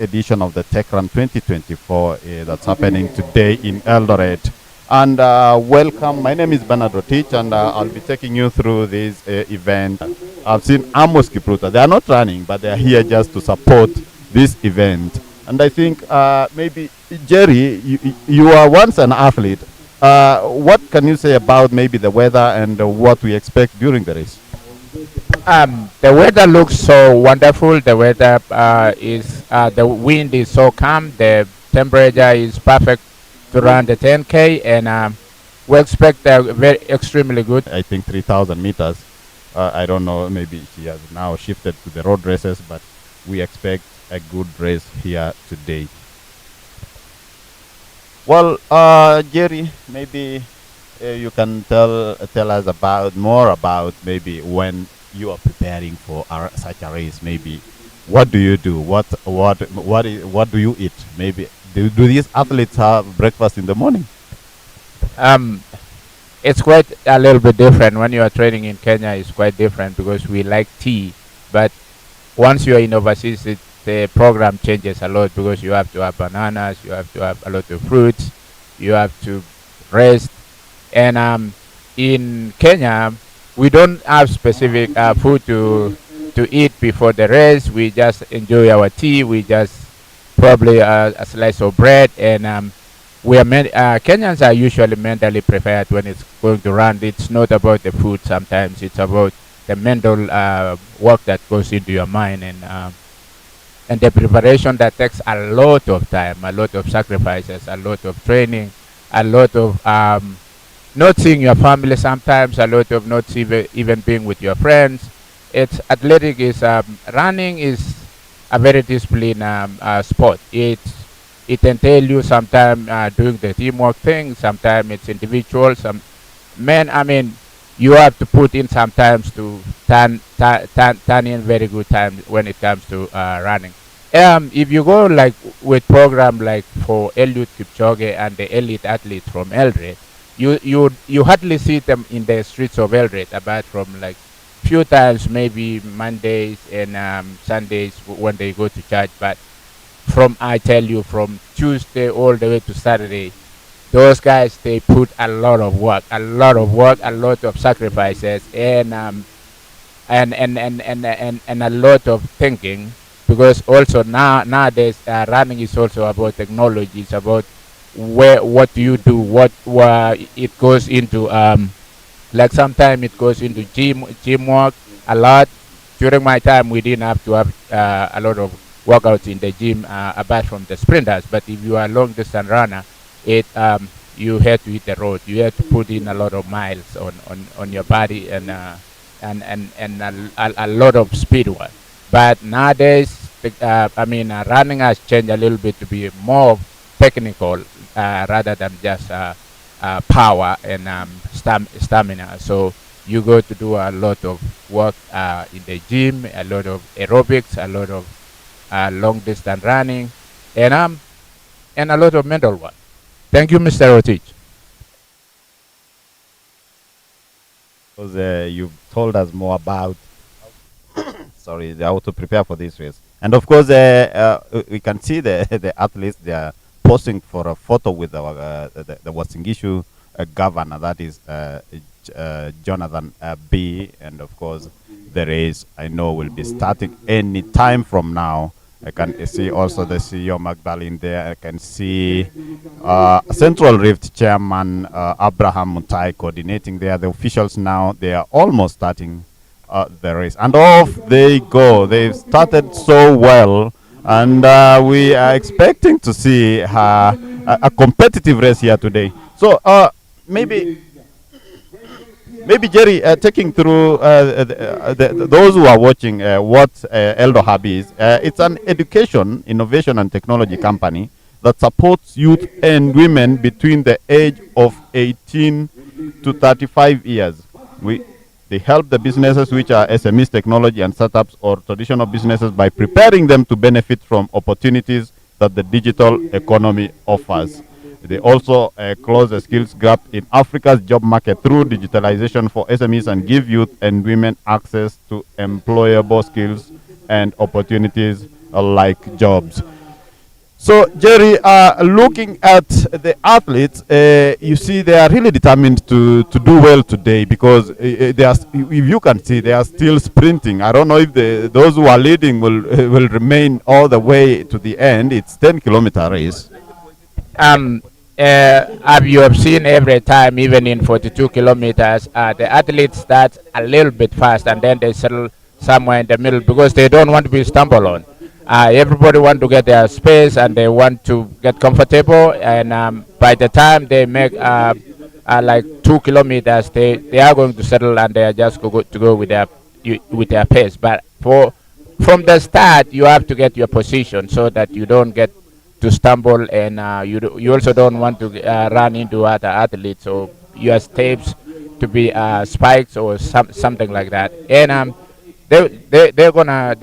edition of the Techrun 2024 that's happening today in Eldoret. And welcome. My name is Bernard Rotich, and I'll be taking you through this event. I've seen Amos Kipruta. They are not running, but they are here just to support this event. And I think maybe, Jerry, you are once an athlete. What can you say about maybe the weather and what we expect during the race? The weather looks so wonderful. The weather is the wind is so calm. The temperature is perfect to run the 10K, and we expect very extremely good. I think 3,000 meters. I don't know. Maybe he has now shifted to the road races, but we expect a good race here today. Well, Jerry, maybe you can tell us about more about maybe when you are preparing for such a race. Maybe what do you do? What do you eat? Maybe do these athletes have breakfast in the morning? It's quite a little bit different when you are training in Kenya. It's quite different because we like tea, but once you are in overseas, the program changes a lot because you have to have bananas, you have to have a lot of fruits, you have to rest, and in Kenya we don't have specific food to eat before the race. We just enjoy our tea. We just probably a slice of bread, and Kenyans are usually mentally prepared when it's going to run. It's not about the food. Sometimes it's about the mental work that goes into your mind, and the preparation that takes a lot of time, a lot of sacrifices, a lot of training, a lot of not seeing your family sometimes, a lot of not even being with your friends. It's athletic is running is a very disciplined sport. It entails you sometimes doing the teamwork thing. Sometimes it's individual. I mean, you have to put in sometimes to turn in very good time when it comes to running. If you go like with program like for Eliud Kipchoge and the elite athletes from Eldoret, you hardly see them in the streets of Eldoret, apart from like few times, maybe Mondays and Sundays when they go to church. But I tell you, from Tuesday all the way to Saturday, those guys, they put a lot of work, a lot of sacrifices, and a lot of thinking, because also nowadays running is also about technology. It's about what do you do, what it goes into. Like sometimes it goes into gym work a lot. During my time, we didn't have to have a lot of workouts in the gym apart from the sprinters. But if you are a long distance runner, you have to hit the road. You have to put in a lot of miles on your body, and a lot of speed work. But nowadays, running has changed a little bit to be more technical rather than just power and stamina. So you go to do a lot of work in the gym, a lot of aerobics, a lot of long distance running, and a lot of mental work. Thank you, Mr. Rotich. Because you've told us more about how to prepare for this race. And of course, we can see the athletes. They are posing for a photo with the Wasingishu governor, that is Jonathan B. And of course, the race, I know, will be starting any time from now. I can see also the CEO Magdalene there. I can see Central Rift Chairman Abraham Mutai coordinating there. The officials now, they are almost starting the race. And off they go. They've started so well. And we are expecting to see a competitive race here today. So maybe Jerry, taking through those who are watching what Eldohub is. It's an education, innovation, and technology company that supports youth and women between the age of 18 to 35 years. They help the businesses which are SMEs, technology, and startups, or traditional businesses, by preparing them to benefit from opportunities that the digital economy offers. They also close the skills gap in Africa's job market through digitalization for SMEs, and give youth and women access to employable skills and opportunities like jobs. So, Jerry, looking at the athletes, you see they are really determined to do well today because they are, if you can see, they are still sprinting. I don't know if those who are leading will remain all the way to the end. It's 10-kilometer race. Um, you have seen every time, even in 42 kilometers, the athletes start a little bit fast and then they settle somewhere in the middle because they don't want to be stumbled on. Everybody want to get their space and they want to get comfortable. And by the time they make like 2 kilometers, they are going to settle and they are just to go with their pace. But from the start, you have to get your position so that you don't get to stumble, and you also don't want to run into other athletes or your steps to be spikes or something like that. And they're gonna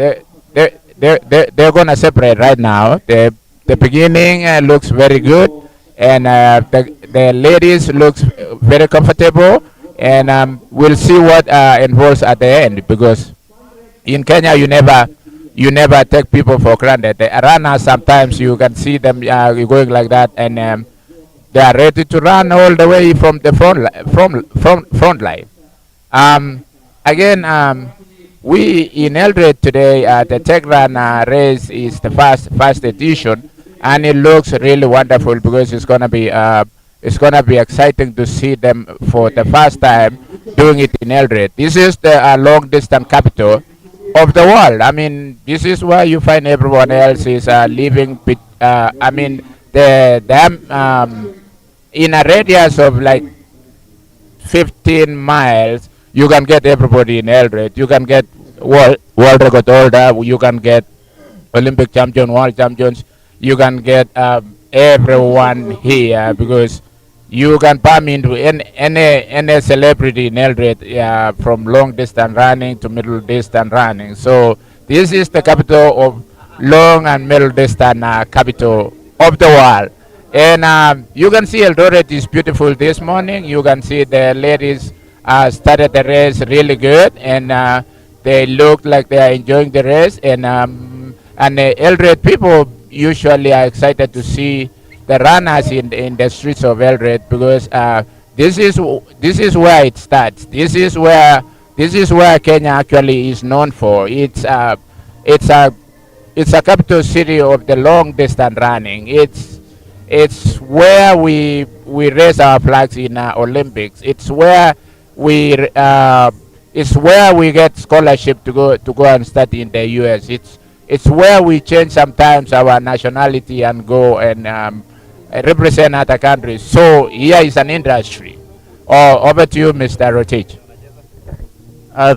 they're gonna separate right now. The beginning looks very good, and the ladies looks very comfortable, and we'll see what involves at the end, because in Kenya you never take people for granted. The runners, sometimes you can see them going like that, and they are ready to run all the way from the front line. Again, we in Eldoret today, the Techrun race is the first edition, and it looks really wonderful because it's gonna be exciting to see them for the first time doing it in Eldoret. This is the long distance capital of the world. I mean, this is where you find everyone else is living. I mean, in a radius of like 15 miles, you can get everybody in Eldoret. You can get world record holder. You can get Olympic champion, world champions. You can get everyone here because you can bump into any celebrity in Eldoret, from long distance running to middle distance running. So this is the capital of long and middle distance capital of the world. And you can see Eldoret is beautiful this morning. You can see the ladies started the race really good, and they look like they are enjoying the race. And the Eldoret people usually are excited to see the runners in the streets of Eldoret, because this is where it starts. This is where Kenya actually is known for. It's a capital city of the long distance running. It's where we raise our flags in Olympics. It's where we get scholarship to go and study in the US. It's where we change sometimes our nationality and go and represent other countries. So here is an industry. Over to you, Mr. Rotich.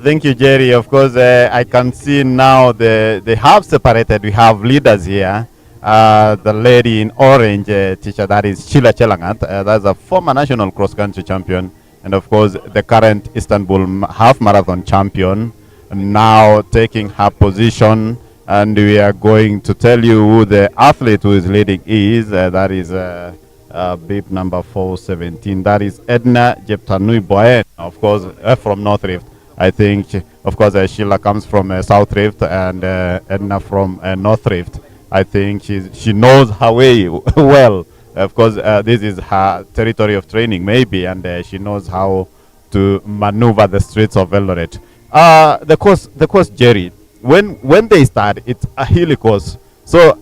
Thank you, Jerry. Of course, I can see now they have separated. We have leaders here. The lady in orange, teacher, that is Sheila Chelangat. That's a former national cross-country champion. And of course, the current Istanbul half marathon champion, now taking her position. And we are going to tell you who the athlete who is leading is. That is bib number 417. That is Edna Jeptanui Boyen, of course, from North Rift. I think, of course, Sheila comes from South Rift, and Edna from North Rift. I think she knows her way well. Of course, this is her territory of training, maybe, and she knows how to maneuver the streets of Eldoret. The course, Jerry. When they start, it's a hilly course. So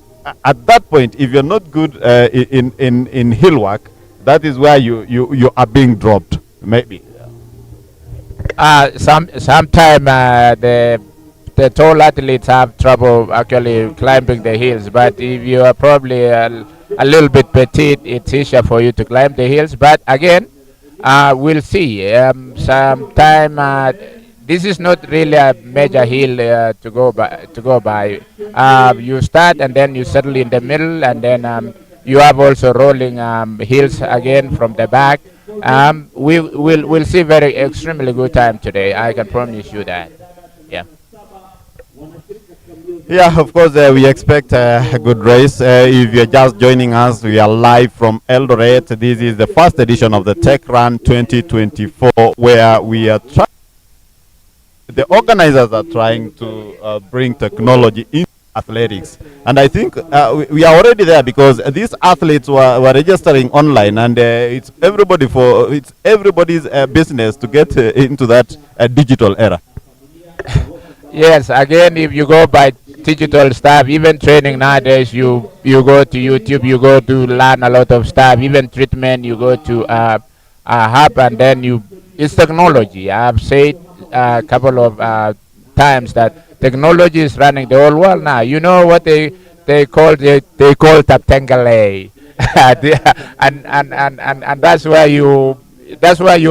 at that point, if you're not good in hill work, that is where you are being dropped, maybe. Sometimes the tall athletes have trouble actually climbing the hills, but if you are probably a little bit petite, it's easier for you to climb the hills. But again, we'll see. Sometime this is not really a major hill to go by. You start and then you settle in the middle, and then you have also rolling hills again from the back. We'll see very extremely good time today. I can promise you that. Yeah. Yeah, of course, we expect a good race. If you're just joining us, we are live from Eldoret. This is the first edition of the Techrun 2024, where we are trying. The organizers are trying to bring technology in athletics. And I think we are already there because these athletes were registering online, and it's everybody's business to get into that digital era. Yes, again, if you go by digital stuff, even training nowadays, you go to YouTube, you go to learn a lot of stuff. Even treatment, you go to a hub, and then it's technology. I've said a couple of times that technology is running the whole world now. You know what they call taptengale, and that's where you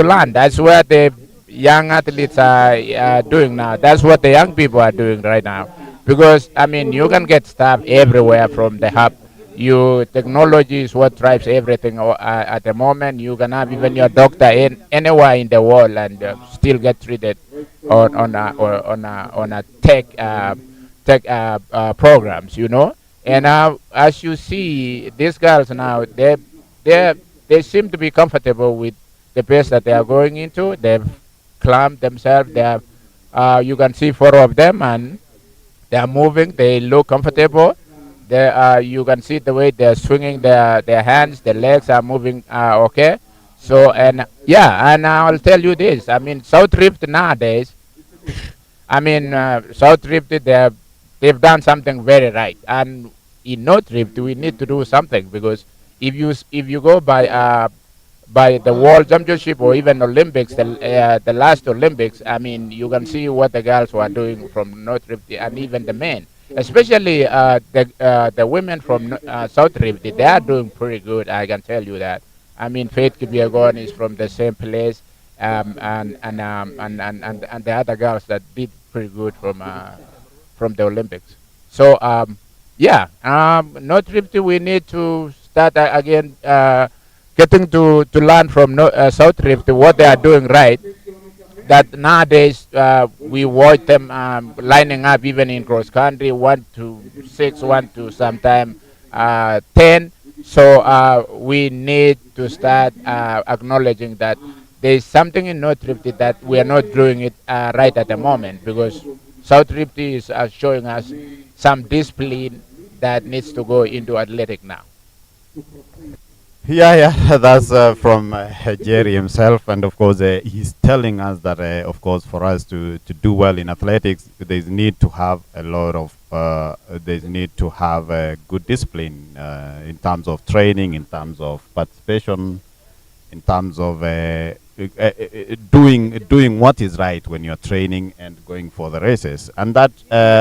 learn. That's where the young athletes are doing now. That's what the young people are doing right now. Because I mean, you can get stuff everywhere from the hub. You technology is what drives everything at the moment. You can have even your doctor in anywhere in the world and still get treated on a tech programs. You know, and as you see, these girls now they seem to be comfortable with the pace that they are going into. They've climbed themselves. They have, you can see four of them, and they are moving. They look comfortable. You can see the way they're swinging their hands. Their legs are moving. Okay. So and yeah, and I'll tell you this. I mean, South Rift nowadays. I mean, South Rift they've done something very right, and in North Rift we need to do something because if you go by the World Championship or even Olympics, the last Olympics, I mean, you can see what the girls were doing from North Rift and even the men, especially the women from South Rift. They are doing pretty good. I can tell you that. I mean, Faith Kipyegon is from the same place, and the other girls that did pretty good from the Olympics. So yeah, North Rift, we need to start again. Getting to learn from South Rift what they are doing right. That nowadays we watch them lining up even in cross country 1 to 6, 1 to sometime 10. So we need to start acknowledging that there is something in North Rift that we are not doing it right at the moment because South Rift is showing us some discipline that needs to go into athletic now. Yeah, that's from Jerry himself, and of course he's telling us that of course for us to do well in athletics, there's need to have a lot of there's need to have good discipline in terms of training, in terms of participation, in terms of doing what is right when you're training and going for the races, and that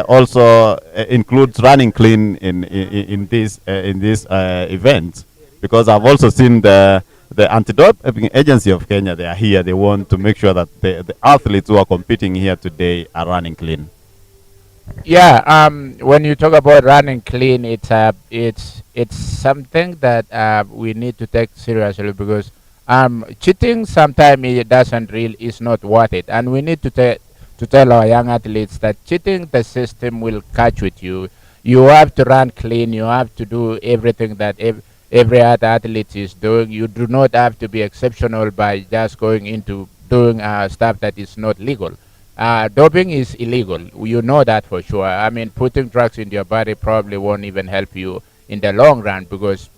also includes running clean in this event. Because I've also seen the anti-doping agency of Kenya. They are here. They want to make sure that the athletes who are competing here today are running clean. Yeah. When you talk about running clean, it's something that we need to take seriously because cheating sometimes it doesn't really is not worth it, and we need to tell our young athletes that cheating the system will catch with you. You have to run clean. You have to do everything that every other athlete is doing. You do not have to be exceptional by just going into doing stuff that is not legal. Doping is illegal. You know that for sure. I mean, putting drugs in your body probably won't even help you in the long run because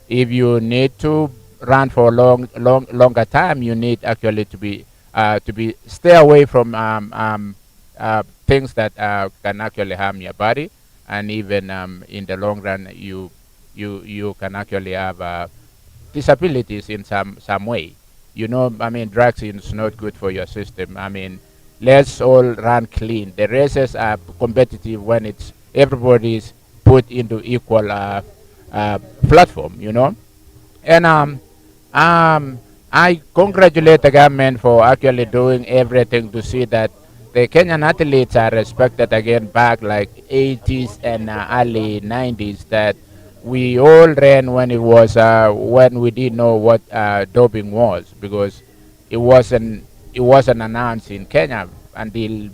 if you need to run for a longer time, you need actually to be stay away from things that can actually harm your body, and even in the long run, you can actually have disabilities in some way. You know, I mean, drugs is not good for your system. I mean, let's all run clean. The races are competitive when it's everybody's put into equal platform. You know, and I congratulate the government for actually doing everything to see that the Kenyan athletes are respected again back like 80s and early 90s that we all ran when it was when we didn't know what doping was because it wasn't announced in Kenya until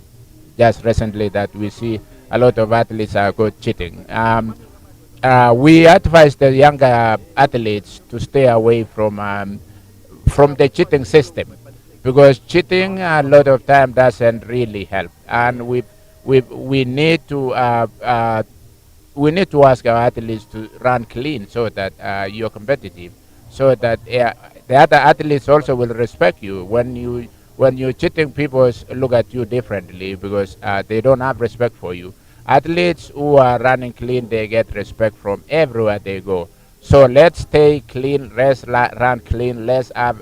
just recently that we see a lot of athletes are good cheating. We advise the younger athletes to stay away from the cheating system because cheating a lot of time doesn't really help, and we need to we need to ask our athletes to run clean so that you're competitive, so that the other athletes also will respect you. When you're cheating, people look at you differently because they don't have respect for you. Athletes who are running clean, they get respect from everywhere they go. So let's stay clean, let's run clean, let's have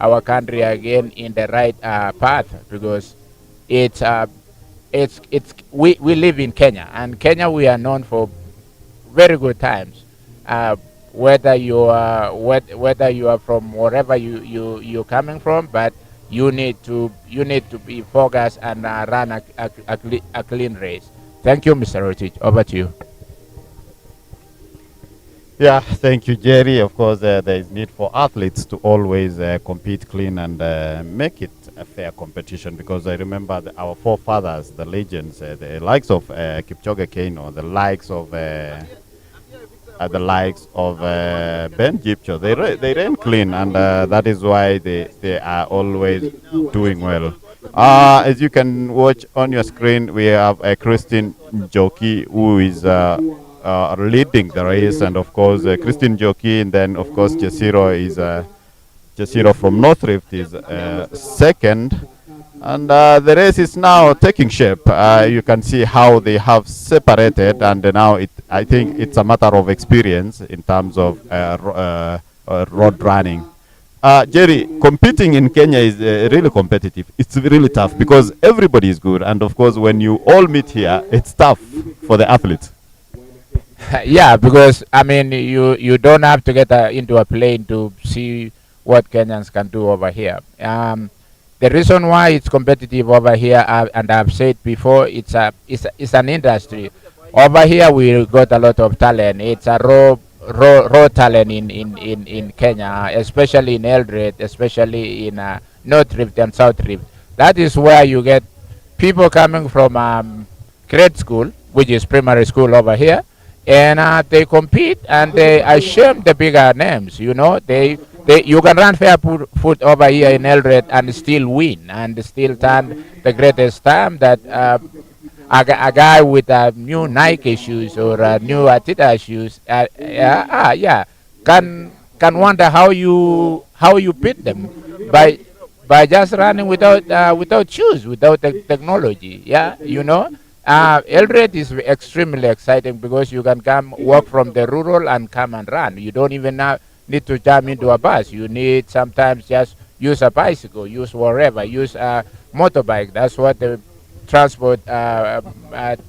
our country again in the right path, because it's we live in Kenya, and Kenya we are known for very good times. Uh, whether you are from wherever you're coming from, but you need to be focused and run a clean race. Thank you, Mr. Rotich. Over to you. Yeah, thank you, Jerry. Of course, there is need for athletes to always compete clean and make it a fair competition, because I remember our forefathers, the legends, the likes of Kipchoge Keino, the likes of Ben Gipcho. They ran clean, and that is why they are always doing well. As you can watch on your screen, we have Christine Joki, who is leading the race, and of course Christine Joki, and then of course Jasiro from North Rift is second, and the race is now taking shape. You can see how they have separated, and now I think it's a matter of experience in terms of road running. Jerry, competing in Kenya is really competitive. It's really tough because everybody is good, and of course when you all meet here, it's tough for the athletes. Yeah, because I mean, you don't have to get into a plane to see what Kenyans can do over here. The reason why it's competitive over here, and I've said before, it's an industry. Over here, we got a lot of talent. It's a raw talent in Kenya, especially in Eldoret, especially in North Rift and South Rift. That is where you get people coming from grade school, which is primary school over here, and they compete and they assume the bigger names. You know, you can run fair foot over here in Eldoret and still win and still turn the greatest time that a guy with new Nike shoes or new Adidas shoes, yeah, can wonder how you beat them by just running without shoes, without technology. Yeah, you know. Eldoret is extremely exciting because you can come walk from the rural and come and run. You don't even need to jump into a bus. You need sometimes just use a bicycle, use whatever, use a motorbike. That's what the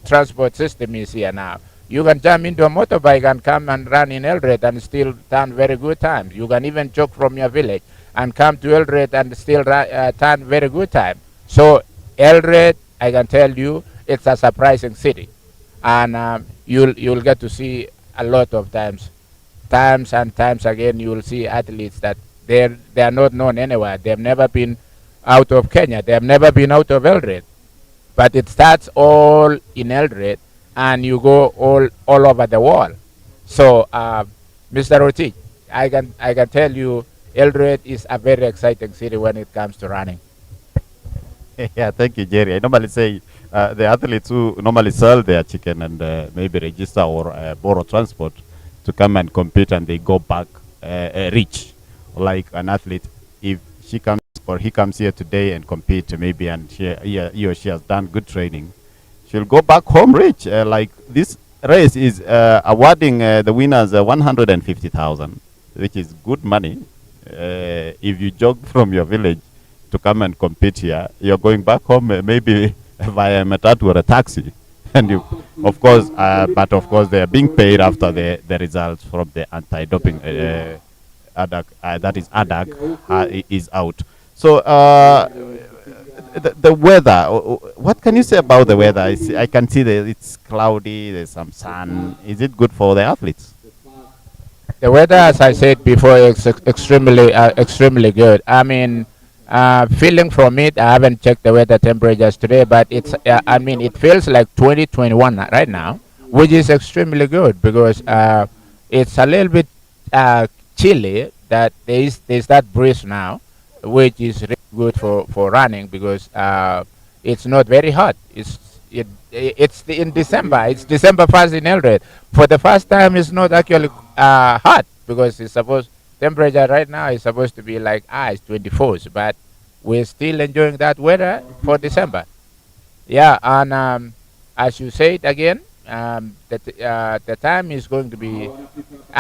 transport system is here now. You can jump into a motorbike and come and run in Eldoret and still turn very good times. You can even jog from your village and come to Eldoret and still turn very good time. So Eldoret, I can tell you, it's a surprising city, and you'll get to see a lot of times and times again. You'll see athletes that they are not known anywhere. They've never been out of Kenya. They have never been out of Eldoret, but it starts all in Eldoret, and you go all over the world. So, Mr. Rotich, I can tell you, Eldoret is a very exciting city when it comes to running. Yeah, thank you, Jerry. I normally say the athletes who normally sell their chicken and maybe register or borrow transport to come and compete, and they go back rich. Like an athlete, if she comes or he comes here today and compete, maybe, and he or she has done good training, she'll go back home rich. Like this race is awarding the winners 150,000, which is good money. If you jog from your village to come and compete here, you're going back home maybe via matatu or a taxi, and you, of course, but of course they are being paid after the results from the anti-doping ADAC, that is ADAC, is out. So the weather, what can you say about the weather? I can see that it's cloudy, there's some sun. Is it good for the athletes? The weather, as I said before, is extremely good. I mean, feeling from it, I haven't checked the weather temperatures today, but it's I mean, it feels like 2021 right now, which is extremely good because it's a little bit chilly. That there's that breeze now, which is really good for running because it's not very hot. in December. It's December 1st in Eldoret. For the first time, it's not actually hot because it's supposed temperature right now is supposed to be like it's 24s, but we're still enjoying that weather for December. Yeah, and as you said again, the time is going to be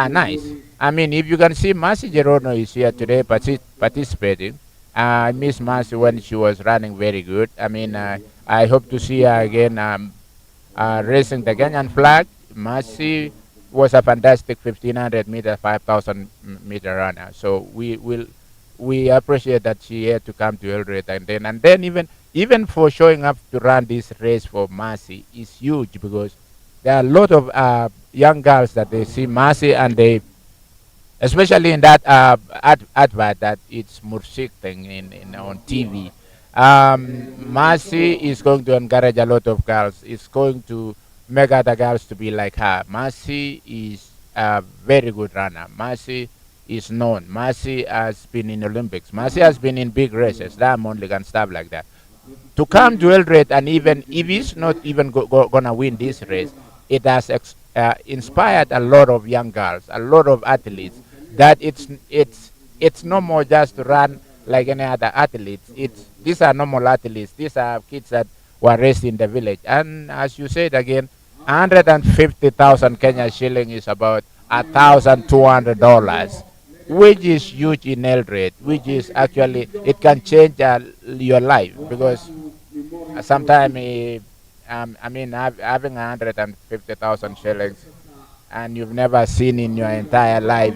nice. I mean, if you can see, Mercy Gerono is here today participating. I miss Mercy when she was running very good. I mean, I hope to see her again racing the Kenyan flag. Mercy was a fantastic 1500 meter, 5000 meter runner. So we appreciate that she had to come to Eldoret, and then even for showing up to run this race for Mercy is huge because there are a lot of young girls that they see Mercy and they, especially in that advert that it's Mursik thing in on TV. Mercy is going to encourage a lot of girls. It's going to make other girls to be like her. Mercy is a very good runner. Mercy is known. Mercy has been in Olympics. Mercy has been in big races, Diamond League and stuff like that. To come to Eldoret, and even if he's not even gonna win this race, it has inspired a lot of young girls, a lot of athletes. That it's no more just to run like any other athletes. These are normal athletes. These are kids that were raised in the village. And as you said again, 150,000 Kenya shilling is about $1,200, which is huge in Eldoret, which is actually, it can change your life because sometimes, I mean, having 150,000 shillings and you've never seen in your entire life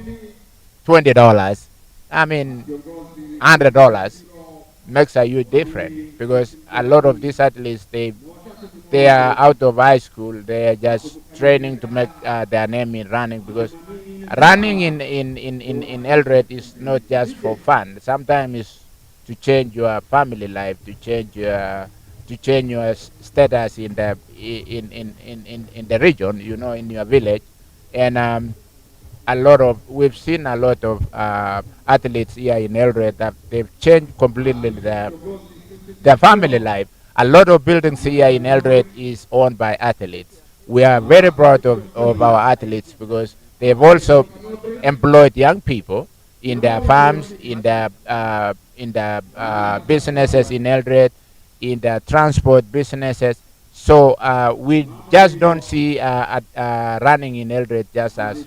$20, I mean, $100 makes a huge difference because a lot of these athletes, they are out of high school. They are just training to make their name in running because running in Eldoret is not just for fun. Sometimes it's to change your family life, to change your status in the region, in your village, and we've seen a lot of athletes here in Eldoret that they've changed completely their family life. A lot of buildings here in Eldoret is owned by athletes. We are very proud of our athletes because they've also employed young people in their farms, in their businesses in Eldoret, in the transport businesses. So we just don't see running in Eldoret just as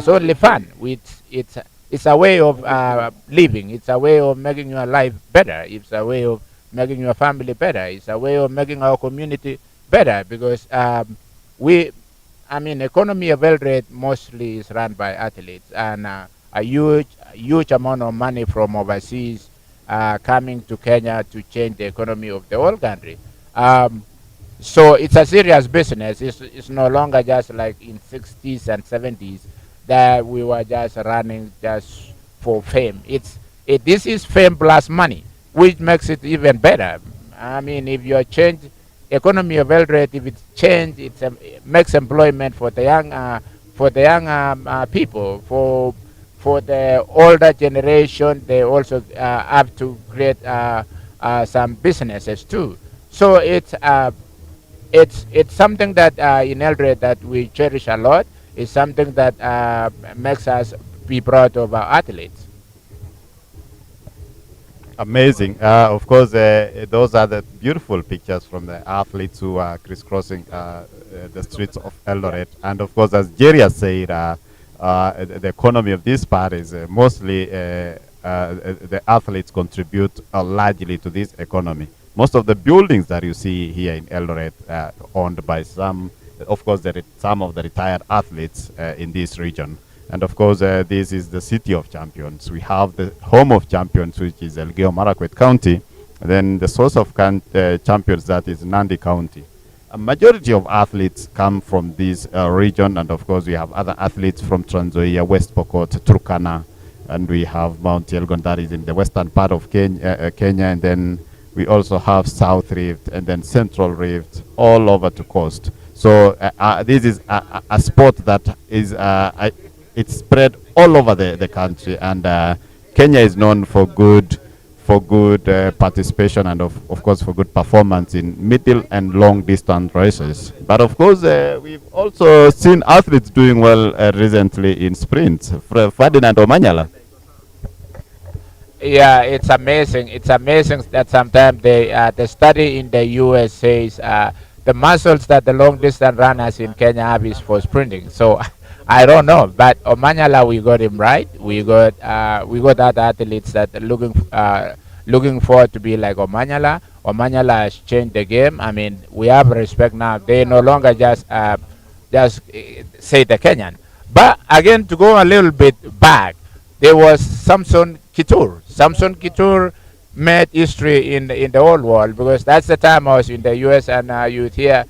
only fun. It's a way of living. It's a way of making your life better. It's a way of making your family better. It's a way of making our community better because economy of Eldoret mostly is run by athletes, and a huge amount of money from overseas coming to Kenya to change the economy of the whole country. So it's a serious business. It's no longer just like in 60s and 70s that we were just running just for fame. This is fame plus money, which makes it even better. I mean, if you change economy of Eldoret, if it's changed, it makes employment for the young people, for the older generation. They also have to create some businesses too. So it's something that in Eldoret that we cherish a lot. It's something that makes us be proud of our athletes. Amazing. Of course, those are the beautiful pictures from the athletes who are crisscrossing the streets of Eldoret. And of course, as Jerry has said, the economy of this part is mostly the athletes contribute largely to this economy. Most of the buildings that you see here in Eldoret are owned by some of the retired athletes in this region. And of course, this is the city of champions. We have the home of champions, which is Elgeyo Marakwet County. Then the source of champions, that is Nandi County. A majority of athletes come from this region, and of course, we have other athletes from Trans Nzoia, West Pokot, Turkana, and we have Mount Elgon, that is in the western part of Kenya, and then we also have South Rift, and then Central Rift, all over to coast. So this is a sport that is it's spread all over the country, and Kenya is known for good for good participation and of course for good performance in middle and long distance races. But of course we've also seen athletes doing well recently in sprints. Ferdinand Omanyala. Yeah, it's amazing. It's amazing that sometimes the study in the US says the muscles that the long distance runners in Kenya have is for sprinting. So I don't know, but Omanyala, we got him right. We got other athletes that are looking forward to be like Omanyala. Omanyala has changed the game. I mean, we have respect now. They no longer just say the Kenyan. But again, to go a little bit back, there was Samson Kitur. Samson Kitur made history in the whole world because that's the time I was in the U.S. and you'd hear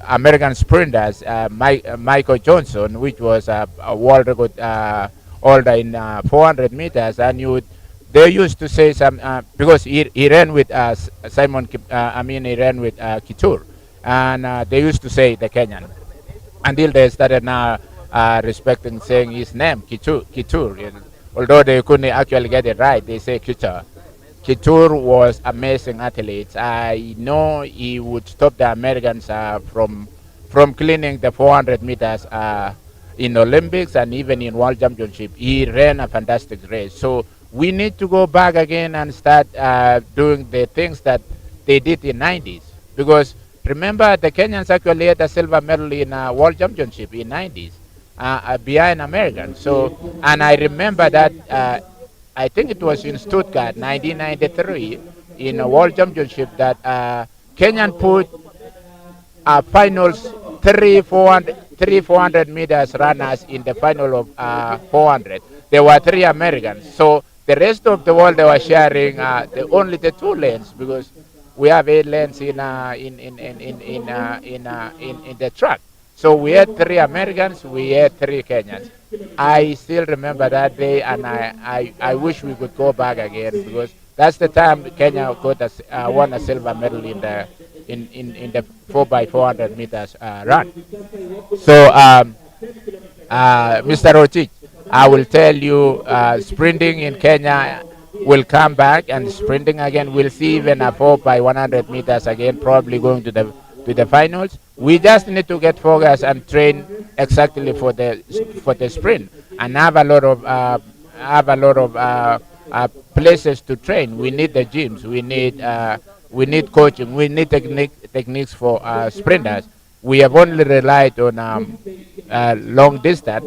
American sprinters, Michael Johnson, which was a world record holder in 400 meters, and they used to say some because he ran with he ran with Kitur, and they used to say the Kenyan until they started now respecting saying his name, Kitur. You know. Although they couldn't actually get it right, they say Kitur. Kitur was amazing athlete. I know he would stop the Americans from cleaning the 400 meters in Olympics and even in World Championship. He ran a fantastic race. So we need to go back again and start doing the things that they did in 90s. Because remember, the Kenyans actually had a silver medal in World Championship in 90s. Behind Americans. So, and I remember that I think it was in Stuttgart, 1993, in a World Championship that Kenyan put finals 400 meters runners in the final of 400. There were 3 Americans. So the rest of the world they were sharing only the 2 lanes because we have 8 lanes in the track. So we had 3 Americans, we had 3 Kenyans. I still remember that day, and I wish we could go back again because that's the time Kenya won a silver medal in the 4x400 meters run. So, Mr. Rotich, I will tell you, sprinting in Kenya will come back, and sprinting again. We'll see even a 4x100 meters again, probably going to the finals. We just need to get focused and train exactly for the sprint, and have a lot of places to train. We need the gyms. We need coaching. We need techniques for sprinters. We have only relied on long distance,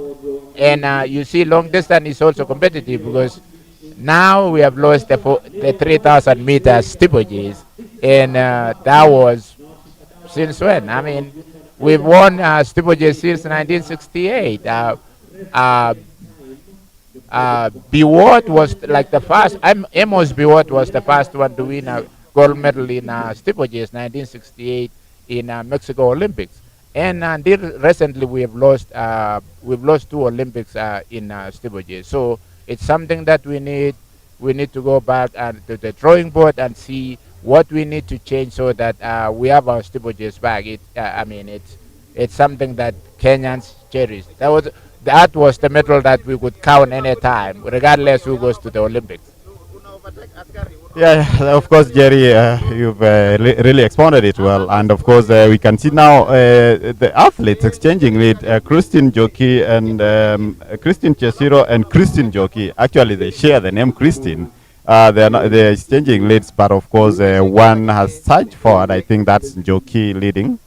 and you see, long distance is also competitive because now we have lost the 3,000 meters steeplechase, and that was since when? I mean, we've won steeplechase since 1968. Biwott was like the first. Amos Biwott was the first one to win a gold medal in steeplechase, 1968 in Mexico Olympics. And until recently, we've lost 2 Olympics in steeplechase. So it's something that we need to go back and to the drawing board and see what we need to change so that we have our steeplechase back. It's something that Kenyans cherish. That was the medal that we could count any time, regardless who goes to the Olympics. Yeah, of course, Jerry, you've really expounded it well, and of course we can see now the athletes exchanging lead. Christine Joki and Christine Chesiro and Christine Joki. Actually, they share the name Christine. They're exchanging leads, but of course one has surged forward. I think that's Joki leading.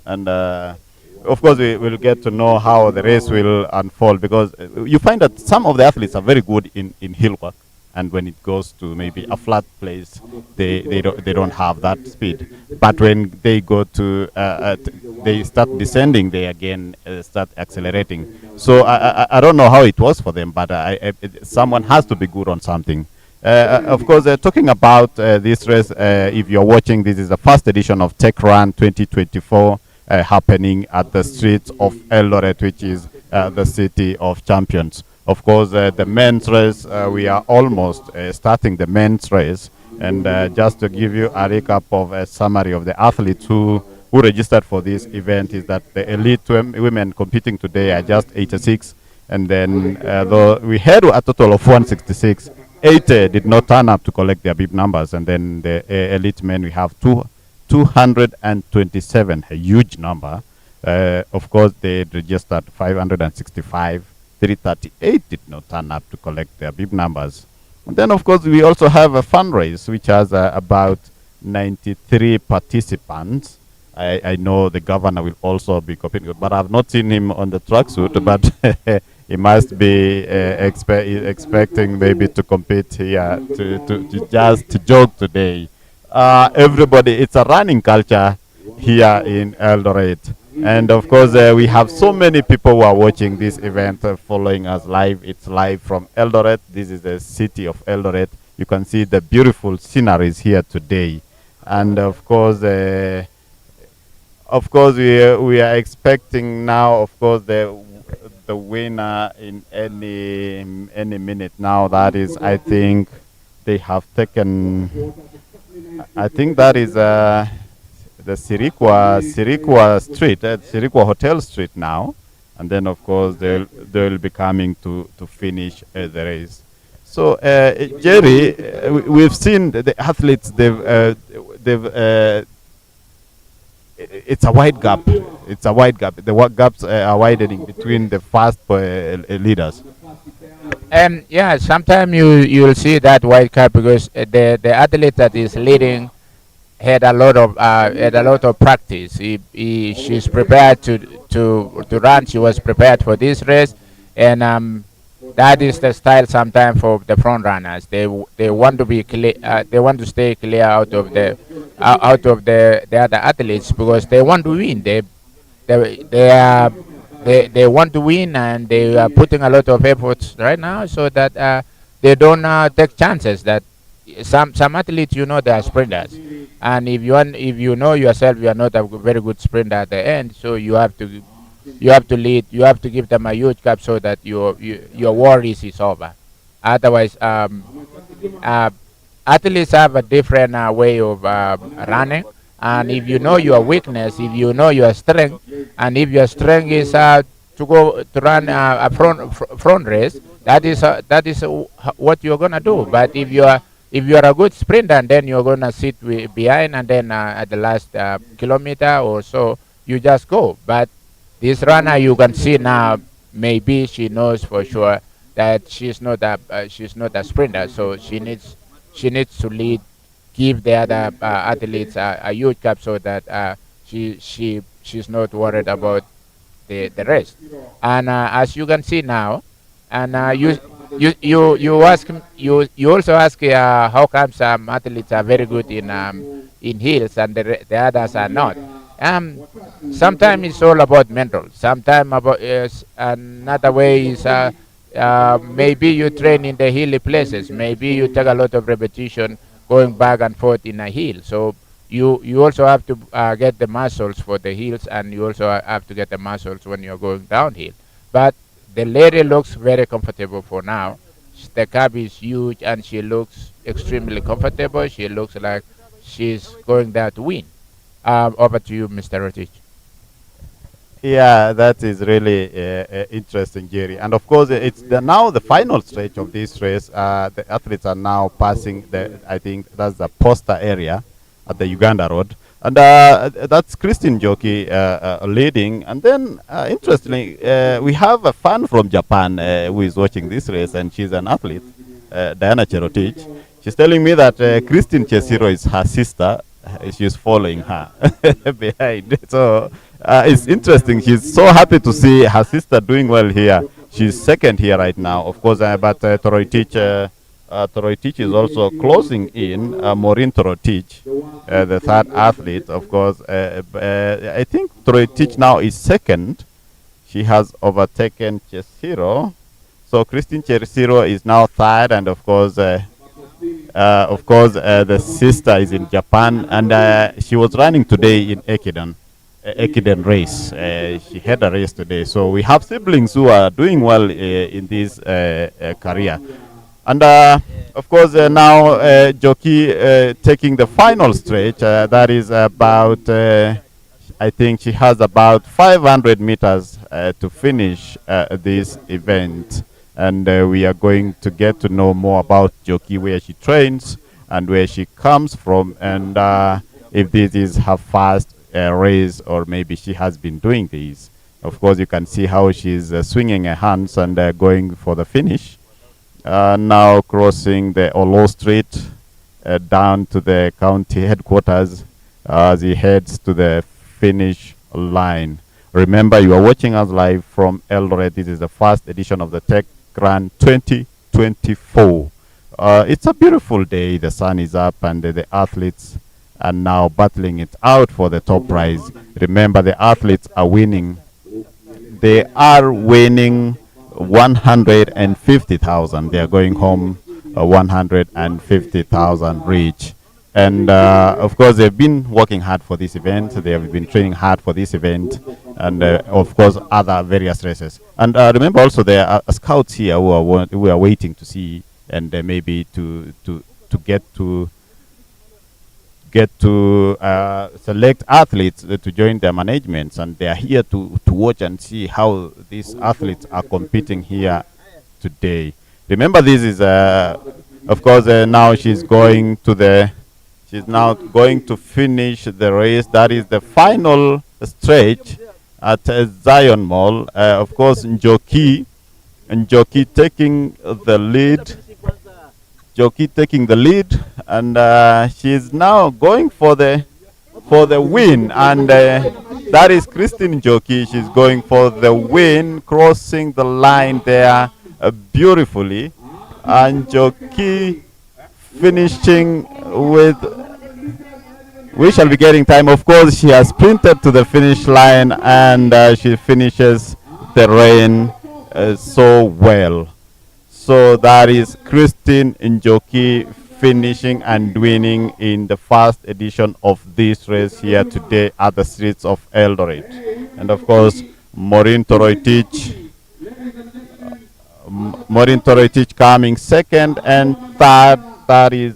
And of course we will get to know how the race will unfold, because you find that some of the athletes are very good in hill work, and when it goes to maybe a flat place, they don't have that speed. But when they go to they start descending, they again start accelerating. So I don't know how it was for them, but someone has to be good on something. Of course, talking about this race, if you're watching, this is the first edition of Techrun 2024 happening at the streets of Eldoret, which is the city of champions. Of course, the men's race, we are almost starting the men's race. And just to give you a recap of a summary of the athletes who registered for this event, is that the elite women competing today are just 86, And then, though we had a total of 166, 80 did not turn up to collect their bib numbers. And then the elite men, we have 227, a huge number. Of course, they registered 565. 338 did not turn up to collect their bib numbers. And then, of course, we also have a fundraise, which has about 93 participants. I know the governor will also be competing, but I've not seen him on the tracksuit, but he must be expecting maybe to compete here, to just jog today. Everybody, it's a running culture here in Eldoret. And of course, we have so many people who are watching this event, following us live. It's live from Eldoret. This is the city of Eldoret. You can see the beautiful sceneries here today. And of course, we are expecting now, of course, the winner in any minute now. That is, I think they have taken. I think that is the Sirikwa Street, Sirikwa Hotel Street now, and then of course they'll be coming to finish the race. So Jerry, we've seen the athletes. It's a wide gap. It's a wide gap. The gaps are widening between the fast leaders. Yeah, sometimes you'll see that wide gap because the athlete that is leading had a lot of practice. She's prepared to run. She was prepared for this race, and that is the style sometimes for the front runners. They want to be clear. They want to stay clear out of the other athletes because they want to win. They want to win, and they are putting a lot of efforts right now so that they don't take chances. That some athletes, they are sprinters, and if you know yourself you are not a very good sprinter at the end, so you have to lead. You have to give them a huge gap so that your worries is over. Otherwise, athletes have a different way of running. And if you know your weakness, if you know your strength, and if your strength is to run a front race, that is what you're gonna do. But if you are a good sprinter, then you're gonna sit behind, and then at the last kilometer or so, you just go. But this runner, you can see now, maybe she knows for sure that she's not a sprinter, so she needs to lead, give the other athletes a huge gap so that she's not worried about the rest. And as you can see now, and you also ask how come some athletes are very good in heels and the others are not. Sometimes it's all about mental. Sometimes about another way is maybe you train in the hilly places. Maybe you take a lot of repetition going back and forth in a hill. So you also have to get the muscles for the hills, and you also have to get the muscles when you're going downhill. But the lady looks very comfortable for now. The cab is huge, and she looks extremely comfortable. She looks like she's going there to win. Over to you, Mr. Rotich. Yeah, that is really interesting, Jerry. And of course, it's now the final stretch of this race. The athletes are now passing I think that's the poster area at the Uganda Road. And that's Christine Joki leading. And then, interestingly, we have a fan from Japan who is watching this race, and she's an athlete, Diana Cherotich. She's telling me that Christine Chesiro is her sister. She's following her behind. So it's interesting. She's so happy to see her sister doing well here. She's second here right now, of course, but Toroitich is also closing in. Maureen Torotich, the third athlete, of course. I think Toroitich now is second. She has overtaken Chesiro. So Christine Chesiro is now third, and of course, the sister is in Japan, and she was running today in Ekiden race. She had a race today. So we have siblings who are doing well in this career. And of course, now Joki taking the final stretch. That is about I think she has about 500 meters to finish this event. And we are going to get to know more about Joki, where she trains and where she comes from, and if this is her first race or maybe she has been doing this. Of course, you can see how she's swinging her hands and going for the finish. Now crossing the Olo Street down to the county headquarters as he heads to the finish line. Remember, you are watching us live from Eldoret. This is the first edition of the Techrun 2024. It's a beautiful day. The sun is up and the athletes are now battling it out for the top prize. Remember, the athletes are winning. They are winning 150,000. They are going home 150,000 each. And of course, they've been working hard for this event. They have been training hard for this event, and of course, other various races. And remember, also there are scouts here who are waiting to see and maybe to get to select athletes to join their managements, and they are here to watch and see how these athletes are competing here today. Remember, this is of course now she's now going to finish the race. That is the final stretch at Zion Mall. Of course, Njoki taking the lead. Joki taking the lead, and she's now going for the win, and that is Christine Joki. She's going for the win, crossing the line there beautifully, and Joki finishing with. We shall be getting time. Of course, she has sprinted to the finish line, and she finishes the race so well. So that is Christine Njoki finishing and winning in the first edition of this race here today at the streets of Eldoret. And of course, Maureen Toroitich coming second, and third, that is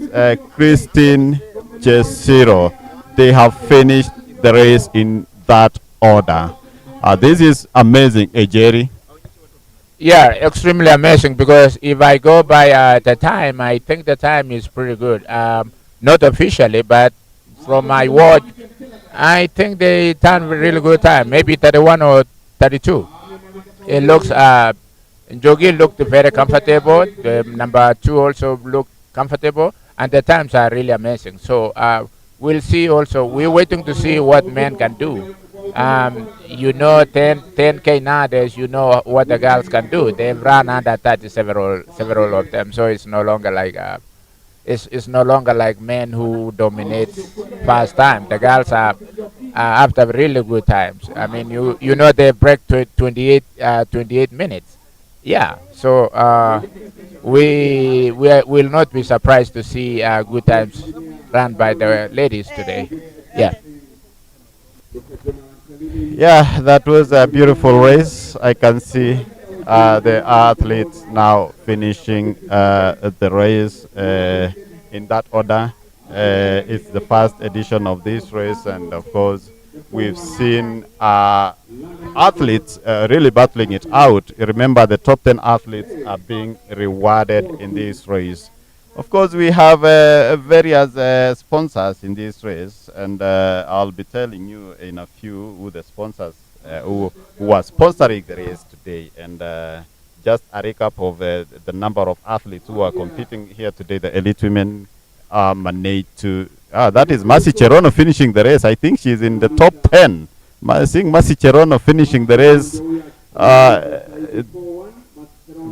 Christine Chesiro. They have finished the race in that order. This is amazing, Jerry. Yeah, extremely amazing, because if I go by the time, I think the time is pretty good. Not officially, but from my watch, I think they done a really good time. Maybe 31 or 32. It looks, Jogi looked very comfortable. The number 2 also looked comfortable, and the times are really amazing. So we'll see also. We're waiting to see what men can do. You know, 10K nowadays, you know what the girls can do. They've run under 30 several of them. So it's no longer like it's no longer like men who dominate fast time. The girls are after really good times. I mean, you know, they break 28 minutes. Yeah. So we will not be surprised to see good times run by the ladies today. Yeah. Yeah, that was a beautiful race. I can see the athletes now finishing the race in that order. It's the first edition of this race, and of course, we've seen athletes really battling it out. Remember, the top 10 athletes are being rewarded in this race. Of course, we have various sponsors in this race, and I'll be telling you in a few who the sponsors who are sponsoring the race today. And just a recap of the number of athletes who are competing here today. The elite women are managed to. That is Mercy Cherono finishing the race. I think she's in the top 10. Seeing Mercy Cherono finishing the race.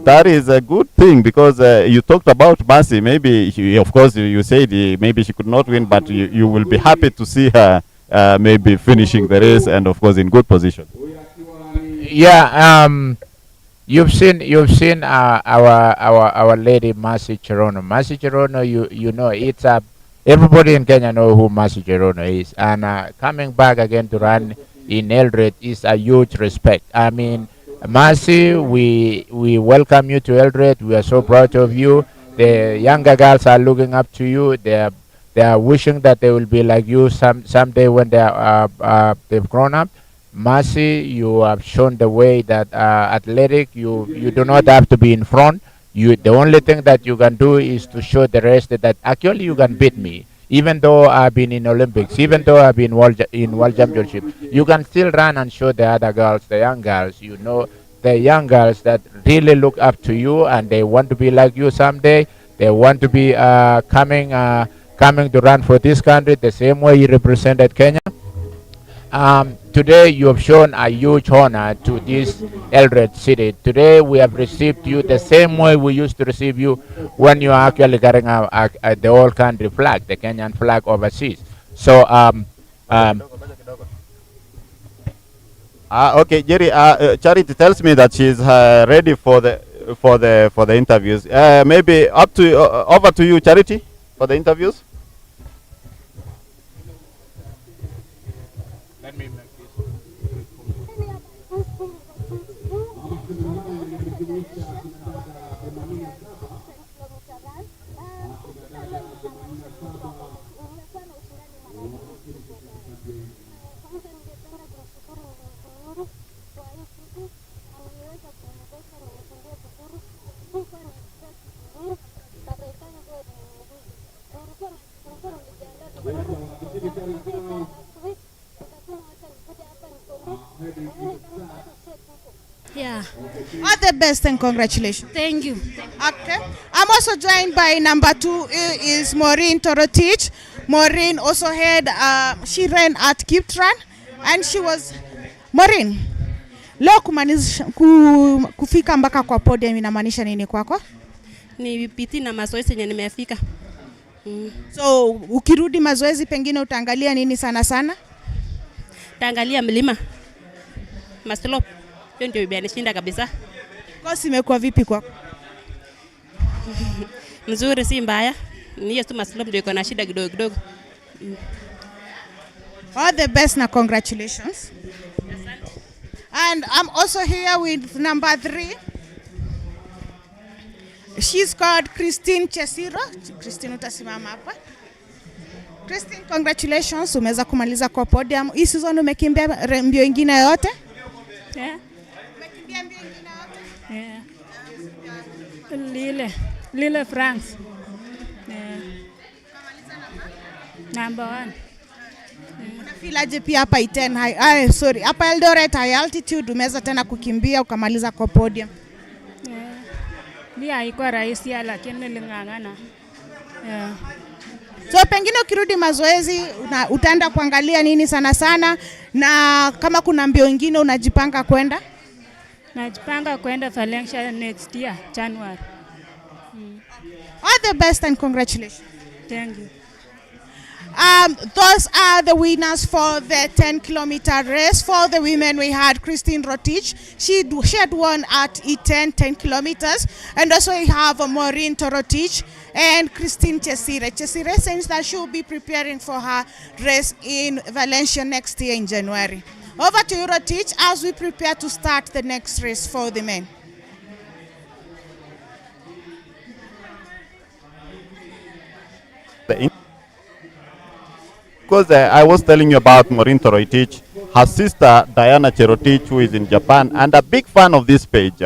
That is a good thing, because you talked about Mercy. Maybe, of course, you said maybe she could not win, but you will be happy to see her maybe finishing the race, and of course in good position. Yeah. You've seen our lady Mercy Cherono. Mercy Cherono, you know, it's everybody in Kenya know who Mercy Cherono is, and coming back again to run in Eldoret is a huge respect. I mean, Mercy, we welcome you to Eldoret. We are so proud of you. The younger girls are looking up to you. They They are wishing that they will be like you someday when they are they've grown up. Mercy, you have shown the way that athletic. You do not have to be in front. The only thing that you can do is to show the rest that actually you can beat me. Even though I've been in Olympics, even though I've been in World Championship, you can still run and show the other girls, the young girls, the young girls that really look up to you and they want to be like you someday. They want to be coming to run for this country the same way you represented Kenya. Today you have shown a huge honor to this Eldoret city. Today we have received you the same way we used to receive you when you are actually carrying the whole country flag, the Kenyan flag overseas. So okay, Jerry. Charity tells me that she's ready for the interviews. Maybe over to you, Charity, for the interviews. let me make this. Yeah. All the best and congratulations. Thank you. Okay. I'm also joined by number 2 is Maureen Torotich. Maureen also she ran at Techrun and she was Maureen. Leo kufika mpaka kwa podium inamaanisha nini kwako? Ni piti na mazoezi yenye nimefika. So ukirudi mazoezi pengine utaangalia nini sana sana? Taangalia mlima. Maslope. Hiyo ndio imenishinda kabisa. Kosi imekuwa vipi kwako? Mzuri, si mbaya. Ni hiyo tu maslope ndio iko na shida kidogo kidogo. All the best na congratulations. And I'm also here with number 3. She's called Christine Chesiro. Christine, utasimama hapa. Christine, congratulations. Umeweza kumaliza kwa podium. Hii season umekimbia mbio ingine yote? Yeah. Umekimbia mbio ingine yote? Yeah. Lille France. Yeah. Number 1. Unafilaje pia hapa hapa Eldoret high altitude umeweza tena kukimbia ukamaliza kwa podium? Yeah. Ni haikuwa rahisi lakini niling'ang'ana. Yeah. So pengine ukirudi mazoezi utaenda kuangalia nini sana sana, na kama kuna mbio nyingine unajipanga kwenda? Najipanga kwenda Valencia next year, January. All the best and congratulations. Thank you. Those are the winners for the 10-kilometer race. For the women, we had Christine Rotich. She had won at E10 10 kilometers. And also we have Maureen Torotich and Christine Chesire. Chesire says that she will be preparing for her race in Valencia next year in January. Over to you, Rotich, as we prepare to start the next race for the men. Because I was telling you about Maureen Torotich, her sister Diana Cherotich, who is in Japan, and a big fan of this page,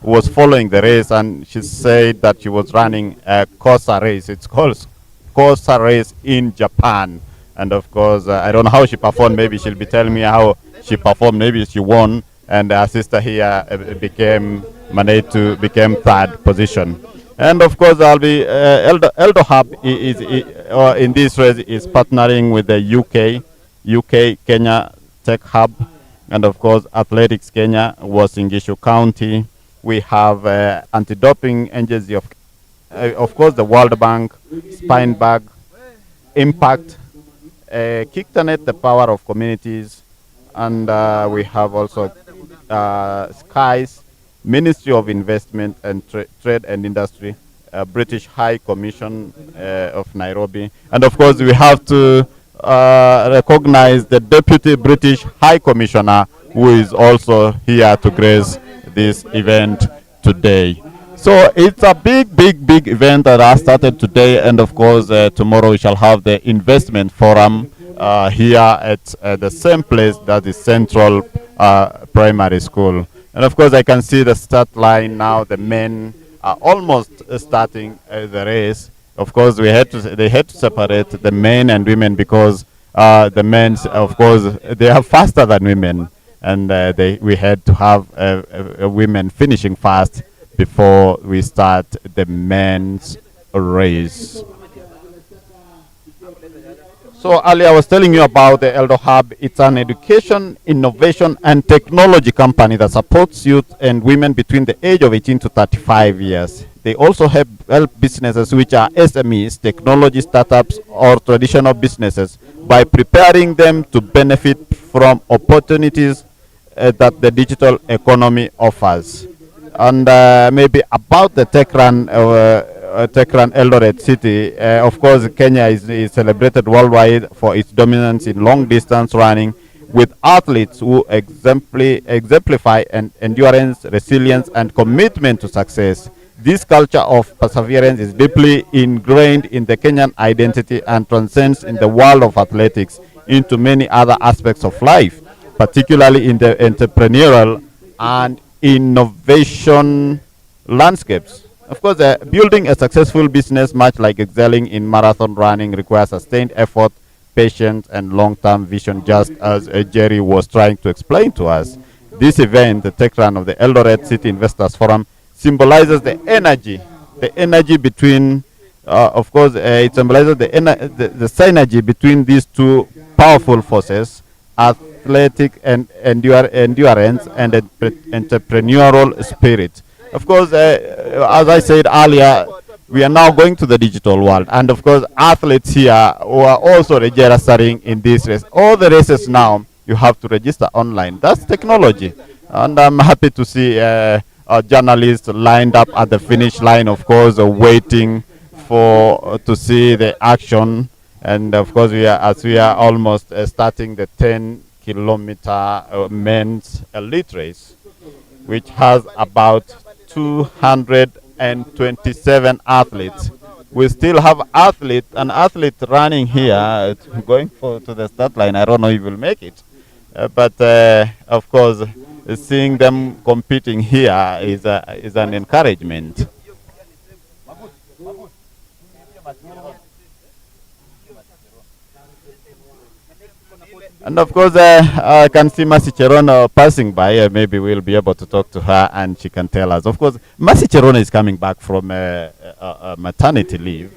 was following the race, and she said that she was running a Corsa race. It's called Corsa race in Japan. And of course, I don't know how she performed. Maybe she'll be telling me how she performed. Maybe she won, and her sister here managed to become 3rd position. And of course, I'll be Eldohub is in this race is partnering with the UK Kenya Tech Hub, and of course, Athletics Kenya was in Gishu County. We have anti-doping agency of course, the World Bank, Spinebag, Impact, Kictanet, the Power of Communities, and we have also Skies, Ministry of Investment and Trade and Industry, British High Commission of Nairobi, and of course we have to recognize the Deputy British High Commissioner, who is also here to grace this event today. So it's a big event that has started today, and of course tomorrow we shall have the investment forum here at the same place, that is Central Primary School. And of course I can see the start line now. The men are almost starting the race. Of course they had to separate the men and women, because the men, of course, they are faster than women, and we had to have women finishing fast before we start the men's race. So earlier I was telling you about the Eldohub. It's an education, innovation, and technology company that supports youth and women between the age of 18 to 35 years. They also help businesses which are SMEs, technology startups, or traditional businesses by preparing them to benefit from opportunities that the digital economy offers. And maybe about the Techrun Eldoret city, of course Kenya is celebrated worldwide for its dominance in long distance running, with athletes who exemplify endurance, resilience, and commitment to success. This culture of perseverance is deeply ingrained in the Kenyan identity and transcends in the world of athletics into many other aspects of life, particularly in the entrepreneurial and innovation landscapes. Of course, building a successful business, much like excelling in marathon running, requires sustained effort, patience, and long-term vision, just as Jerry was trying to explain to us. This event, the Techrun of the Eldoret City Investors Forum, symbolizes the energy between, of course, it symbolizes the synergy between these two powerful forces: athletic and endurance and entrepreneurial spirit. Of course, as I said earlier, we are now going to the digital world, and of course athletes here who are also registering in this race. All the races now you have to register online. That's technology, and I'm happy to see journalists lined up at the finish line, of course, waiting for to see the action. And of course we are almost starting the 10-kilometer men's elite race, which has about 227 athletes. We still have an athlete running here, going to the start line. I don't know if we'll make it, but of course, seeing them competing here is an encouragement. And of course, I can see Mercy Cherono passing by. Maybe we'll be able to talk to her and she can tell us. Of course, Mercy Cherono is coming back from maternity leave,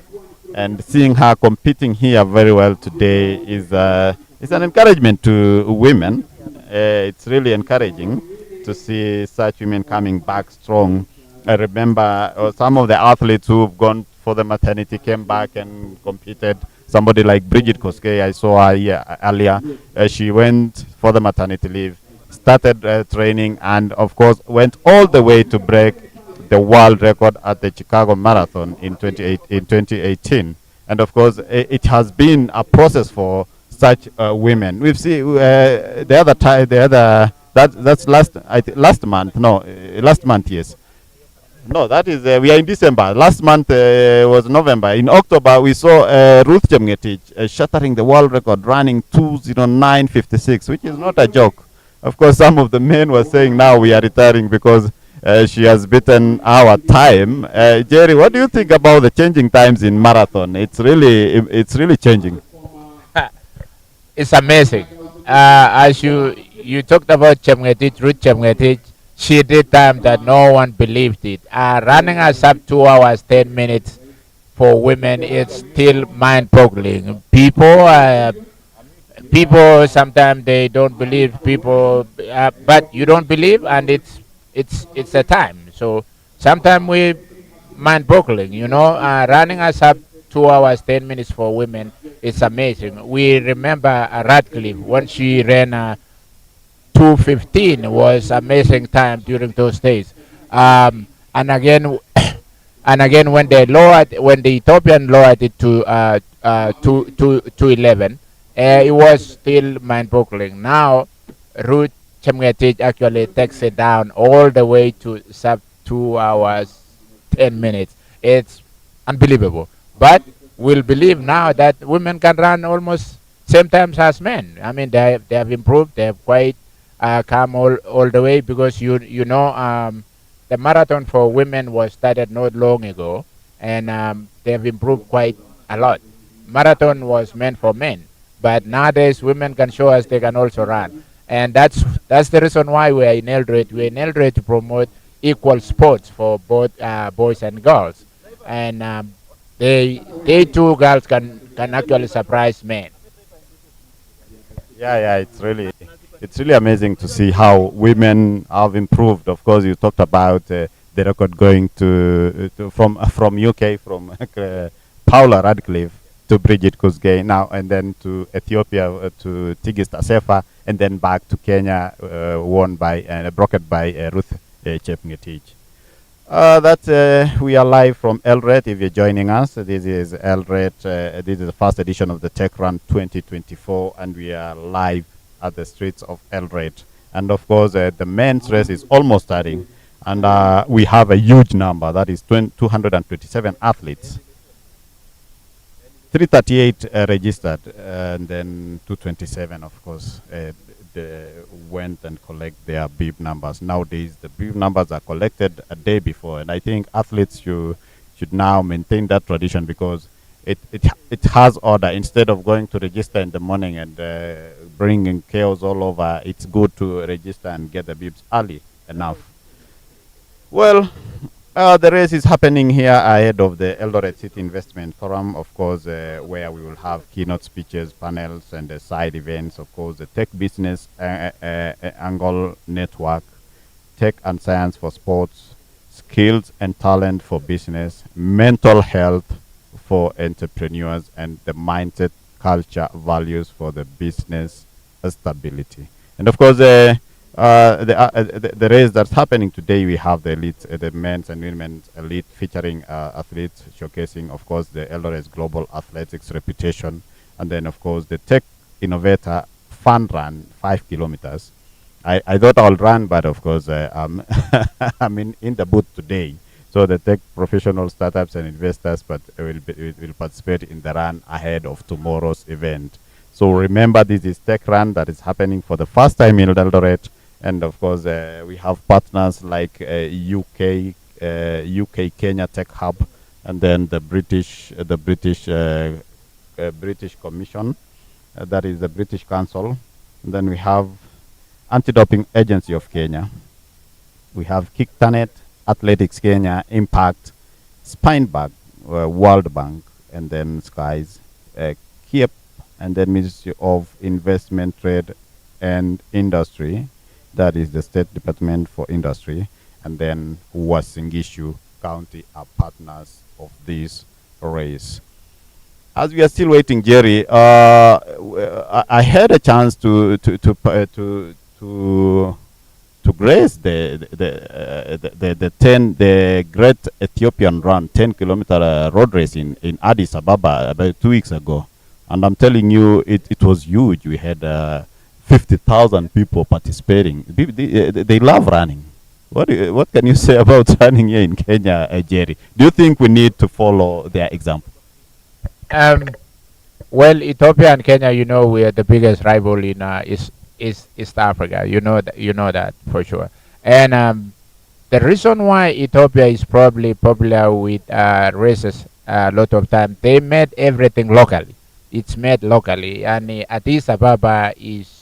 and seeing her competing here very well today is an encouragement to women. It's really encouraging to see such women coming back strong. I remember some of the athletes who've gone for the maternity came back and competed. Somebody like Bridget Koskei, I saw her here earlier. She went for the maternity leave, started training, and of course went all the way to break the world record at the Chicago Marathon in 2018. And of course, it has been a process for such women. We've seen that's last month, yes. No, that is, we are in December. Last month was November. In October, we saw Ruth Chemgetich shattering the world record, running 2:09:56, which is not a joke. Of course, some of the men were saying now we are retiring because she has beaten our time. Jerry, what do you think about the changing times in marathon? It's really changing. It's amazing. As you talked about Chemgetich, Ruth Chemgetich, she did time that no one believed it. Running us up 2 hours, 10 minutes for women, it's still mind-boggling. People sometimes they don't believe people, but you don't believe, and it's a time. So sometimes we mind-boggling, running us up 2 hours, 10 minutes for women, it's amazing. We remember Radcliffe when she ran 2:15 was amazing time during those days, and again when the Ethiopian lowered it to 2:11, it was still mind-boggling. Now Ruth Chemgetich actually takes it down all the way to sub 2 hours 10 minutes. It's unbelievable. But we'll believe now that women can run almost same times as men. I mean, they have improved. They have quite come all the way, because the marathon for women was started not long ago, and they have improved quite a lot. Marathon was meant for men, but nowadays women can show us they can also run, and that's the reason why we are in Eldoret. We're in Eldoret to promote equal sports for both boys and girls, and they too, girls can actually surprise men. Yeah, it's really amazing to see how women have improved. Of course, you talked about the record going from UK, from Paula Radcliffe to Bridget Kosgei now, and then to Ethiopia, to Tigist Asefa, and then back to Kenya, won by broken by Ruth Chepngetich. We are live from Eldoret. If you're joining us, this is Eldoret. This is the first edition of the Techrun 2024, and we are live at the streets of Eldoret. And of course, the men's race is almost starting, and we have a huge number. That is 227 athletes. 338 registered, and then 227, of course, went and collect their bib numbers. Nowadays, the bib numbers are collected a day before, and I think athletes should now maintain that tradition, because it has order. Instead of going to register in the morning and bringing chaos all over, it's good to register and get the bibs early enough. Well, the race is happening here ahead of the Eldoret City Investment Forum, of course, where we will have keynote speeches, panels, and side events. Of course, the Tech Business Angle Network, Tech and Science for Sports, Skills and Talent for Business, Mental Health for Entrepreneurs, and the Mindset Culture Values for the Business Stability. And of course, the race that's happening today, we have the elite, the men's and women's elite, featuring athletes showcasing, of course, the Eldoret's global athletics reputation, and then, of course, the Tech Innovator Fun Run, 5 kilometers. I thought I'll run, but of course, I'm in the booth today. So the tech professional startups and investors will participate in the run ahead of tomorrow's event. So remember, this is Techrun that is happening for the first time in Eldoret. And of course, we have partners like UK Kenya Tech Hub, and then the British Commission, that is the British Council. And then we have Anti-Doping Agency of Kenya. We have Kiktanet, Athletics Kenya, Impact, Spineberg, World Bank, and then Skies, KIEP, and then Ministry of Investment, Trade and Industry. That is the State Department for Industry, and then Wasingishu County are partners of this race. As we are still waiting, Jerry, I had a chance to grace the Great Ethiopian Run 10-kilometer road race in Addis Ababa about 2 weeks ago, and I'm telling you, it was huge. We had 50,000 people participating. They love running. What can you say about running here in Kenya, Jerry? Do you think we need to follow their example? Well, Ethiopia and Kenya, we are the biggest rival in East Africa. You know that for sure. And the reason why Ethiopia is probably popular with races a lot of time, they made everything locally. It's made locally, and Addis Ababa is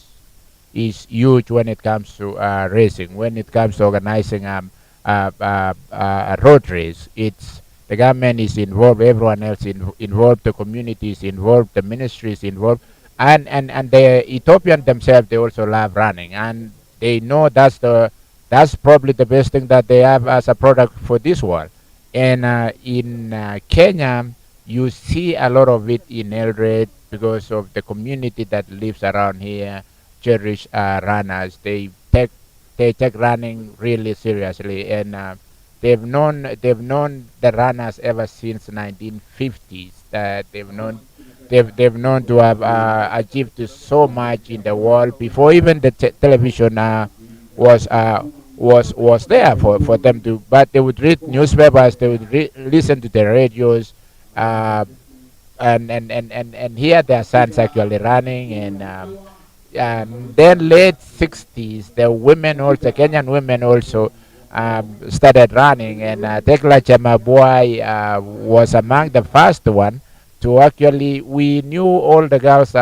huge when it comes to racing. When it comes to organizing a road race, it's the government is involved, everyone else involved, the community is involved, the ministry is involved, and the Ethiopian themselves, they also love running, and they know that's probably the best thing that they have as a product for this world. And in Kenya, you see a lot of it in Eldoret because of the community that lives around here. Cherish runners. They take running really seriously, and they've known the runners ever since 1950s. That they've known to have achieved so much in the world before even the television was there for them to, but they would read newspapers, they would listen to the radios, uh, and hear their sons actually running, and then late 60s, the women also, Kenyan women also started running, and Tekla Chemabuai was among the first one to actually, we knew all the girls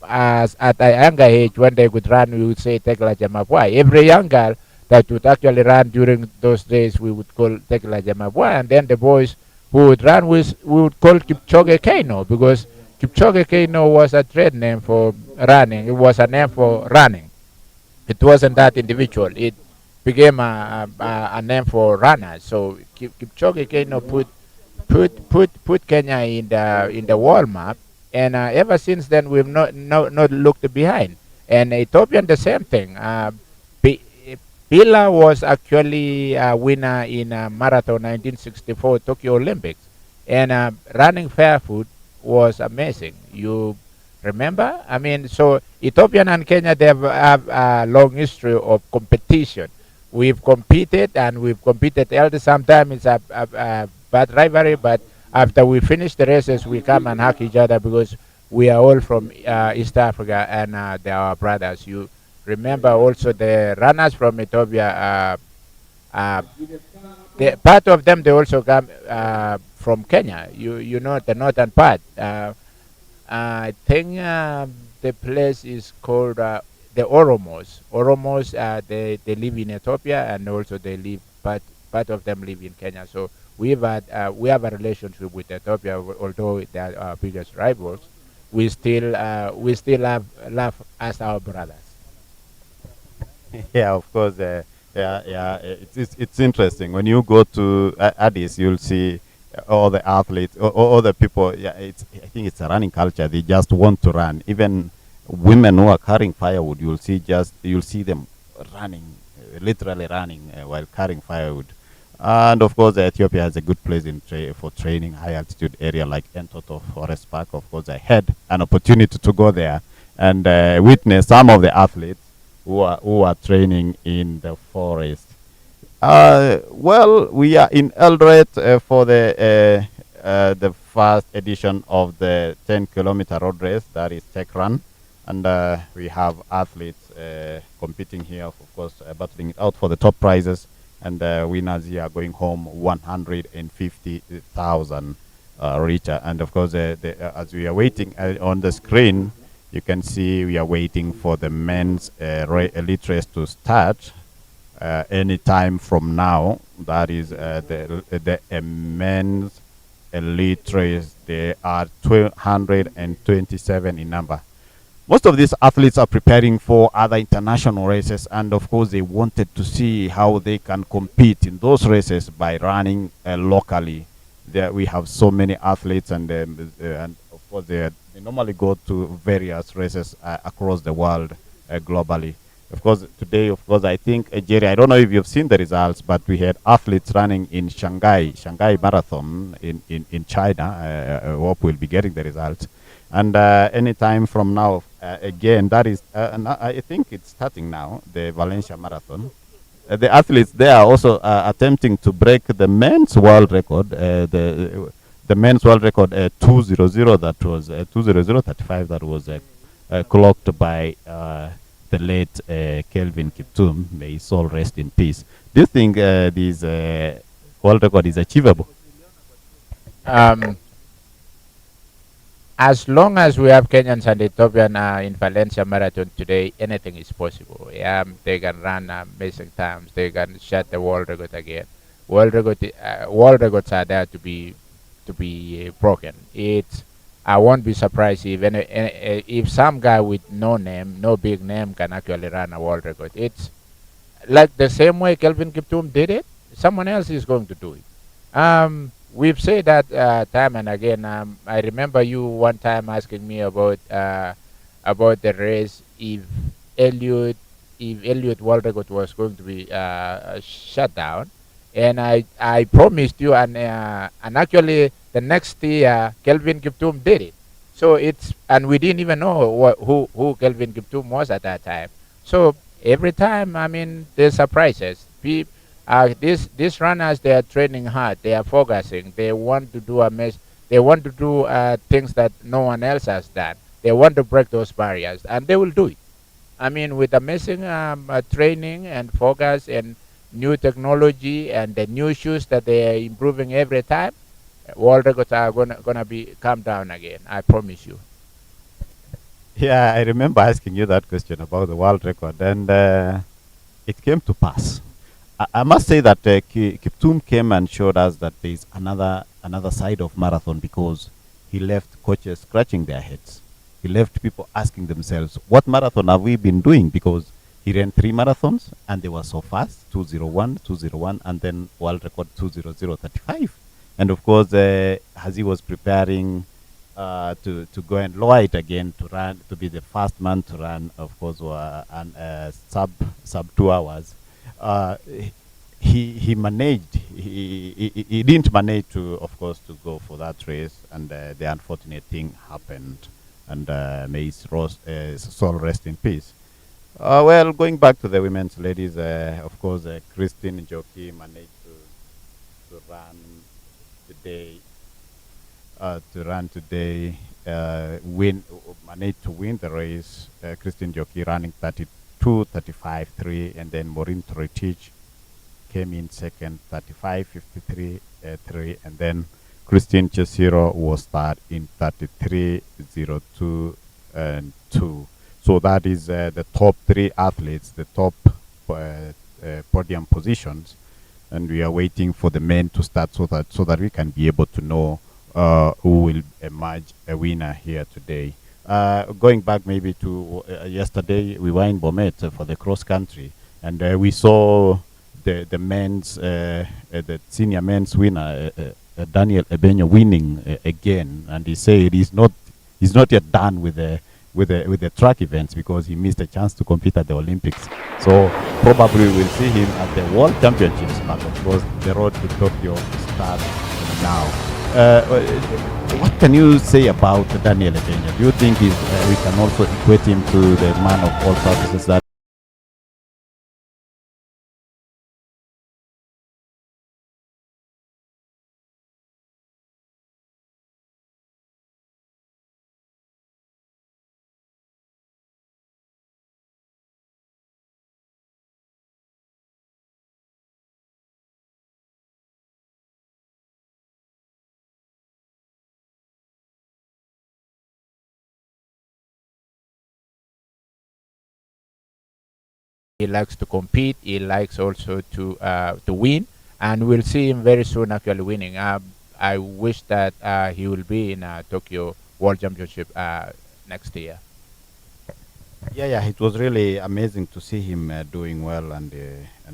as at a younger age when they could run, we would say Tekla Chemabuai. Every young girl that would actually run during those days, we would call Tekla Chemabuai, and then the boys who would run with, we would call Kipchoge Keino, because Kipchoge Keino was a trade name for running. It was a name for running. It wasn't that individual. It became a name for runners. So Kipchoge Keino put Kenya in the world map, and ever since then we've not looked behind. And Ethiopian the same thing. Pila was actually a winner in marathon 1964 Tokyo Olympics, and running barefoot was amazing. You remember? I mean, so Ethiopian and Kenya, they have a long history of competition. We've competed and we've competed elder. Sometimes it's a bad rivalry, but after we finish the races, we come and hug each other because we are all from East Africa, and they are our brothers. You remember also the runners from Ethiopia, part of them, they also come from Kenya. You know the northern part. I think the place is called the Oromos. Oromos, they live in Ethiopia, and also they live, part of them live in Kenya. So we have a relationship with Ethiopia, although they are our biggest rivals. We still have love as our brothers. Yeah, of course. Yeah. It's interesting when you go to Addis, you'll see all the athletes, all the people. Yeah, I think it's a running culture. They just want to run. Even women who are carrying firewood, you'll see them running, literally running while carrying firewood. And of course, Ethiopia has a good place for training, high altitude area like Entoto Forest Park. Of course, I had an opportunity to go there and witness some of the athletes who are training in the forest. Well, we are in Eldoret for the first edition of the 10-kilometer road race, that is Techrun, and we have athletes competing here, of course, battling it out for the top prizes, and winners here are going home 150,000 richer. And of course, as we are waiting on the screen, you can see we are waiting for the men's elite race to start any time from now. That is the men's elite race. They are 227 in number. Most of these athletes are preparing for other international races, and of course they wanted to see how they can compete in those races by running locally. There we have so many athletes, and of course they normally go to various races across the world globally. Of course, today, of course, I think, Jerry, I don't know if you've seen the results, but we had athletes running in Shanghai Marathon in China. I hope we'll be getting the results. And anytime from now, again, that is, I think it's starting now, the Valencia Marathon. The athletes there are also attempting to break the men's world record, the men's world record 200, that was 200:35, that was clocked by the late Kelvin Kiptum. May his soul rest in peace. Do you think this world record is achievable? As long as we have Kenyans and Ethiopian in Valencia Marathon today, anything is possible. Yeah, they can run amazing times. They can set the world record again. World records are there to be broken. I won't be surprised if some guy with no big name, can actually run a world record. It's like the same way Kelvin Kiptum did it. Someone else is going to do it. We've said that time and again. I remember you one time asking me about the race, if Elliot world record was going to be shut down, and I promised you, and actually the next year Kelvin Kiptum did it. So and we didn't even know who Kelvin Kiptum was at that time. So every time, I mean, there's surprises. These runners, they are training hard. They are focusing. They want to do a mess. They want to do things that no one else has done. They want to break those barriers, and they will do it. I mean, with amazing training and focus and new technology and the new shoes that they are improving every time, world records are gonna be come down again. I promise you. Yeah, I remember asking you that question about the world record, and it came to pass. I must say that Kiptum came and showed us that there is another side of marathon, because he left coaches scratching their heads. He left people asking themselves, what marathon have we been doing? Because he ran 3 marathons and they were so fast, 201, 201, and then world record 200:35. And of course, as he was preparing to go and lower it again, to be the first man to run, of course, sub 2 hours. Uh, he managed. He didn't manage to, of course, to go for that race, and the unfortunate thing happened. And may his soul rest in peace. Well, going back to the women's ladies, of course, Christine Njoki managed to run today. Managed to win the race. Christine Njoki running 32:35.3, and then Maureen Toritich came in second, 35:53.3, and then Christine Chesiro was third in 33:02 and 2. So that is the top 3 athletes, the top podium positions, and we are waiting for the men to start so that we can be able to know who will emerge a winner here today. Going back maybe to yesterday, we were in Bomet for the cross country, and we saw the men's, the senior men's winner, Daniel Ebenyo, winning again, and he said he's not yet done with the track events, because he missed a chance to compete at the Olympics. So probably we'll see him at the World Championships, but of course the road to Tokyo starts now. What can you say about Daniel Ebenyo? Do you think we can also equate him to the man of all services that He likes to compete. He likes also to win, and we'll see him very soon actually winning. I wish that he will be in Tokyo World Championship next year. Yeah, it was really amazing to see him doing well and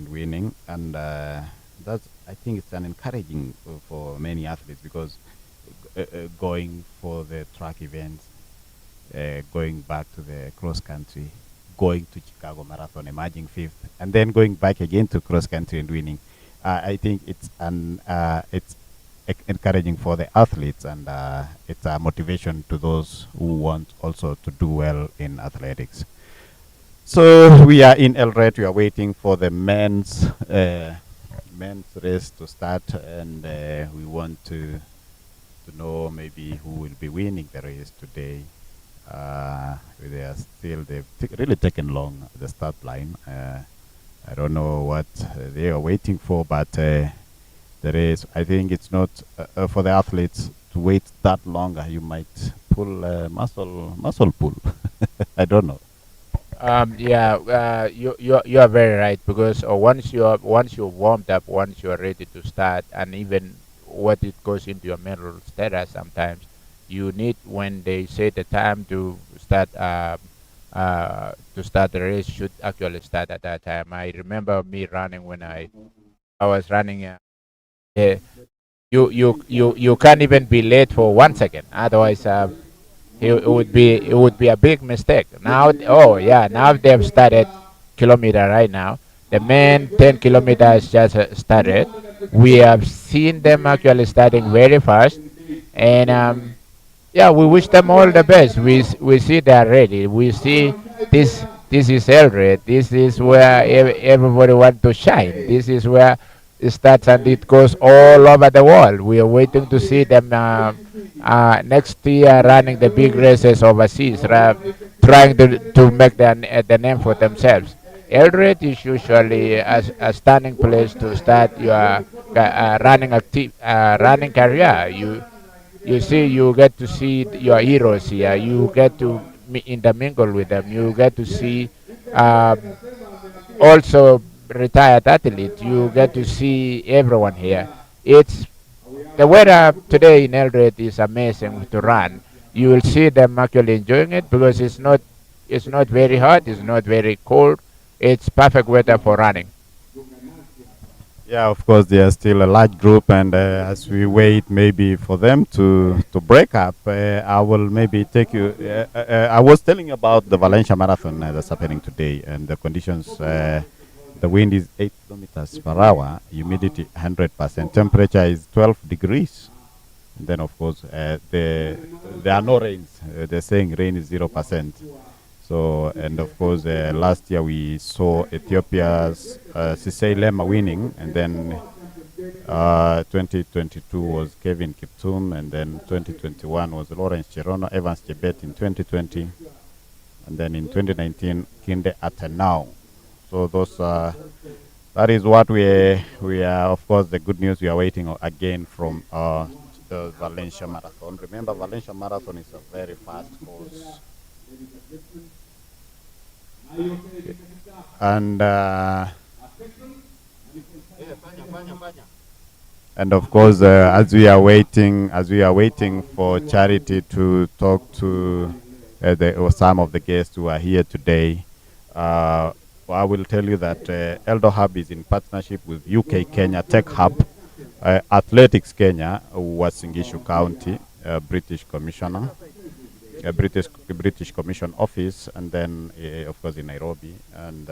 winning, and that's, I think it's an encouraging for many athletes, because going for the track events, going back to the cross country, going to Chicago Marathon, emerging 5th, and then going back again to cross country and winning. I think it's encouraging for the athletes, and it's a motivation to those who want also to do well in athletics. So we are in Eldoret. We are waiting for the men's race to start, and we want to know maybe who will be winning the race today. They are still, really taken long the start line. I don't know what they are waiting for, but the race, I think it's not for the athletes to wait that longer. You might pull muscle pull. I don't know. You are very right, because once you're warmed up, once you are ready to start, and even what it goes into your mental status, sometimes you need, when they say the time to start the race should actually start at that time. I remember me running when I was running. You can't even be late for 1 second, otherwise it would be a big mistake. Now, now they've started kilometer right now. The men 10 kilometers just started. We have seen them actually starting very fast, and we wish them all the best. We see they are ready. We see This is Eldoret. This is where everybody wants to shine. This is where it starts and it goes all over the world. We are waiting to see them next year running the big races overseas, trying to make the name for themselves. Eldoret is usually a stunning place to start your running career. You see, you get to see your heroes here. You get to intermingle with them. You get to see um, also retired athletes. You get to see everyone here. It's the weather today in Eldoret is amazing to run. You will see them actually enjoying it because it's not very hot. It's not very cold. It's perfect weather for running. Yeah, of course, they are still a large group, and as we wait maybe for them to break up, I will maybe take you. I was telling you about the Valencia Marathon that's happening today, and the conditions. The wind is 8 kilometers per hour, humidity 100%, temperature is 12 degrees. And then, of course, there are no rains. They're saying rain is 0%. So, and of course, last year we saw Ethiopia's Sisei Lema winning, and then 2022 was Kevin Kiptum, and then 2021 was Lawrence Cherono, Evans Chebet in 2020, and then in 2019, Kinde Atenau. So that is what we are, of course, the good news we are waiting again from the Valencia Marathon. Remember, Valencia Marathon is a very fast course. And and of course, as we are waiting for Charity to talk to some of the guests who are here today, I will tell you that Eldohub is in partnership with UK Kenya Techrun, Athletics Kenya, Wasingishu County, British Commissioner, British Commission Office, and then of course in Nairobi, and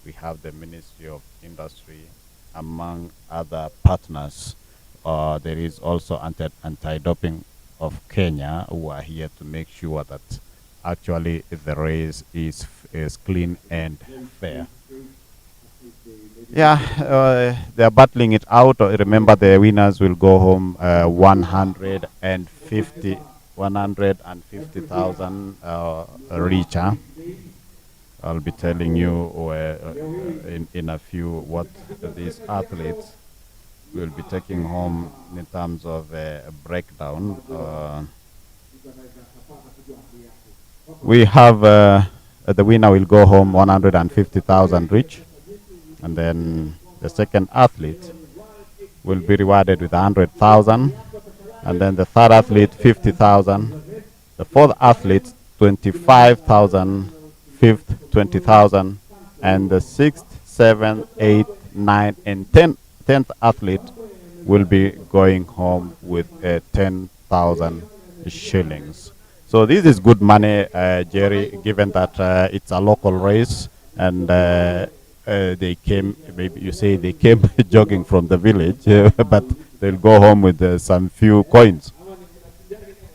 we have the Ministry of Industry, among other partners. There is also anti-doping of Kenya, who are here to make sure that actually the race is clean and fair. Yeah, they are battling it out. Remember, the winners will go home 150,000 richer. I'll be telling you in a few what these athletes will be taking home in terms of a breakdown. We have the winner will go home 150,000 rich, and then the second athlete will be rewarded with 100,000, and then the third athlete 50,000, the fourth athlete 25,000, fifth 20,000, and the sixth, seventh, eighth, ninth, and tenth athlete will be going home with 10,000 shillings. So this is good money, Jerry, given that it's a local race, and they came, maybe you say they came jogging from the village, but they'll go home with some few coins.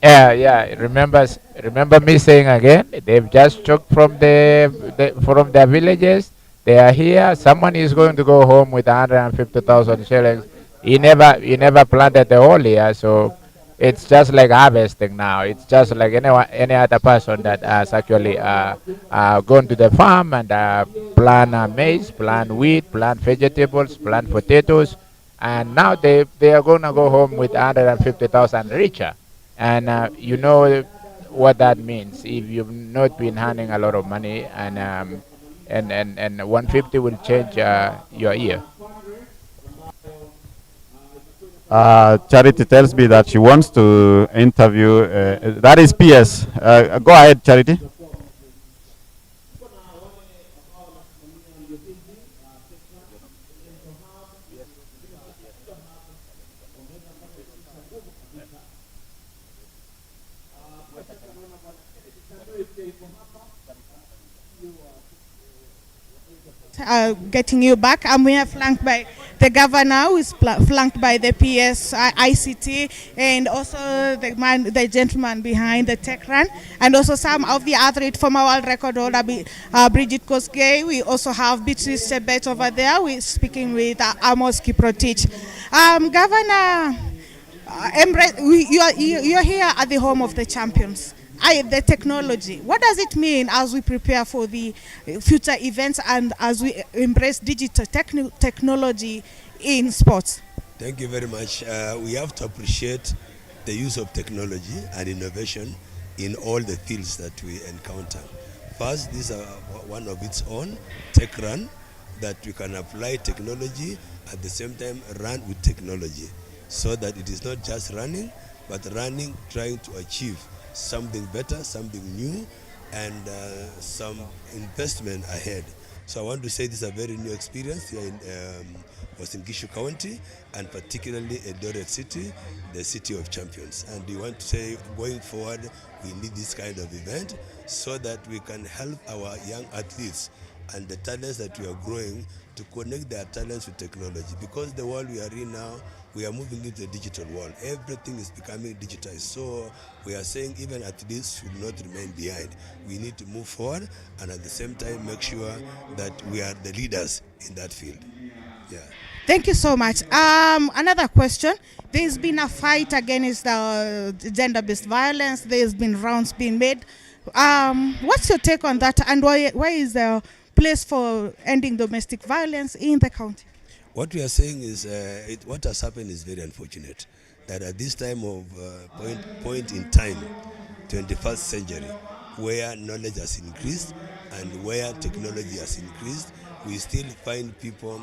Yeah. Remember me saying again? They've just took from from their villages. They are here. Someone is going to go home with 150,000 shillings. He never planted the whole year, so it's just like harvesting now. It's just like any other person that has actually gone to the farm and plant maize, plant wheat, plant vegetables, plant potatoes, and now they are going to go home with 150,000 richer. And you know what that means. If you've not been earning a lot of money, and 150 will change your year. Charity tells me that she wants to interview. That is PS. Go ahead, Charity. Getting you back, and we are flanked by the governor, who is flanked by the PS ICT, and also the gentleman behind the Techrun, and also some of the athletes from our world record holder, Bridget Kosgei. We also have Beatrice Chebet over there. We're speaking with Amos Kiprotich. Governor, you're here at the home of the champions. The technology, what does it mean as we prepare for the future events and as we embrace digital technology in sports? Thank you very much. We have to appreciate the use of technology and innovation in all the fields that we encounter. First, these are one of its own, Techrun, that we can apply technology at the same time run with technology, so that it is not just running, but running trying to achieve something better, something new, and some investment ahead. So I want to say this is a very new experience here in Western Gishu County, and particularly Eldoret City, the city of champions. And we want to say, going forward, we need this kind of event so that we can help our young athletes and the talents that we are growing to connect their talents with technology. Because the world we are in now, we are moving into the digital world. Everything is becoming digitized. So we are saying even athletes should not remain behind. We need to move forward and at the same time make sure that we are the leaders in that field. Yeah. Thank you so much. Another question. There's been a fight against gender-based violence. There's been rounds being made. What's your take on that, and why is the place for ending domestic violence in the county? What we are saying is what has happened is very unfortunate, that at this time of point in time, 21st century, where knowledge has increased and where technology has increased, we still find people,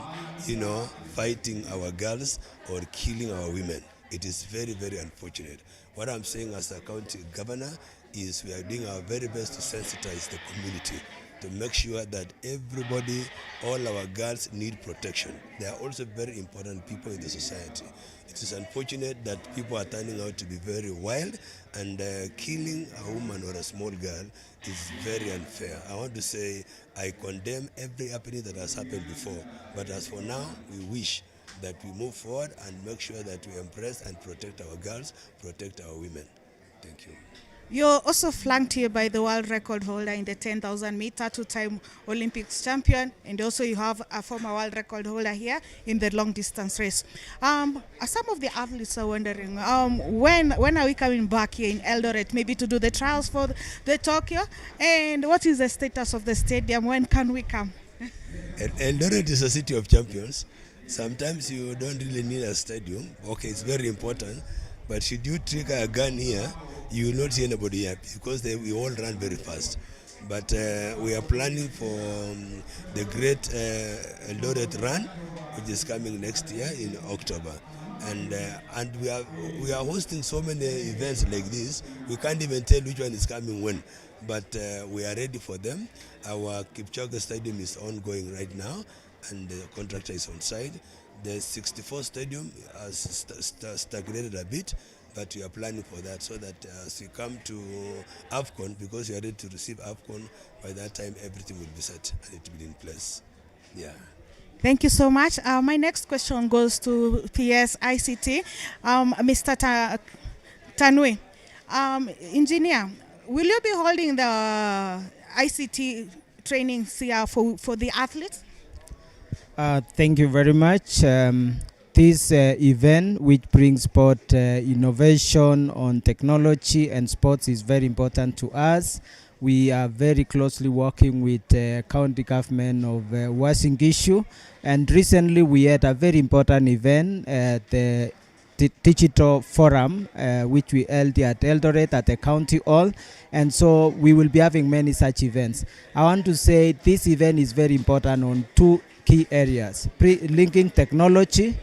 fighting our girls or killing our women. It is very, very unfortunate. What I'm saying as a county governor is we are doing our very best to sensitize the community, to make sure that everybody, all our girls need protection. They are also very important people in the society. It is unfortunate that people are turning out to be very wild, and killing a woman or a small girl is very unfair. I want to say I condemn every happening that has happened before, but as for now, we wish that we move forward and make sure that we embrace and protect our girls, protect our women. Thank you. You're also flanked here by the world record holder in the 10,000 meter, two-time Olympics champion, and also you have a former world record holder here in the long distance race. Some of the athletes are wondering, when are we coming back here in Eldoret, maybe to do the trials for the Tokyo, and what is the status of the stadium? When can we come? Eldoret is a city of champions. Sometimes you don't really need a stadium. Okay, it's very important, but should you trigger a gun here, you will not see anybody here because we all run very fast. But we are planning for the great Eldoret run, which is coming next year in October. And we are hosting so many events like this. We can't even tell which one is coming when, but we are ready for them. Our Kipchoge Stadium is ongoing right now, and the contractor is on site. The 64 stadium has stagnated a bit, but we are planning for that so that as we come to AFCON, because we are ready to receive AFCON, by that time everything will be set and it will be in place. Yeah. Thank you so much. My next question goes to PS ICT, Mr. Tanui. Engineer, will you be holding the ICT trainings here for the athletes? Thank you very much. This event, which brings both innovation on technology and sports, is very important to us. We are very closely working with county government of Uasin Gishu, and recently we had a very important event at the digital forum, which we held at Eldoret at the county hall, and so we will be having many such events. I want to say this event is very important on two key areas: linking technology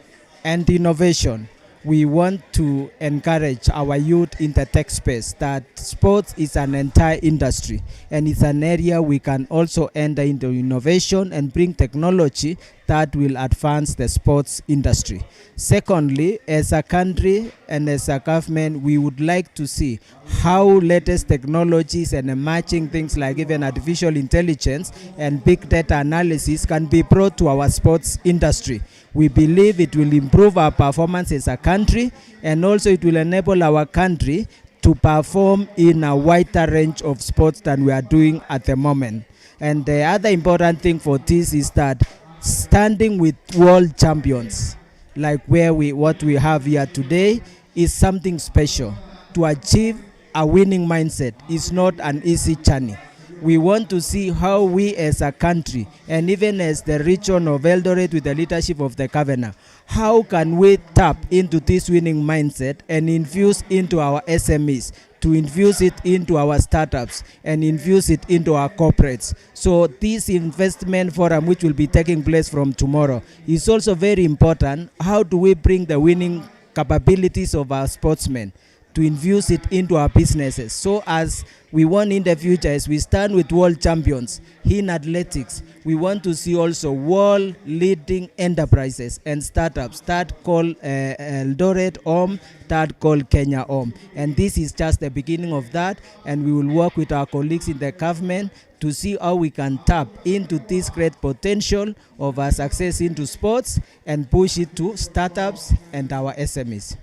and innovation. We want to encourage our youth in the tech space that sports is an entire industry, and it's an area we can also enter into innovation and bring technology that will advance the sports industry. Secondly, as a country and as a government, we would like to see how latest technologies and emerging things like even artificial intelligence and big data analysis can be brought to our sports industry. We believe it will improve our performance as a country, and also it will enable our country to perform in a wider range of sports than we are doing at the moment. And the other important thing for this is that standing with world champions, like what we have here today, is something special. To achieve a winning mindset is not an easy journey. We want to see how we as a country, and even as the region of Eldoret with the leadership of the governor, how can we tap into this winning mindset and infuse into our SMEs, to infuse it into our startups and infuse it into our corporates. So this investment forum, which will be taking place from tomorrow, is also very important. How do we bring the winning capabilities of our sportsmen to infuse it into our businesses, so as we want in the future, as we stand with world champions in athletics, we want to see also world leading enterprises and startups that call Eldoret home, that call Kenya home. And this is just the beginning of that, and we will work with our colleagues in the government to see how we can tap into this great potential of our success into sports and push it to startups and our SMEs.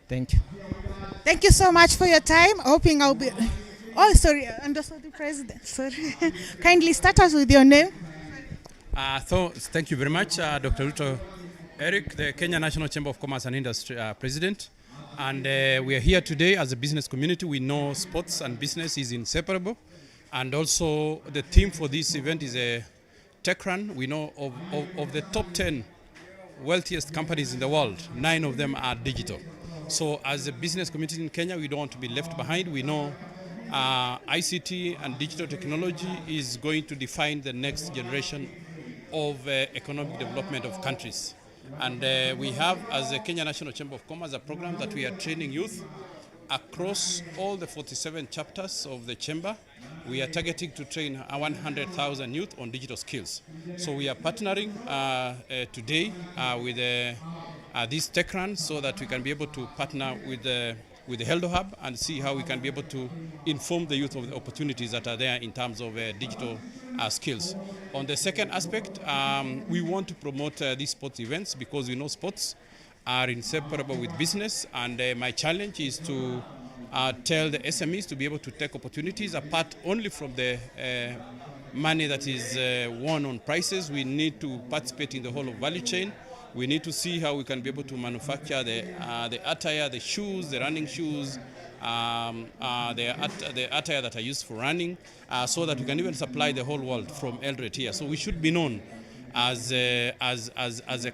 Thank you. Thank you so much for your time. Hoping I'll be. Oh, sorry, under the president. Sorry. Kindly start us with your name. Thank you very much, Dr. Ruto Eric, the Kenya National Chamber of Commerce and Industry President. And we are here today as a business community. We know sports and business is inseparable. And also the theme for this event is a Techrun. We know of the top 10 wealthiest companies in the world, 9 of them are digital. So as a business community in Kenya, we don't want to be left behind. We know ICT and digital technology is going to define the next generation of economic development of countries. And we have, as the Kenya National Chamber of Commerce, a program that we are training youth across all the 47 chapters of the chamber. We are targeting to train 100,000 youth on digital skills. So we are partnering today with this Techrun, so that we can be able to partner with the Eldohub and see how we can be able to inform the youth of the opportunities that are there in terms of digital skills. On the second aspect, we want to promote these sports events because we know sports are inseparable with business, and my challenge is to tell the SMEs to be able to take opportunities apart only from the money that is won on prices. We need to participate in the whole of value chain. We need to see how we can be able to manufacture the attire, the shoes, the running shoes, the attire that are used for running, so that we can even supply the whole world from Eldoret here. So we should be known as a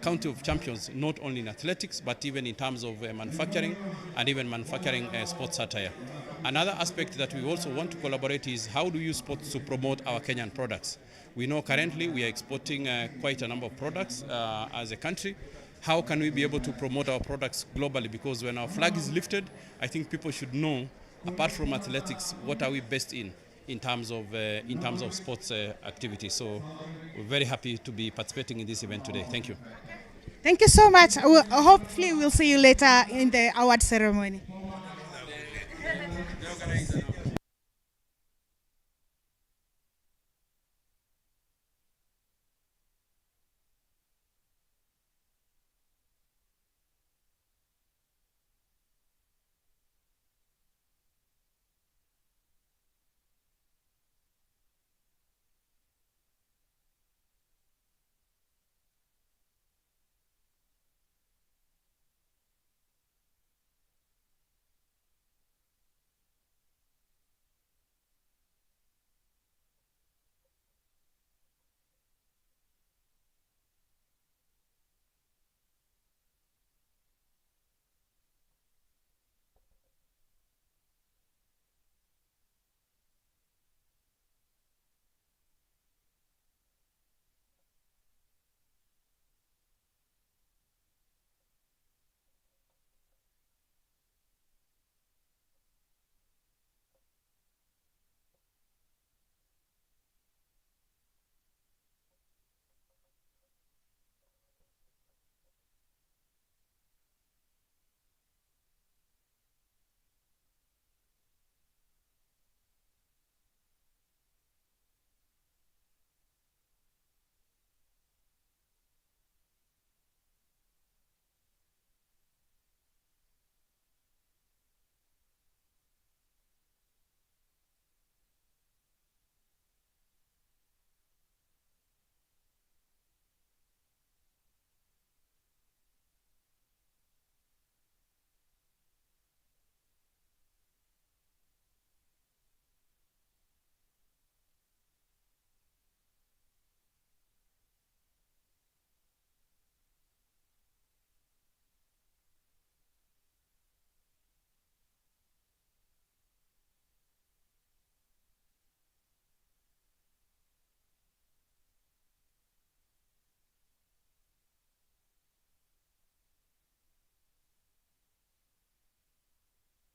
county of champions, not only in athletics, but even in terms of manufacturing and even manufacturing sports attire. Another aspect that we also want to collaborate is how do you use sports to promote our Kenyan products. We know currently we are exporting quite a number of products as a country. How can we be able to promote our products globally? Because when our flag is lifted, I think people should know, apart from athletics, what are we best in terms of sports activity. So we're very happy to be participating in this event today. Thank you. Thank you so much. Hopefully we'll see you later in the award ceremony.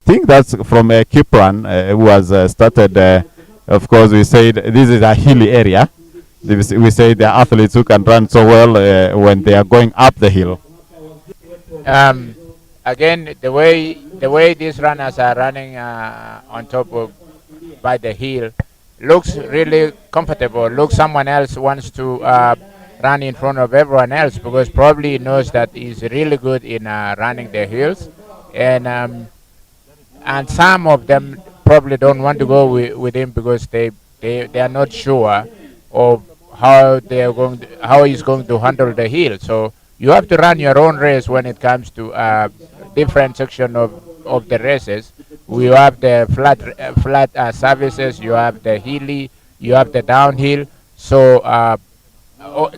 think that's from Kipran, who has started. Of course, we said this is a hilly area. We say the athletes who can run so well when they are going up the hill. Again, the way these runners are running on top of by the hill looks really comfortable. Looks someone else wants to run in front of everyone else because probably he knows that he's really good in running the hills, and some of them probably don't want to go with him because they are not sure of how he's going to handle the hill. So you have to run your own race when it comes to different section of the races. We have the flat surfaces, you have the hilly, you have the downhill. So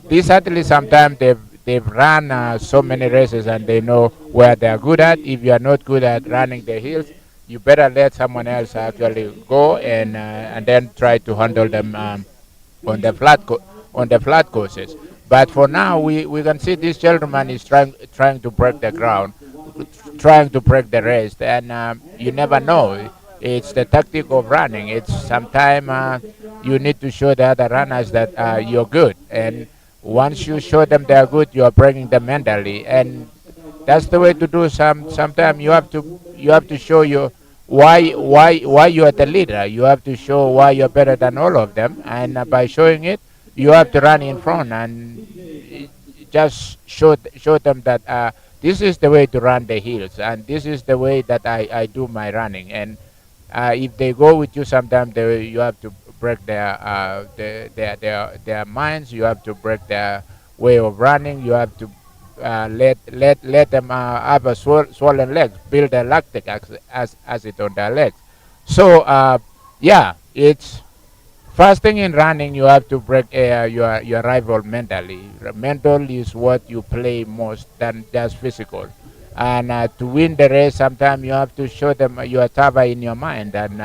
these athletes sometimes they've run so many races and they know where they are good at. If you are not good at running the hills, you better let someone else actually go and then try to handle them on the flat courses. But for now, we can see this gentleman is trying to break the ground, trying to break the race, and you never know. It's the tactic of running. It's sometimes you need to show the other runners that you're good, and once you show them they're good, you are breaking them mentally, and that's the way to do. Sometimes you have to show your why you are the leader. You have to show why you're better than all of them, and by showing it, you have to run in front and just show them that this is the way to run the hills, and this is the way that I do my running. And if they go with you, sometimes you have to break their minds. You have to break their way of running. You have to let them have a swollen legs, build a lactic acid on their legs. So yeah, it's first thing in running. You have to break your rival mentally. Mental is what you play most than just physical. And to win the race, sometimes you have to show them you are tougher in your mind than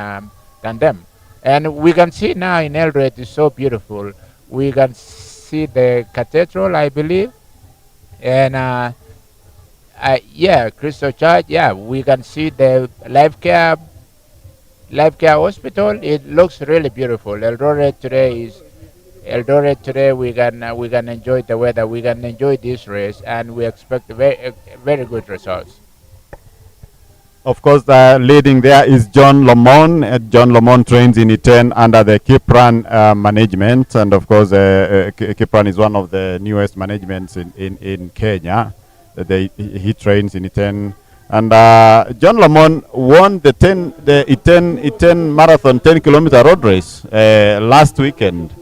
them. And we can see now in Eldoret, it's so beautiful. We can see the cathedral, I believe, and yeah, Crystal Church. Yeah, we can see the life care hospital. It looks really beautiful. Eldoret today we can enjoy the weather. We can enjoy this race, and we expect very good results. Of course, leading there is John Lamont. John Lamont trains in Iten under the Kipran management, and of course, Kipran is one of the newest managements in Kenya. He trains in Iten, and John Lamont won the Iten Marathon 10-kilometer road race last weekend.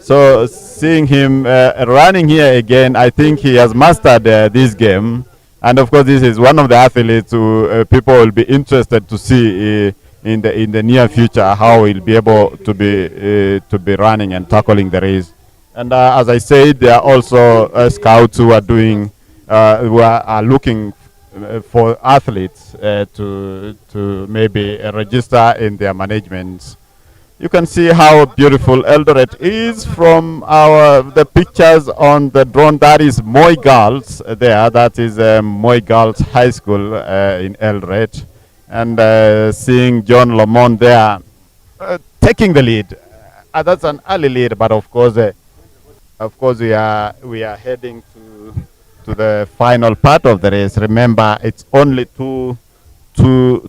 So seeing him running here again, I think he has mastered this game. And of course, this is one of the athletes who people will be interested to see in the near future how he'll be able to be running and tackling the race. And as I said, there are also scouts who are doing who are looking for athletes to maybe register in their managements. You can see how beautiful Eldoret is from the pictures on the drone. That is Moi Girls there. That is Moi Girls High School in Eldoret. And seeing John Lamont there taking the lead. That's an early lead, but of course we are heading to the final part of the race. Remember, it's only two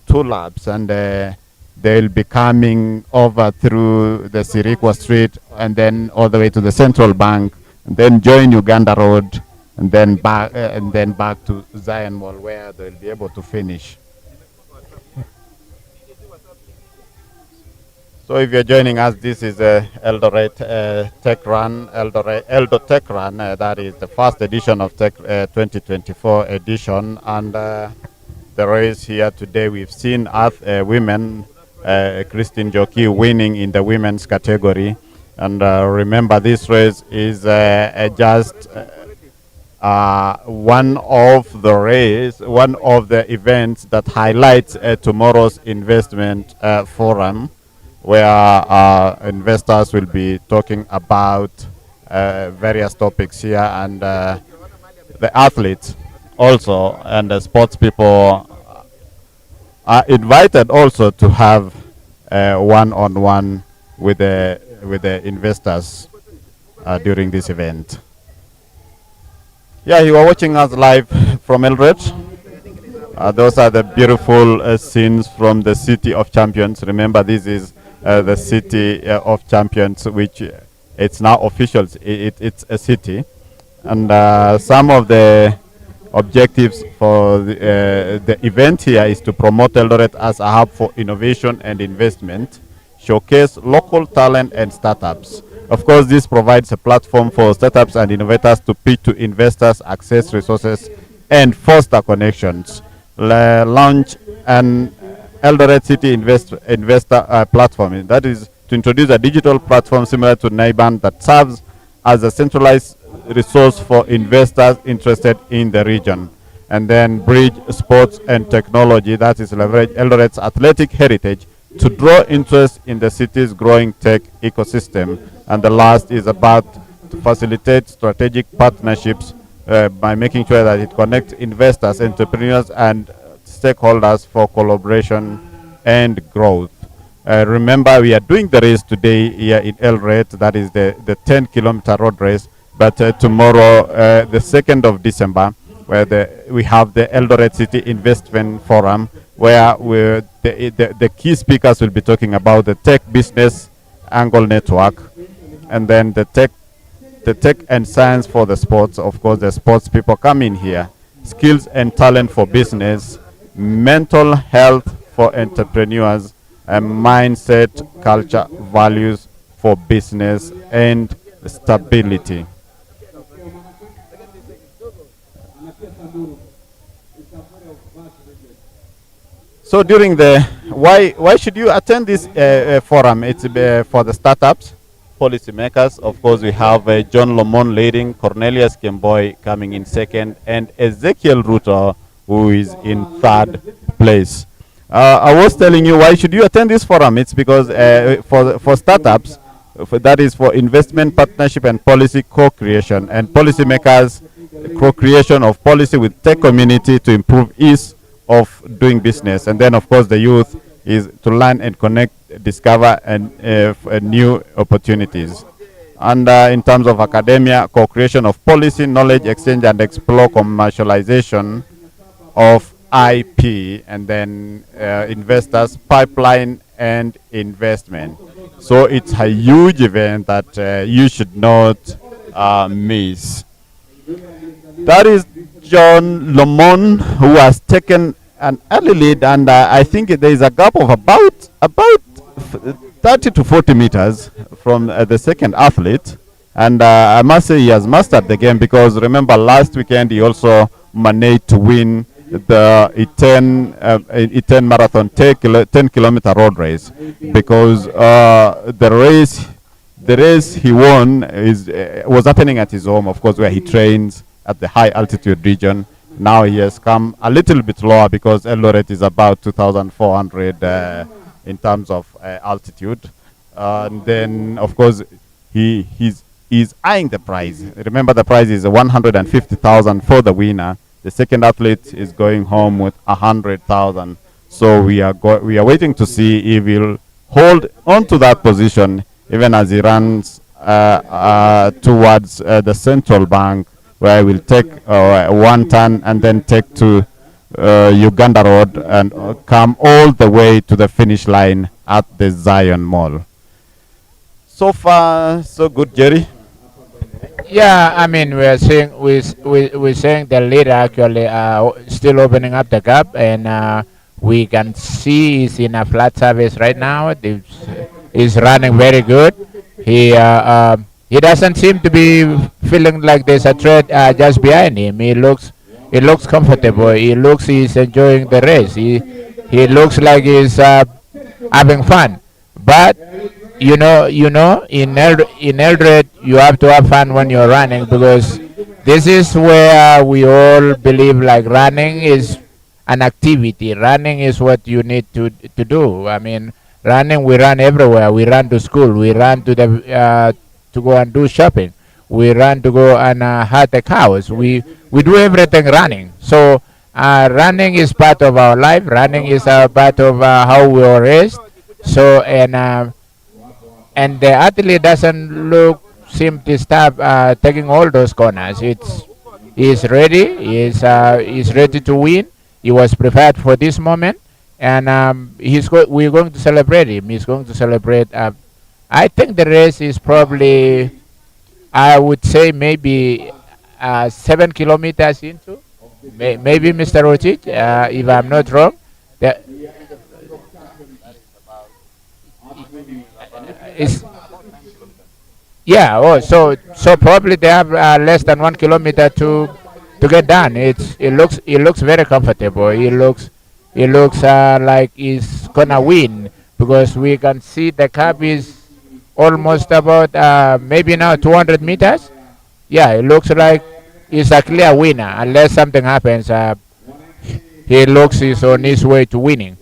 laps, and they'll be coming over through the Sirikwa Street and then all the way to the Central Bank, and then join Uganda Road, and then back to Zion Mall, where they'll be able to finish. So if you're joining us, this is Eldoret Techrun, Eldo Techrun. That is the first edition of 2024 edition, and the race here today. We've seen women. Christine Joki winning in the women's category, and remember, this race is just one of the events that highlights tomorrow's investment forum, where investors will be talking about various topics here, and the athletes also and the sports people are invited also to have one-on-one with the investors during this event. Yeah, you are watching us live from Eldoret. Those are the beautiful scenes from the City of Champions. Remember, this is the City of Champions, which it's now official. It's a city. And some of the objectives for the event here is to promote Eldoret as a hub for innovation and investment, showcase local talent and startups. Of course, this provides a platform for startups and innovators to pitch to investors, access resources, and foster connections. Launch an Eldoret City investor platform. That is to introduce a digital platform similar to NIBAN that serves as a centralized resource for investors interested in the region. And then bridge sports and technology, that is leverage Eldoret's athletic heritage to draw interest in the city's growing tech ecosystem. And the last is about to facilitate strategic partnerships by making sure that it connects investors, entrepreneurs, and stakeholders for collaboration and growth. Remember, we are doing the race today here in Eldoret. That is the 10-kilometer road race. But tomorrow, the 2nd of December, where we have the Eldoret City Investment Forum, where the key speakers will be talking about the tech business angle network, and then the tech and science for the sports. Of course, the sports people come in here. Skills and talent for business, mental health for entrepreneurs, and mindset, culture, values for business, and stability. So during the why should you attend this forum? It's for the startups, policymakers. Of course, we have John Lomon leading, Cornelius Kemboy coming in second, and Ezekiel Ruto, who is in third place. I was telling you, why should you attend this forum? It's because for startups, that is for investment partnership and policy co-creation, and policymakers co-creation of policy with tech community to improve ease of doing business. And then, of course, the youth is to learn and connect, discover, and new opportunities. And in terms of academia, co-creation of policy, knowledge exchange, and explore commercialization of IP, and then investors, pipeline, and investment. So it's a huge event that you should not miss. That is John Lomon, who has taken an early lead, and I think there is a gap of about 30 to 40 meters from the second athlete. And I must say he has mastered the game, because remember last weekend he also managed to win the Iten Marathon 10-kilometer road race, because the race he won was happening at his home, of course, where he trains at the high altitude region. Now he has come a little bit lower, because Eldoret is about 2,400 in terms of altitude. And then, of course, he's eyeing the prize. Remember, the prize is 150,000 for the winner. The second athlete is going home with 100,000. So we are waiting to see if he'll hold on to that position even as he runs towards the central bank, where we'll take one turn and then take to Uganda Road and come all the way to the finish line at the Zion Mall. So far, so good, Jerry. Yeah, I mean, we're saying the leader actually still opening up the gap, and we can see he's in a flat surface right now. He's running very good. He doesn't seem to be feeling like there's a threat just behind him. He looks comfortable. He's enjoying the race. He looks like he's having fun. But you know, in Eldoret, you have to have fun when you're running, because this is where we all believe like running is an activity. Running is what you need to do. I mean, running, we run everywhere. We run to school. We run to the to go and do shopping. We run to go and herd the cows. We do everything running. So Running is part of our life. Running is a part of how we were raised. So and the athlete doesn't seem to stop taking all those corners. He's ready. He's ready to win. He was prepared for this moment, and we're going to celebrate him. He's going to celebrate. I think the race is probably, I would say, maybe 7 kilometers into. Maybe Mr. Rotich, if I'm not wrong. The, is yeah. Oh, so probably they have less than 1 kilometer to get done. It looks very comfortable. It looks like he's gonna win because we can see the cap is almost about maybe now 200 meters. Yeah, it looks like he's a clear winner unless something happens. He looks he's on his way to winning,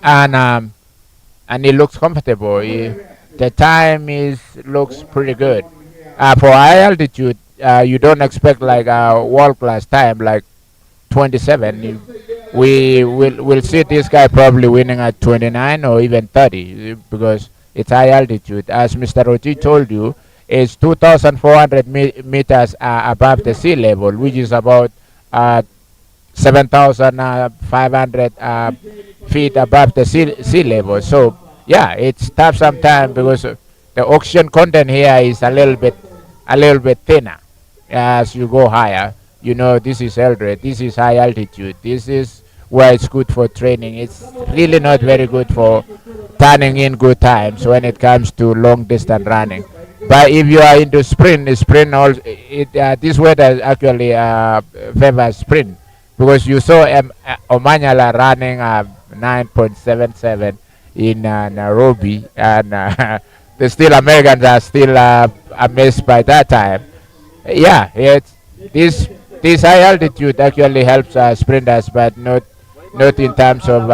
and he looks comfortable. The time looks pretty good. For high altitude, you don't expect like a world class time like 27. We'll see this guy probably winning at 29 or even 30 because it's high altitude. As Mr. Ochi told you, it's 2,400 meters above the sea level, which is about 7,500 feet above the sea level. So yeah, it's tough sometimes because the oxygen content here is a little bit thinner as you go higher. You know, this is Eldoret, this is high altitude, this is where it's good for training. It's really not very good for turning in good times when it comes to long distance running. But if you are into sprint also, this weather actually favors sprint because you saw Omanyala running 9.77 in Nairobi, and the still Americans are still amazed by that time. Yeah, this high altitude actually helps sprinters, but not in terms of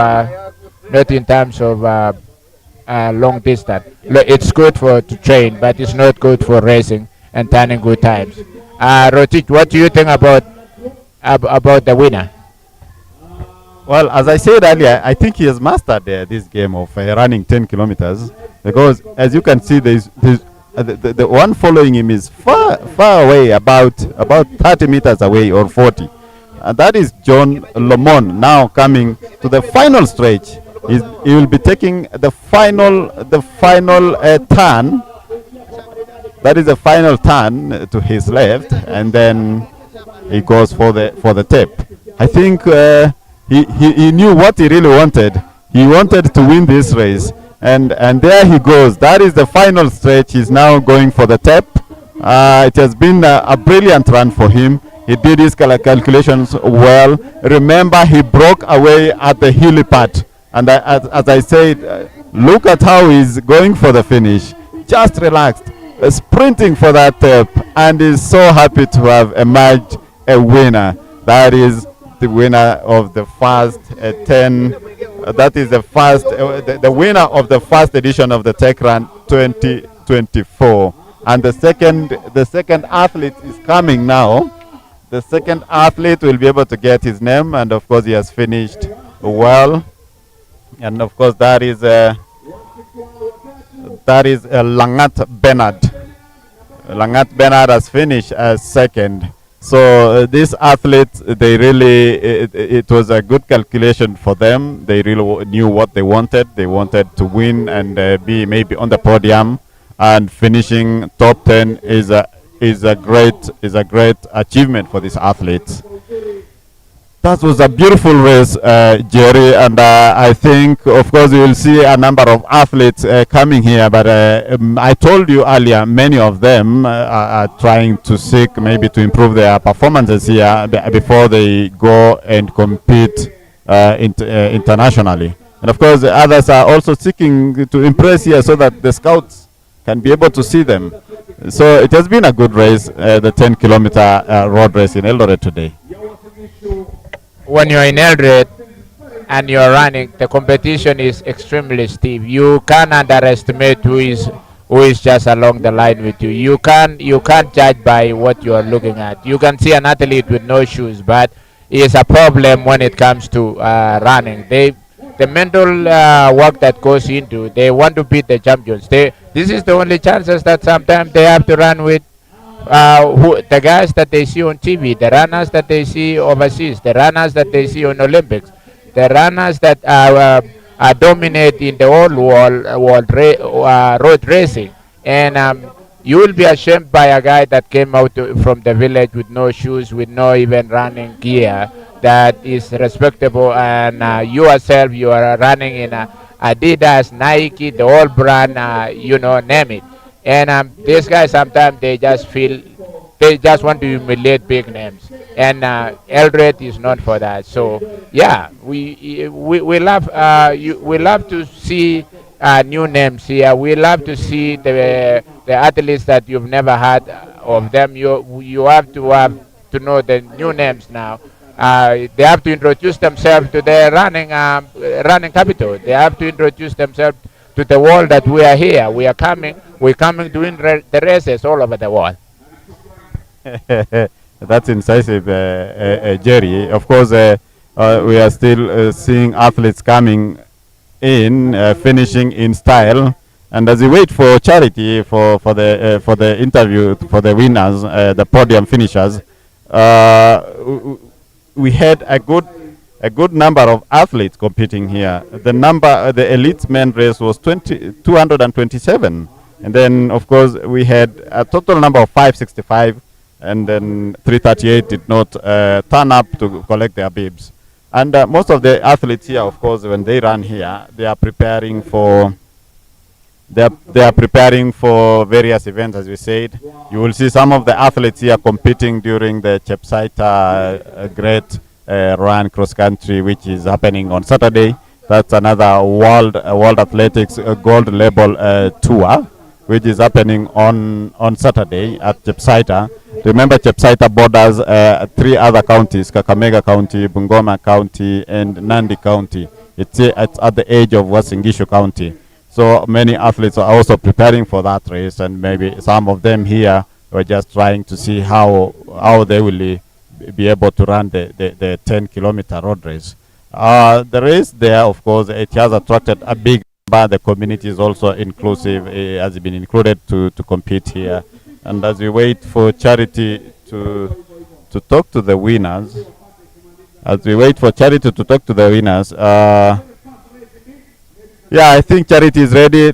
long distance. It's good to train, but it's not good for racing and turning good times. Rotich, what do you think about the winner? Well, as I said earlier, I think he has mastered this game of running 10 kilometers because, as you can see, the one following him is far away, about 30 meters away or 40. And that is John Lamont now coming to the final stretch. He will be taking the final turn. That is the final turn to his left, and then he goes for the tape. I think he knew what he really wanted. He wanted to win this race, and there he goes. That is the final stretch. He's now going for the tape. It has been a brilliant run for him. He did his calculations well. Remember, he broke away at the hilly part. And as I said, look at how he's going for the finish. Just relaxed, sprinting for that tape, and is so happy to have emerged a winner. That is the winner of the first 10. That is the winner of the first edition of the Techrun 2024. And the second athlete is coming now. The second athlete will be able to get his name, and of course he has finished well. And of course that is Langat Bernard. Langat Bernard has finished as second. So these athletes, they really, it was a good calculation for them. They really knew what they wanted. They wanted to win and be maybe on the podium, and finishing top 10 is a great achievement for these athletes. That was a beautiful race, Jerry, and I think, of course, you will see a number of athletes coming here, but I told you earlier, many of them are trying to seek maybe to improve their performances here before they go and compete internationally. And of course, the others are also seeking to impress here so that the scouts can be able to see them. So it has been a good race, the 10-kilometer road race in Eldoret today. When you're in Eldoret and you're running, the competition is extremely steep. You can't underestimate who is just along the line with you. You can't judge by what you are looking at. You can see an athlete with no shoes, but is a problem when it comes to running. The mental work that goes into, they want to beat the champions. This is the only chances that sometimes they have to run with the guys that they see on TV, the runners that they see overseas, the runners that they see on Olympics, the runners that dominate in the whole road racing. And you will be ashamed by a guy that came out from the village with no shoes, with no even running gear, that is respectable, and you yourself, you are running in Adidas, Nike, the whole brand, name it. And these guys sometimes they just want to humiliate big names, and Eldoret is not for that. So yeah, we love we love to see new names here. We love to see the athletes that you've never had of them. You have to know the new names now. They have to introduce themselves to the running capital. They have to introduce themselves to the world that we are here. We're coming doing the races all over the world. That's incisive, Jerry. Of course, we are still seeing athletes coming in, finishing in style. And as we wait for Charity for the interview for the winners, the podium finishers, we had a good number of athletes competing here. The elite men race was 227, and then of course we had a total number of 565, and then 338 did not turn up to collect their bibs. And most of the athletes here, of course, when they run here, they are preparing for various events, as we said. You will see some of the athletes here competing during the Chepsaita Great Run Cross Country, which is happening on Saturday. That's another World Athletics Gold Label tour, which is happening on Saturday at Chepsaita. Remember, Chepsaita borders 3 other counties: Kakamega County, Bungoma County, and Nandi County. It's at the edge of Uasin Gishu County. So many athletes are also preparing for that race, and maybe some of them here were just trying to see how they will be able to run the 10-kilometer road race. The race there, of course, it has attracted a big number. The community is also inclusive, has been included to compete here. And as we wait for Charity to talk to the winners, yeah, I think Charity is ready.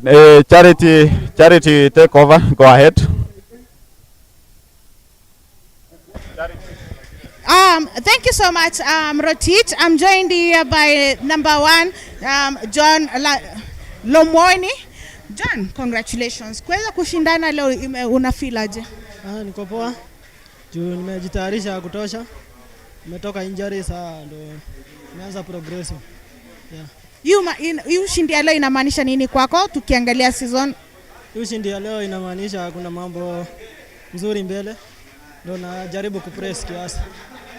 Charity, take over. Go ahead. Thank you so much, Rotich. I'm joined here by number 1, John Lomwoni. John, congratulations. Kuweza kushindana leo unafeel aje? Niko poa. Juu nimejitayarisha kutosha. Nimetoka injury saa ndo nianza progressive. Yeah. You shindia leo inamaanisha nini kwako tukiangalia season? Shindia leo inamaanisha kuna mambo nzuri mbele. Ndo najaribu kupress kiasi.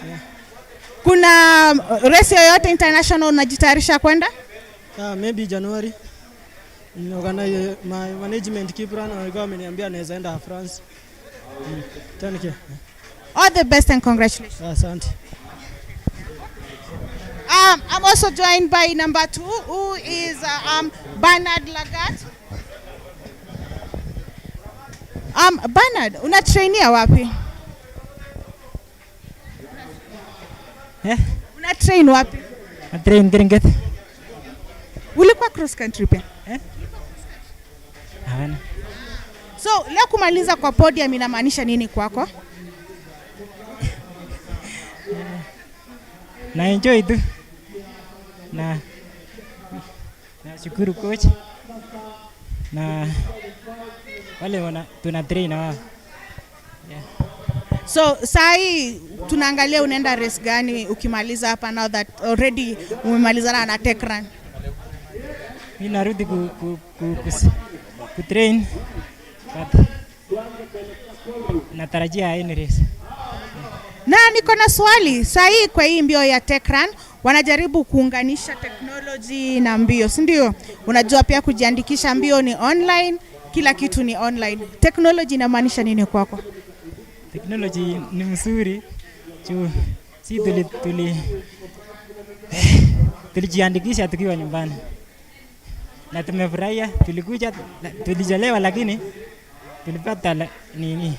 Yeah. Kuna race yoyote international unajitayarisha kwenda? Maybe January. My management Kipran walikuwa wameniambia naweza enda France. Thank you. All the best and congratulations. Asante. I'm also joined by number 2, who is Bernard Lagat. Bernard, una trainia wapi? Una train wapi? Na train Keringet. Ulikuwa cross country pia? Hapana. So, leo kumaliza kwa podium inamaanisha nini kwako? Na enjoy tu. Na shukuru coach. Na wale tuna train na wao. Yeah. So, sai tunaangalia unaenda race gani ukimaliza hapa, now that already umemalizana na Techrun? Mimi narudi ku train, but natarajia any race. Na niko na swali, sai kwa hii mbio ya Techrun wanajaribu kuunganisha technology na mbio, si ndio? Unajua pia kujiandikisha mbio ni online, kila kitu ni online. Technology inamaanisha nini kwako? Technology ni mzuri. si tulijiandikisha tukiwa nyumbani na tumefurahia. Tulichelewa lakini tulipata nini,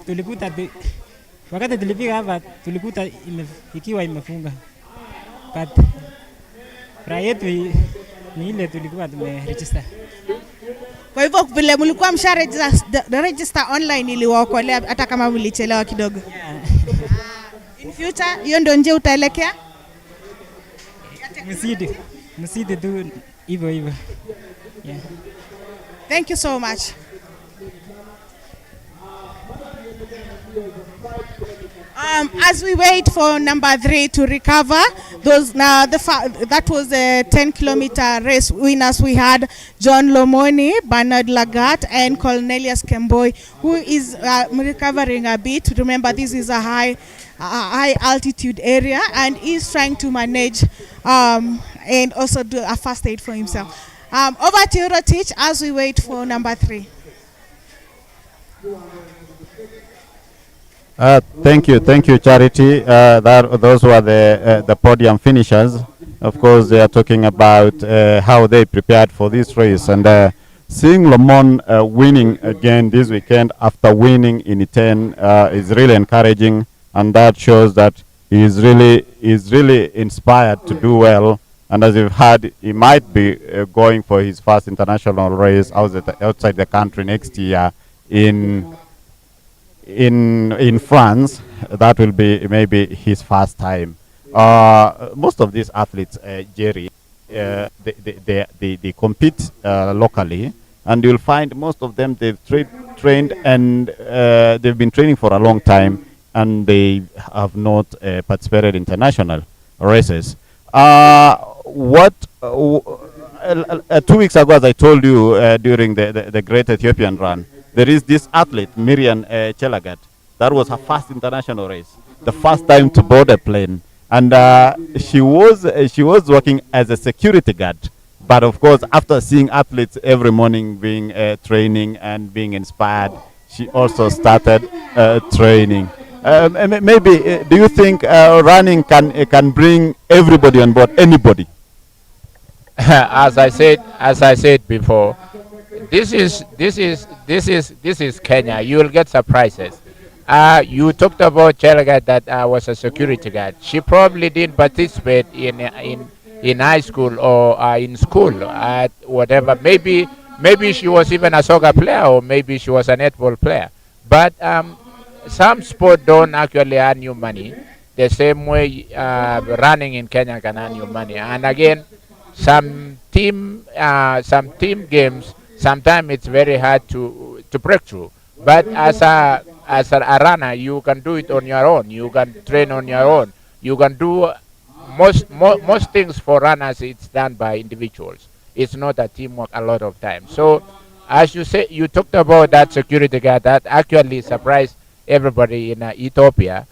tulikuta wakati tulifika hapa tulikuta ikiwa imefunga, but furaha yetu ni ile tulikuwa tumeregister. Kwa hivyo vile mlikuwa msha register online iliwaokolea hata kama mlichelewa kidogo. Yeah. In future hiyo ndio nje utaelekea? Msidi tu hivyo. Yeah. Thank you so much. As we wait for number 3 to recover, that was a 10-kilometer race winners. We had John Lomoni, Bernard Lagat, and Cornelius Kemboi, who is recovering a bit. Remember, this is a high altitude area, and he's trying to manage and also do a first aid for himself. Over to you, Rotich, as we wait for number 3. Thank you, Charity. Those were the podium finishers. Of course, they are talking about how they prepared for this race, and seeing Lomon winning again this weekend after winning in E10 is really encouraging, and that shows that he is really inspired to do well. And as you've heard, he might be going for his first international race outside the country next year in France. That will be maybe his first time. Most of these athletes, Jerry, they compete locally, and you'll find most of them they've trained and they've been training for a long time, and they have not participated in international races. 2 weeks ago, as I told you during the Great Ethiopian Run, there is this athlete, Miriam Chelagat. That was her first international race, the first time to board a plane. And she was working as a security guard. But of course, after seeing athletes every morning being training and being inspired, she also started training. Maybe, do you think running can bring everybody on board, anybody? As I said before, this is Kenya. You will get surprises. You talked about Chelagat that was a security guard. She probably didn't participate in high school or in school at whatever. Maybe she was even a soccer player, or maybe she was a netball player. But some sport don't actually earn you money the same way running in Kenya can earn you money. And again, some team games, sometimes it's very hard to break through. But as a runner, you can do it on your own. You can train on your own. You can do most things for runners. It's done by individuals. It's not a teamwork a lot of times. So, as you say, you talked about that security guard that actually surprised everybody in Ethiopia.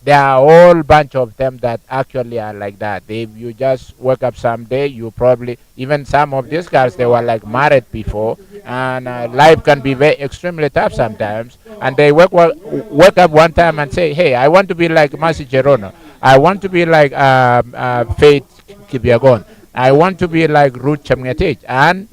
There are a whole bunch of them that actually are like that. You just wake up someday, you probably, even some of these guys, they were like married before, and life can be extremely tough sometimes. And they wake up one time and say, hey, I want to be like Masi Cherono. I want to be like Faith Kipyegon. I want to be like Ruth Chemgetich. And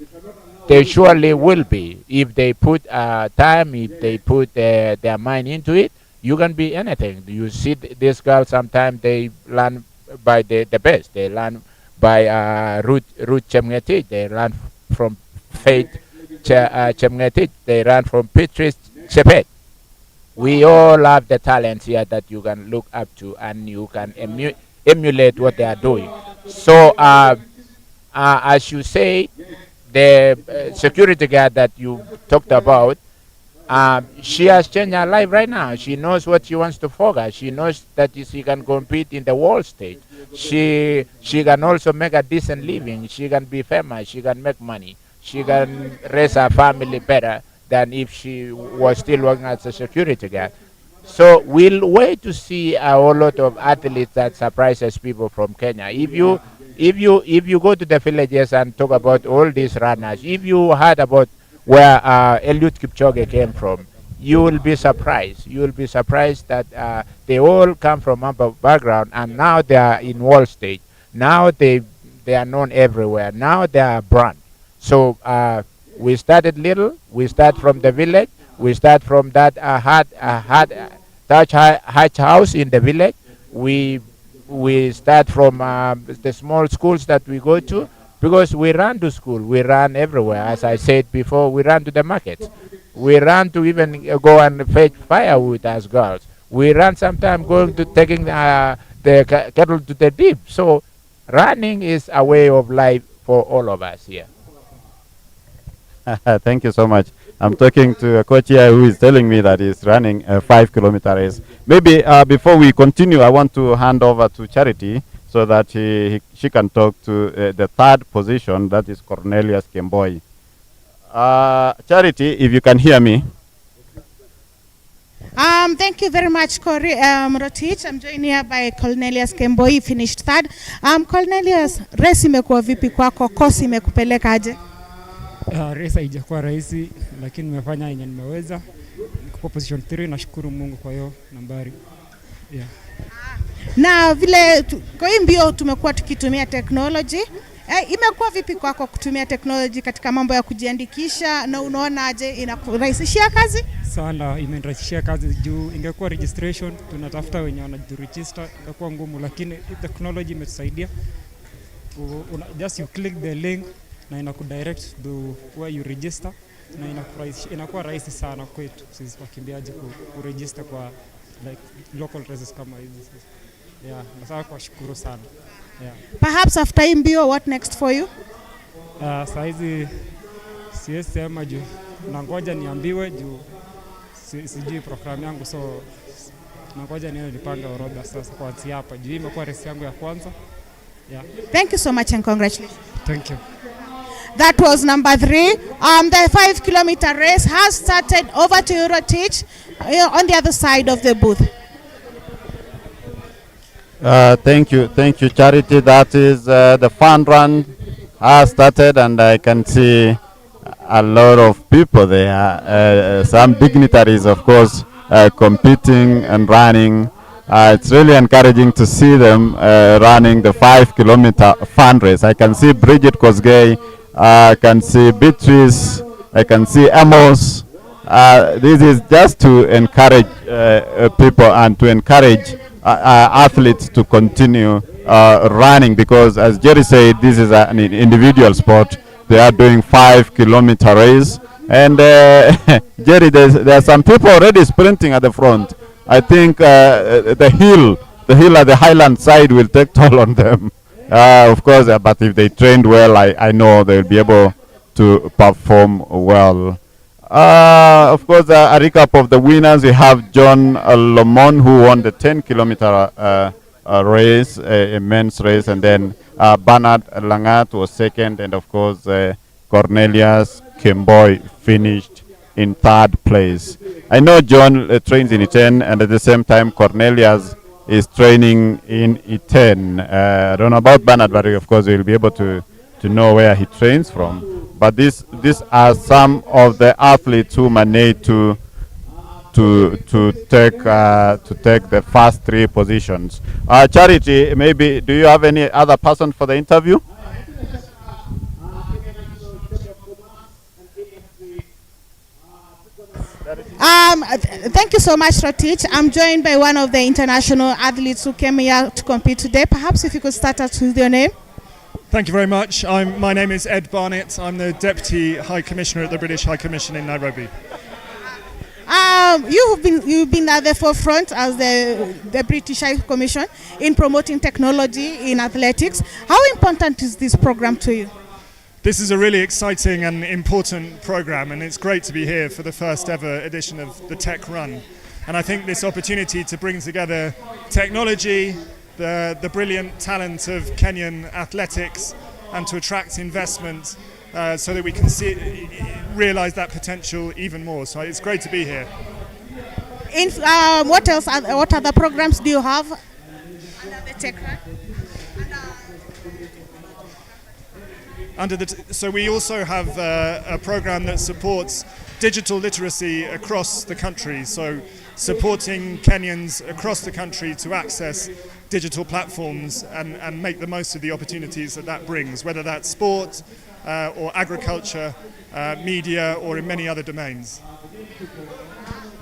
they surely will be. If they put time, if they put their mind into it, you can be anything. You see this girl, sometimes they learn by the best. They learn by Ruth Chemgetich. They learn from Faith Chemgetich. They learn from Patrice Chepet. We all have the talents here that you can look up to, and you can emulate what they are doing. So, as you say, the security guard that you talked about, she has changed her life right now. She knows what she wants to focus. She knows that she can compete in the world stage. She can also make a decent living. She can be famous. She can make money. She can raise her family better than if she was still working as a security guard. So we'll wait to see a whole lot of athletes that surprises people from Kenya. If you go to the villages and talk about all these runners, if you heard about where Eliud Kipchoge came from, you will be surprised. You will be surprised that they all come from humble background, and now they are in world stage. Now they are known everywhere. Now they are brand. So we started little. We start from the village. We start from that thatch house in the village. We start from the small schools that we go to, because we run to school. We run everywhere. As I said before, we run to the market. We run to even go and fetch firewood as girls. We run sometimes going to taking the cattle to the deep. So running is a way of life for all of us here. Thank you so much. I'm talking to a coach here who is telling me that he's running a 5-kilometer race. Maybe before we continue, I want to hand over to Charity so that she can talk to the third position, that is Cornelius Kemboi. Charity, if you can hear me. Thank you very much, Rotich. I'm joined here by Cornelius Kemboi, finished third. Cornelius, race imekuwa vipi kwako? Kosi imekupelekaje? Race haijakuwa rahisi, lakini nimefanya yenye nimeweza. Kwa position 3, nashukuru Mungu kwa hiyo nambari. Yeah. Na vile kwa hiyo mbio tumekuwa tukitumia technology. Imekuwa vipi kwako kutumia technology katika mambo ya kujiandikisha, na unaonaje inakurahisishia kazi? Sana, imenirahisishia kazi juu ingekuwa registration tunatafuta wenye wanajiregister ingekuwa ngumu, lakini technology imetusaidia. Just you click the link na inakudirect to where you register, na inakuwa rahisi sana kwetu sisi wakimbiaji kuregister kwa like local races kama hizi. Yeah, nataka kuwashukuru sana. Yeah. Perhaps after mbio, what next for you? Saizi siwezi sema juu nangoja niambiwe juu sijui program yangu, so nangoja nione nipange orodha sasa kuanzia hapa juu imekuwa race yangu ya kwanza. Yeah. Thank you so much and congratulations. Thank you. That was number 3. The 5-kilometer race has started. Over to you, Rotich, on the other side of the booth. Thank you, Charity. That is the fun run has started, and I can see a lot of people there. Some dignitaries, of course, competing and running. It's really encouraging to see them running the 5-kilometer fun race. I can see Bridget Kosgei, I can see Beatrice, I can see Amos. This is just to encourage people and to encourage athletes to continue running, because as Jerry said, this is an individual sport. They are doing 5-kilometer race, and Jerry, there are some people already sprinting at the front. I think the hill at the highland side will take toll on them. Of course, but if they trained well, I know they'll be able to perform well. Of course, a recap of the winners. We have John Lomon, who won the 10-kilometer race, a men's race, and then Bernard Langat was second, and of course Cornelius Kemboi finished in third place. I know John trains in E10, and at the same time Cornelius is training in E10. I don't know about Bernard, but of course we'll be able to know where he trains from. But these are some of the athletes who managed to take the first 3 positions. Charity, maybe do you have any other person for the interview? Thank you so much, Rotich. I'm joined by one of the international athletes who came here to compete today. Perhaps if you could start us with your name. Thank you very much. My name is Ed Barnett. I'm the Deputy High Commissioner at the British High Commission in Nairobi. You've been at the forefront as the British High Commission in promoting technology in athletics. How important is this program to you? This is a really exciting and important program, and it's great to be here for the first ever edition of the Techrun. And I think this opportunity to bring together technology, the brilliant talent of Kenyan athletics, and to attract investment so that we can realise that potential even more. So it's great to be here. What other programs do you have under the Techrun? So we also have a program that supports digital literacy across the country, so supporting Kenyans across the country to access digital platforms and make the most of the opportunities that brings, whether that's sport or agriculture, media, or in many other domains.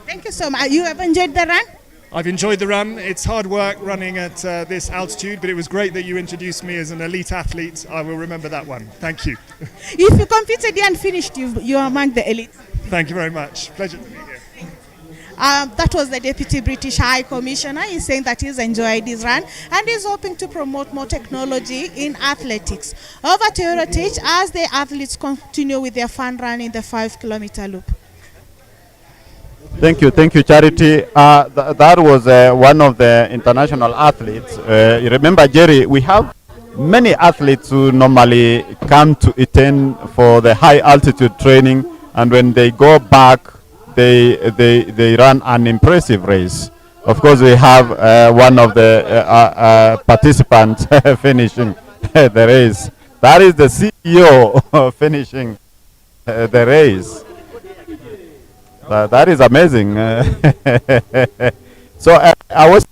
Thank you so much. You have enjoyed the run? I've enjoyed the run. It's hard work running at this altitude, but it was great that you introduced me as an elite athlete. I will remember that one. Thank you. If you competed and finished, you are among the elites. Thank you very much. Pleasure to be here. That was the Deputy British High Commissioner. He's saying that he's enjoyed his run and is hoping to promote more technology in athletics. Over to Heritage as the athletes continue with their fun run in the 5-kilometer loop. Thank you, Charity. That was one of the international athletes. You remember, Jerry, we have many athletes who normally come to Iten for the high altitude training, and when they go back, they run an impressive race. Of course, we have one of the participants finishing the race. That is the CEO finishing the race. That is amazing. So I was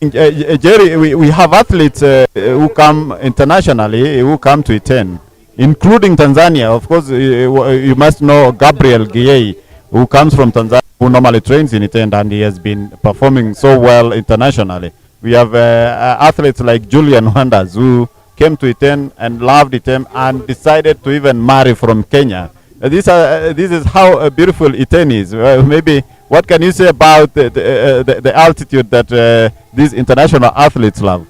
Jerry, we have athletes who come internationally, who come to Iten, including Tanzania. Of course, you must know Gabriel Giyei, who comes from Tanzania, who normally trains in Iten, and he has been performing so well internationally. We have athletes like Julian Wanders, who came to Iten and loved Iten and decided to even marry from Kenya. This is how beautiful Iten is. Maybe what can you say about the altitude that these international athletes love?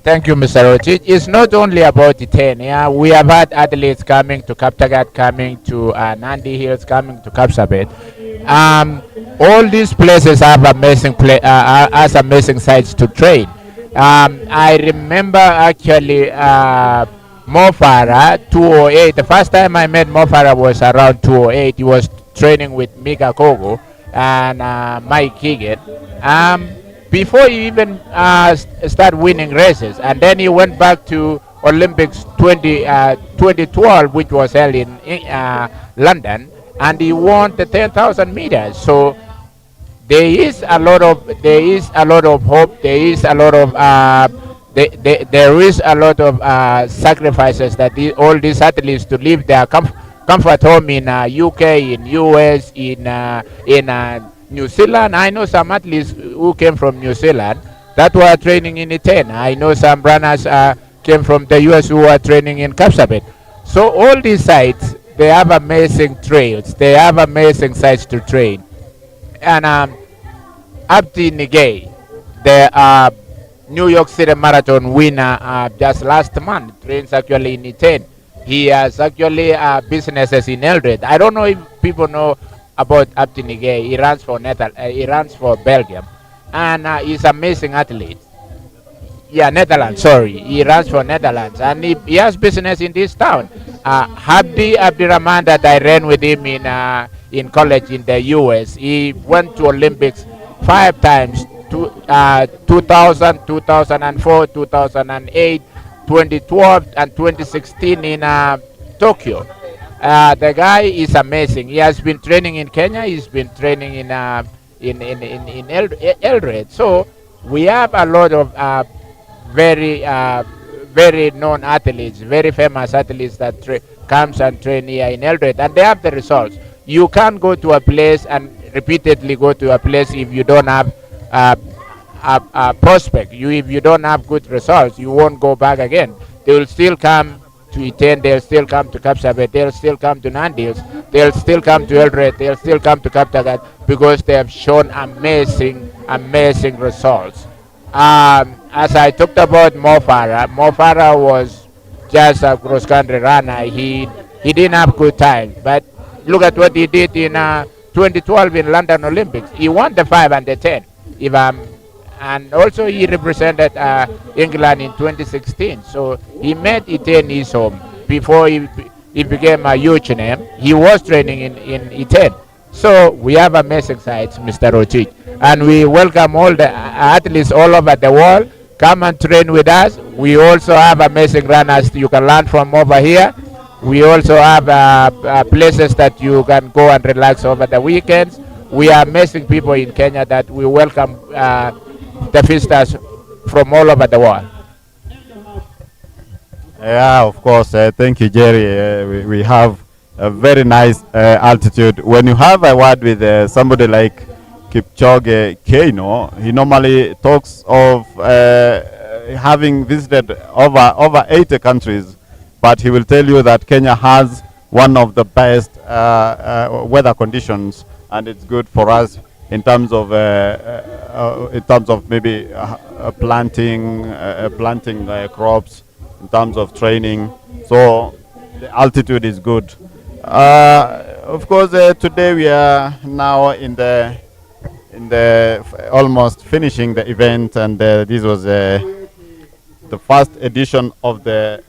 Thank you, Mr. Rotich. It's not only about Iten. Yeah, we have had athletes coming to Kaptagat, coming to Nandi Hills, coming to Kapsabet. All these places have amazing amazing sites to train. I remember actually. Mo Farah, 208. The first time I met Mo Farah was around 208. He was training with Mika Kogo and Mike Keegan. Before he even started winning races, and then he went back to Olympics 2012, which was held in London, and he won the 10,000 meters. So there is a lot of hope. There is a lot of there is a lot of sacrifices that all these athletes to leave their comfort home in UK, in US, in New Zealand. I know some athletes who came from New Zealand that were training in Iten. I know some runners came from the US who are training in Kapsabet. So all these sites, they have amazing trails. They have amazing sites to train. And Abdi Nigay, the New York City Marathon winner just last month, trains actually in Iten. He has actually businesses in Eldoret. I don't know if people know about Abdi Nigay. He runs for Belgium, and he's an amazing athlete. Yeah, Netherlands. Sorry, he runs for Netherlands, and he has business in this town. Abdirahman, that I ran with him in college in the US. He went to Olympics 5 times. 2000, 2004, 2008, 2012, and 2016 in Tokyo. The guy is amazing. He has been training in Kenya. He's been training in Eldoret. So we have a lot of very known athletes, very famous athletes that comes and train here in Eldoret, and they have the results. You can't go to a place and repeatedly go to a place if you don't have a prospect. If you don't have good results, you won't go back again. They will still come to Iten, they'll still come to Kapsabet, they'll still come to Nandils, they'll still come to Eldoret, they'll still come to Kaptagat because they have shown amazing results. As I talked about Mo Farah was just a cross-country runner. He didn't have good time, but look at what he did in 2012 in London Olympics. He won the 5 and the 10. And also he represented England in 2016. So he made Iten his home before he became a huge name. He was training in Iten. So we have amazing sites, Mr. Rochich. And we welcome all the athletes all over the world come and train with us. We also have amazing runners you can learn from over here. We also have places that you can go and relax over the weekends. We are amazing people in Kenya that we welcome the visitors from all over the world. Yeah, of course. Thank you, Jerry. We have a very nice altitude. When you have a word with somebody like Kipchoge Keino, he normally talks of having visited over 80 countries, but he will tell you that Kenya has one of the best weather conditions, and it's good for us in terms of maybe planting crops, in terms of training. So the altitude is good. Of course, today we are now in the almost finishing the event, and this was the first edition of the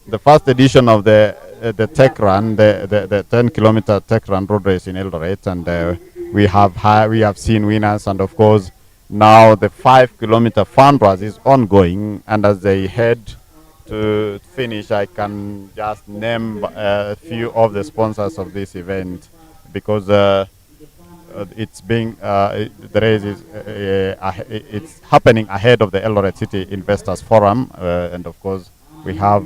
Techrun, the 10-kilometer Techrun road race in Eldoret, and we have seen winners, and of course now the 5-kilometer fun race is ongoing, and as they head to finish, I can just name a few of the sponsors of this event, because it's being the race is it's happening ahead of the Eldoret City Investors Forum, and of course we have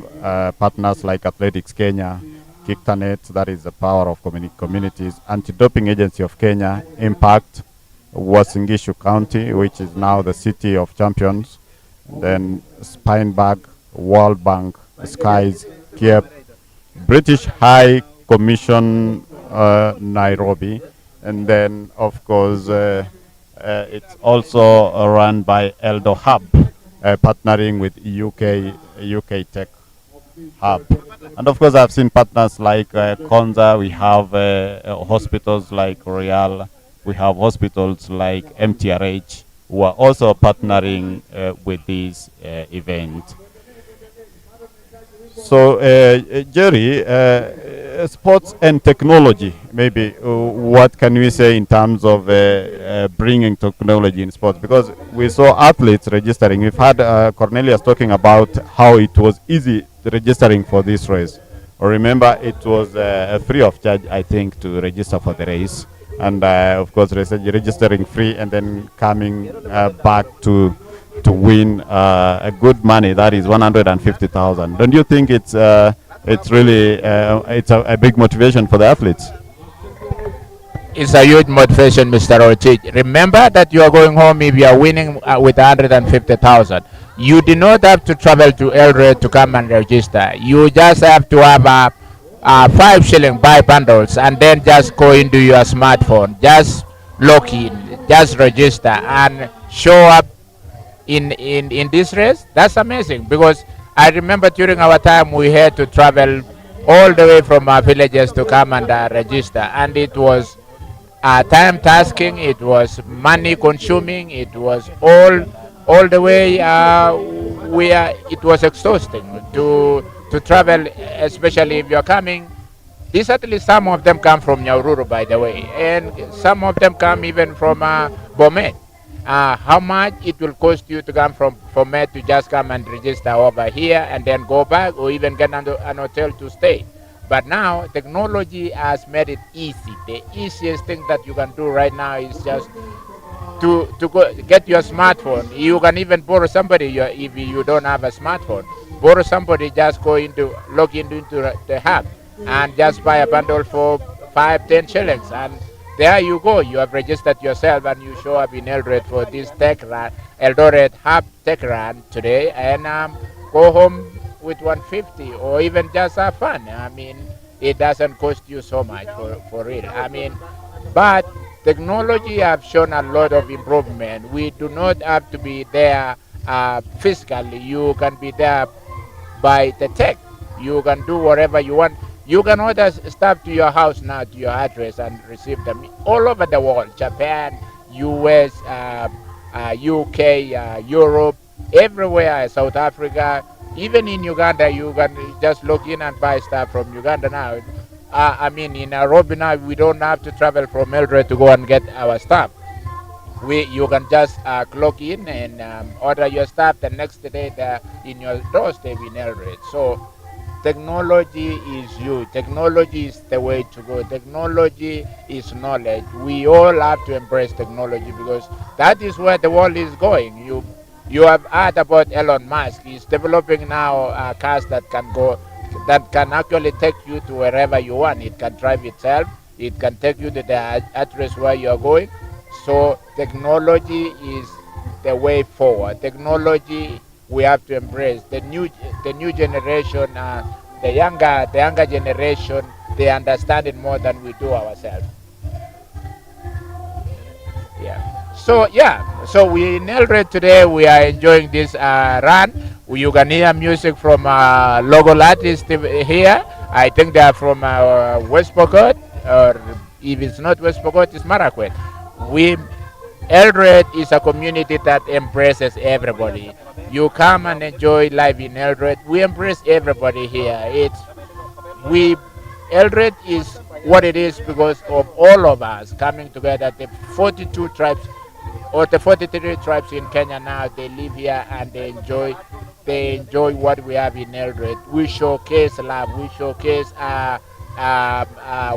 partners like Athletics Kenya, Kiktanet, that is the power of communities, Anti-Doping Agency of Kenya, Impact, Uasin Gishu County, which is now the City of Champions, then Spineberg, World Bank, Skies, Kiev, British High Commission, Nairobi, and then of course it's also run by Eldohub, partnering with UK Tech Hub. And of course I've seen partners like Konza, we have hospitals like Royal, we have hospitals like MTRH, who are also partnering with this event. So Jerry, sports and technology, maybe what can we say in terms of bringing technology in sports? Because we saw athletes registering. We've had Cornelius talking about how it was easy registering for this race. Remember, it was free of charge, I think, to register for the race. And of course, registering free and then coming back to win a good money, that is 150,000. Don't you think it's really it's a big motivation for the athletes? It's a huge motivation, Mr. Orchid. Remember that you are going home if you are winning with 150,000. You do not have to travel to Eldoret to come and register. You just have to have 5 shilling buy bundles and then just go into your smartphone, just log in, just register and show up in this race. That's amazing, because I remember during our time we had to travel all the way from our villages to come and register, and it was time tasking, it was money consuming, it was all the way it was exhausting to travel, especially if you're coming. These athletes, some of them come from Nyahururu, by the way, and some of them come even from Bomet. How much it will cost you to come from Bomet to just come and register over here and then go back, or even get an hotel to stay. But now technology has made it easy. The easiest thing that you can do right now is just to go get your smartphone. You can even borrow somebody if you don't have a smartphone. Borrow somebody, just log into the hub and just buy a bundle for 5-10 shillings, and there you go. You have registered yourself and you show up in Eldoret for this Techrun, Eldoret Hub Techrun today, and go home with 150, or even just have fun. I mean, it doesn't cost you so much for real. I mean, but technology have shown a lot of improvement. We do not have to be there physically. You can be there by the tech. You can do whatever you want. You can order stuff to your house now, to your address, and receive them all over the world. Japan, US, UK, Europe, everywhere, South Africa. Even in Uganda, you can just log in and buy stuff from Uganda now. I mean, in Nairobi now, we don't have to travel from Eldoret to go and get our stuff. You can just clock in and order your stuff the next day in your doorstep in Eldoret. So technology is huge. Technology is the way to go. Technology is knowledge. We all have to embrace technology because that is where the world is going. You have heard about Elon Musk. He's developing now cars that can actually take you to wherever you want. It can drive itself. It can take you to the address where you are going. So technology is the way forward. Technology we have to embrace. The new generation, the younger generation, they understand it more than we do ourselves. So we in Eldoret today. We are enjoying this run. You can hear music from local artists here. I think they are from West Pokot, or if it's not West Pokot, it's Marakwet. Eldoret is a community that embraces everybody. You come and enjoy life in Eldoret. We embrace everybody here. Eldoret is what it is because of all of us coming together. The 42 tribes or the 43 tribes in Kenya now, they live here and they enjoy what we have in Eldoret. We showcase love. We showcase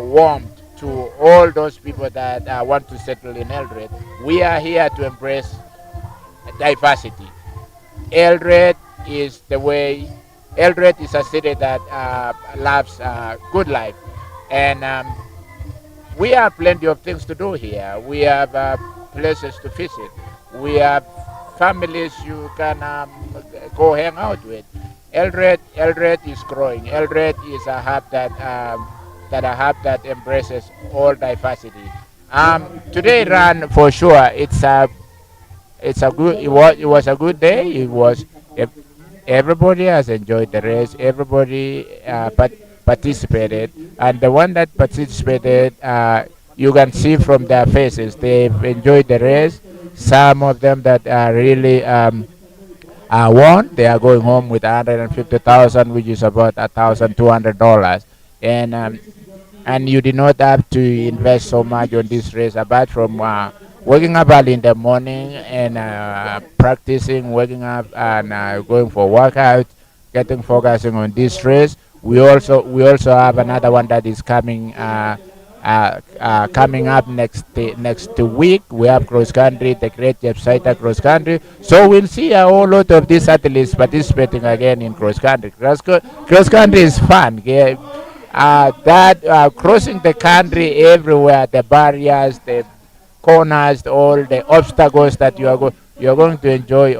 warmth to all those people that want to settle in Eldoret. We are here to embrace diversity. Eldoret is the way. Eldoret is a city that loves good life, and we have plenty of things to do here. We have places to visit. We have families you can go hang out with. Eldoret is growing. Eldoret is a hub that embraces all diversity. Today run for sure. It was a good day. Everybody has enjoyed the race. Everybody participated, and the one that participated, you can see from their faces they've enjoyed the race. Some of them that really won, they are going home with 150,000, which is about $1,200, and you did not have to invest so much on this race apart from waking up early in the morning and practicing, waking up and going for workout, focusing on this race. We also have another one that is coming up next week. We have cross country, the Great Jepsaita cross country. So we'll see a whole lot of these athletes participating again in cross country. Cross country is fun. Yeah. Crossing the country everywhere, the barriers, the corners, all the obstacles that you are going to enjoy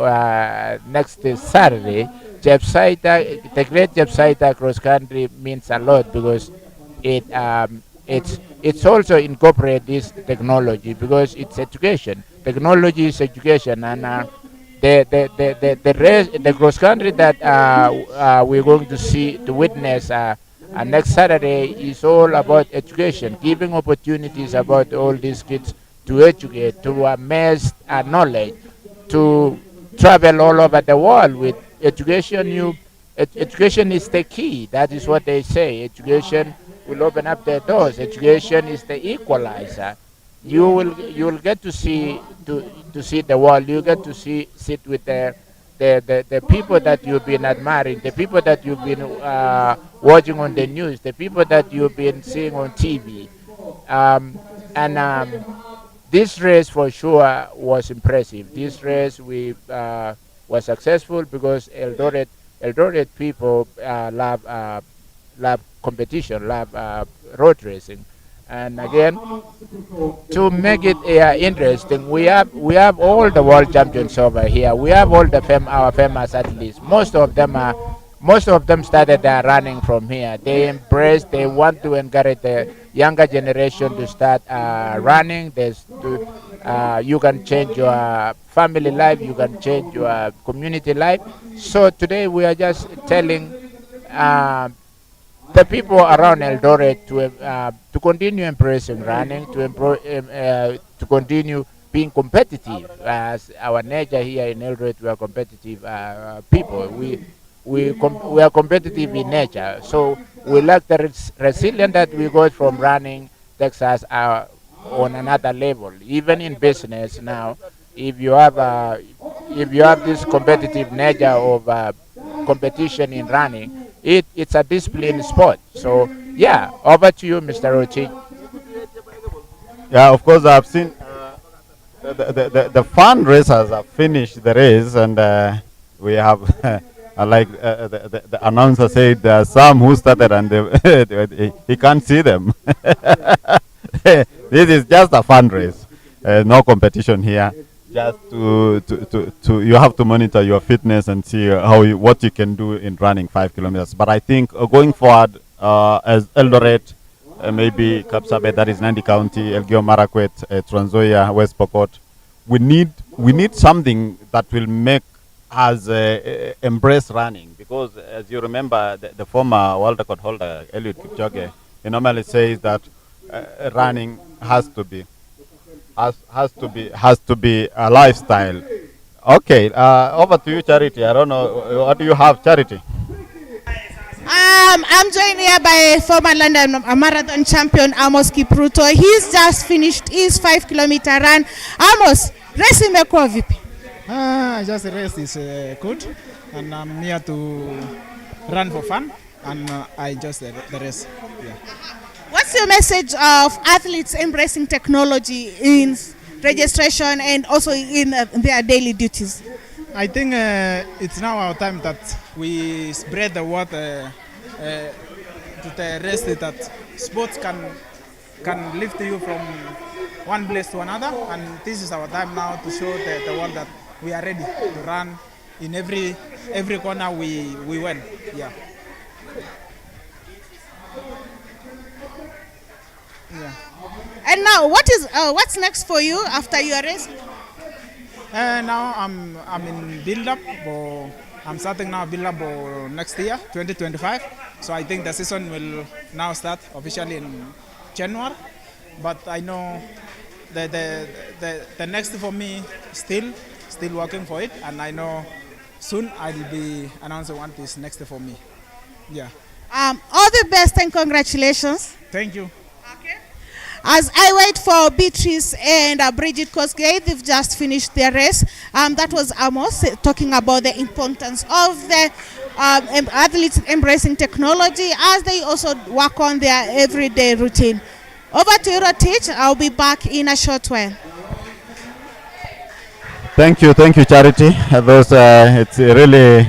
next Saturday. The Great Jepsaita cross country means a lot because it's also incorporate this technology because it's education. Technology is education, and the cross country that we're going to witness next Saturday is all about education, giving opportunities about all these kids to educate, to amass knowledge, to travel all over the world with education. Education is the key. That is what they say. Education will open up the doors. Education is the equalizer. You will get to see the world. You get to sit with the people that you've been admiring, the people that you've been watching on the news, the people that you've been seeing on TV, and this race for sure was impressive. This race was successful because Eldoret people love competition, love road racing, and again to make it interesting, we have all the world champions over here. We have all our famous athletes. Most of them started running from here. They want to encourage the younger generation to start running. You can change your family life, you can change your community life. So today we are just telling the people around Eldoret to continue embracing running, to continue being competitive. As our nature here in Eldoret, we are competitive people. We are competitive in nature. So we like the resilience that we got from running takes us on another level. Even in business now, if you have this competitive nature of competition in running, it's a disciplined sport. So yeah, over to you, Mr. Rochi. Yeah, of course, I've seen the fundraisers have finished the race, and we have, the announcer said, there are some who started and he can't see them. This is just a fundraise, no competition here. Just to you have to monitor your fitness and see what you can do in running 5 kilometers. But I think going forward, as Eldoret, maybe Kapsabet, that is Nandi County, Elgeyo Marakwet, Trans Nzoia, West Pokot, we need something that will make us embrace running, because as you remember, the former world record holder Eliud Kipchoge, he normally says that running has to be a lifestyle. Okay, over to you, Charity. I don't know, what do you have, Charity? I'm joined here by former London marathon champion Amos Kipruto. He's just finished his 5 kilometer run. Amos, race imekuwa vipi? Just the race is good, and I'm here to run for fun, and I enjoy the race. Yeah. What's your message of athletes embracing technology in registration and also in their daily duties? I think it's now our time that we spread the word to the rest, that sports can lift you from one place to another, and this is our time now to show the world that we are ready to run in every corner we went. Yeah. Yeah. And now, what's next for you after your race? Now I'm in build-up, or I'm starting now build-up for next year, 2025. So I think the season will now start officially in January. But I know the next for me still working for it, and I know soon I'll be announcing what is next for me. Yeah. All the best and congratulations. Thank you. As I wait for Beatrice and Bridget Kosgei, they've just finished their race. That was Amos talking about the importance of the athletes embracing technology as they also work on their everyday routine. Over to you, Rotich. I'll be back in a short while. Thank you, Charity. It's really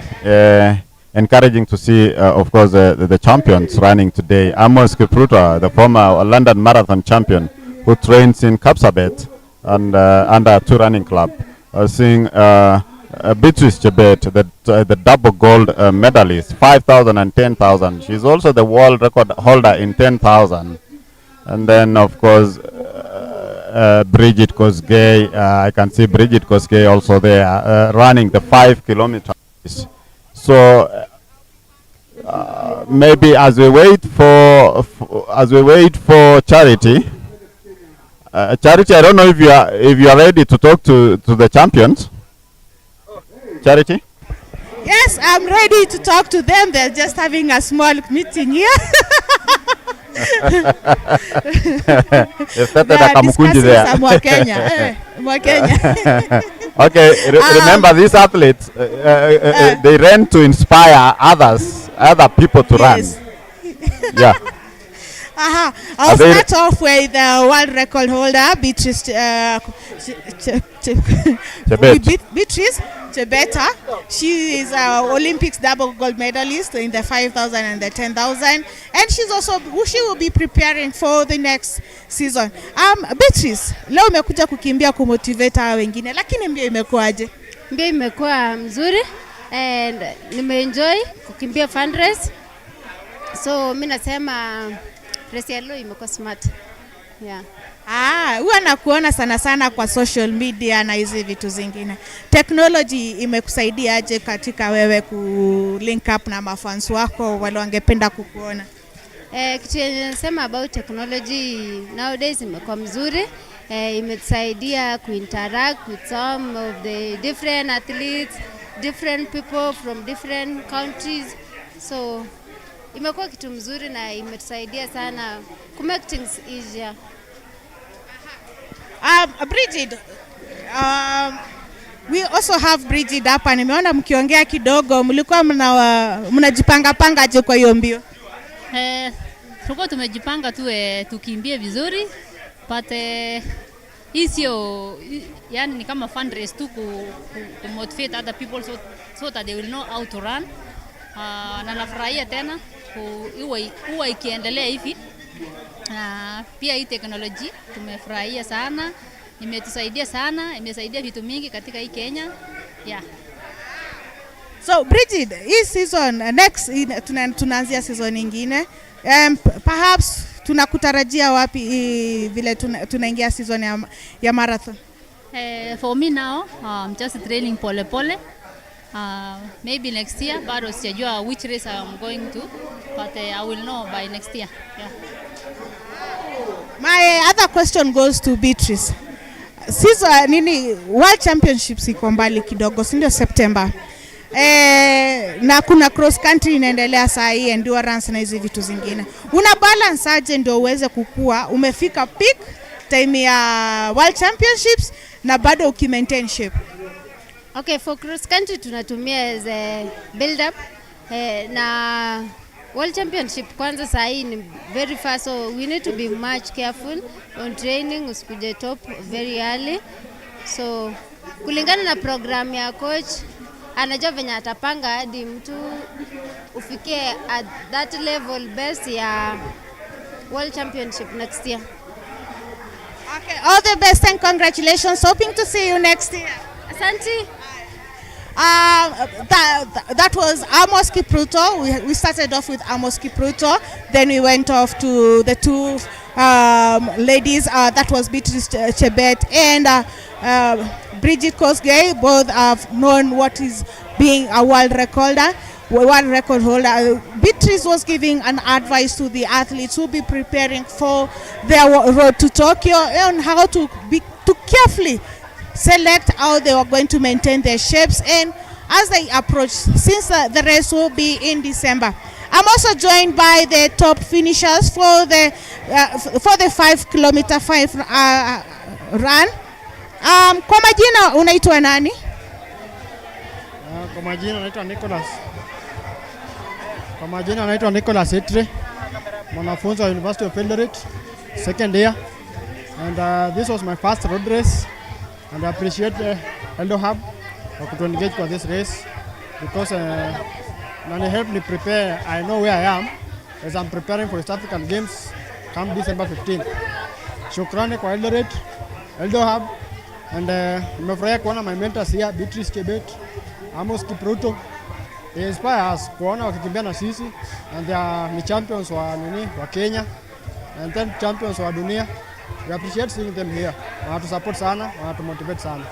encouraging to see, of course, the champions running today. Amos Kipruto, the former London marathon champion, who trains in Kapsabet and under 2 running club. Seeing Beatrice Chebet, the double gold medalist, 5,000 and 10,000. She's also the world record holder in 10,000. And then, of course, Bridget Kosgei. I can see Bridget Kosgei also there running the 5 kilometers. So maybe as we wait for Charity, Charity, I don't know if you are ready to talk to the champions. Charity? Yes, I'm ready to talk to them. They're just having a small meeting here. Okay, remember these athletes, they ran to inspire other people to run. Yeah. I'll start off with the world record holder, Beatrice Chebeta. She is an Olympics double gold medalist in the 5,000 and the 10,000, and she will be preparing for the next season. Beatrice, leo umekuja kukimbia kumotivate wengine, lakini mbio imekuaje? Mbio imekuwa mzuri and nimeenjoy kukimbia fundraise. So mimi nasema race ya leo imekuwa smart. Yeah. Huwa nakuona sana kwa social media na hizi vitu zingine. Technology imekusaidia aje katika wewe ku link up na mafans wako wale wangependa kukuona? Kitu nasema about technology nowadays imekuwa mzuri. Imetusaidia kuinteract with some of the different athletes, different people from different countries. So imekuwa kitu mzuri na imetusaidia sana to make things easier. Bridget, we also have Bridget hapa. Nimeona mkiongea kidogo, mlikuwa mnajipanga panga aje kwa hiyo mbio? Tulikuwa tumejipanga tu tukimbie vizuri, but hii sio, yani ni kama fundraise tu ku motivate other people so that they will know how to run. Na nafurahia tena huwa ikiendelea hivi. Pia hii teknolojia tumefurahia sana, imetusaidia sana, imesaidia vitu mingi katika hii Kenya. Yeah. So Bridget, hii season next tunaanzia season nyingine. Perhaps tunakutarajia wapi vile tunaingia season ya marathon? For me now, I'm just training pole pole. Maybe next year, bado sijajua which race I'm going to, but I will know by next year. Yeah. My other question goes to Beatrice. Sisi World Championships iko mbali kidogo, si ndio September. Na kuna cross country inaendelea saa hii, endurance na hizo vitu zingine. Una balance aje ndio uweze kukua umefika peak time ya World Championships na bado ukimaintain shape? Okay, for cross country tunatumia as a build up na World Championship kwanza saa hii ni very fast, so we need to be much careful on training, usikuje top very early. So kulingana na program ya coach, anajua venye atapanga hadi mtu ufikie at that level best ya World Championship next year. Okay, all the best and congratulations. Hoping to see you next year. Asante. That was Amos Kipruto. We started off with Amos Kipruto, then we went off to the two ladies. That was Beatrice Chebet and Bridget Kosgei. Both have known what is being a world record holder. Beatrice was giving an advice to the athletes who will be preparing for their road to Tokyo on how to carefully select how they were going to maintain their shapes and as they approach, since the race will be in December. I'm also joined by the top finishers for the 5 kilometer 5 run. Kwa majina unaitwa nani? Kwa majina naitwa Nicholas. Kwa majina naitwa Nicholas Etre, mwanafunzi wa University of Eldoret, second year. And this was my first road race. And I appreciate Eldohub for engage for this race because when they helped me prepare, I know where I am as I'm preparing for East African Games come December 15th. Shukrani kwa Eldoret, Eldohub, and nimefurahia kuona my mentors here, Beatrice Chebet, Amos Kipruto. They inspire us kuona wakikimbia na sisi, and they are champions wa Kenya and 10 champions wa dunia. We appreciate seeing them here. Wanatu support sana, wanatu motivate sana.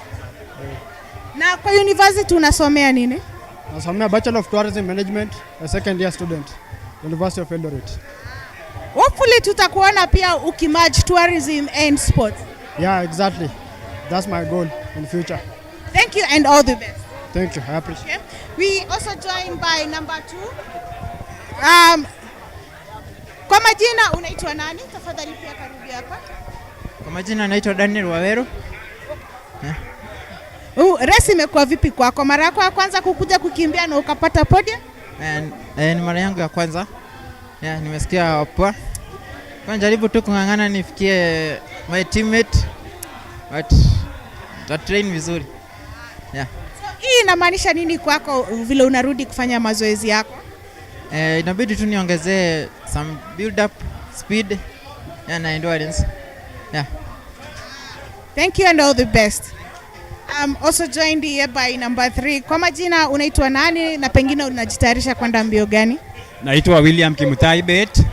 Na kwa university unasomea nini? Nasomea Bachelor of Tourism Management, a second year student, University of Eldoret. Hopefully tutakuona pia ukimerge tourism and sports. Yeah, exactly. That's my goal in the future. Thank you and all the best. Thank you. I appreciate it. Okay. We also joined by number 2. Kwa majina unaitwa nani? Tafadhali pia karibu hapa. Kwa majina naitwa Daniel Waweru. Race imekuwa vipi kwako? Mara yako ya kwanza kukuja kukimbia na ukapata podium? Ni mara yangu ya kwanza. Nimesikia poa. Kwa jaribu tu kungangana nifikie my teammate. But train vizuri. So, hii inamaanisha nini kwako vile unarudi kufanya mazoezi yako? Inabidi tu niongezee some build up speed and endurance. Yeah. Thank you and all the best. I'm also joined here by number 3. Kwa majina unaitwa nani na pengine unajitayarisha kwenda mbio gani? Naitwa William Kimutaibet.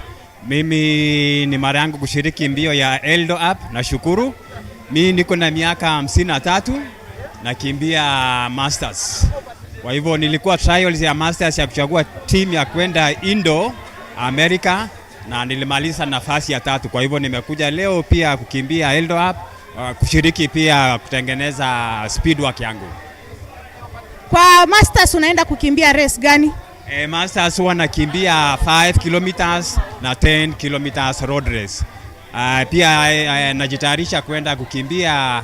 Mimi ni mara yangu kushiriki mbio ya Eldohub na shukuru. Mimi niko na miaka 53 nakimbia Masters. Kwa hivyo nilikuwa trials ya Masters ya kuchagua team ya kwenda Indo America na nilimaliza nafasi ya 3. Kwa hivyo nimekuja leo pia kukimbia Eldohub, kushiriki pia kutengeneza speed work yangu. Kwa Masters unaenda kukimbia race gani? Masters huwa nakimbia 5 kilometers na 10 kilometers road race. Pia najitayarisha kwenda kukimbia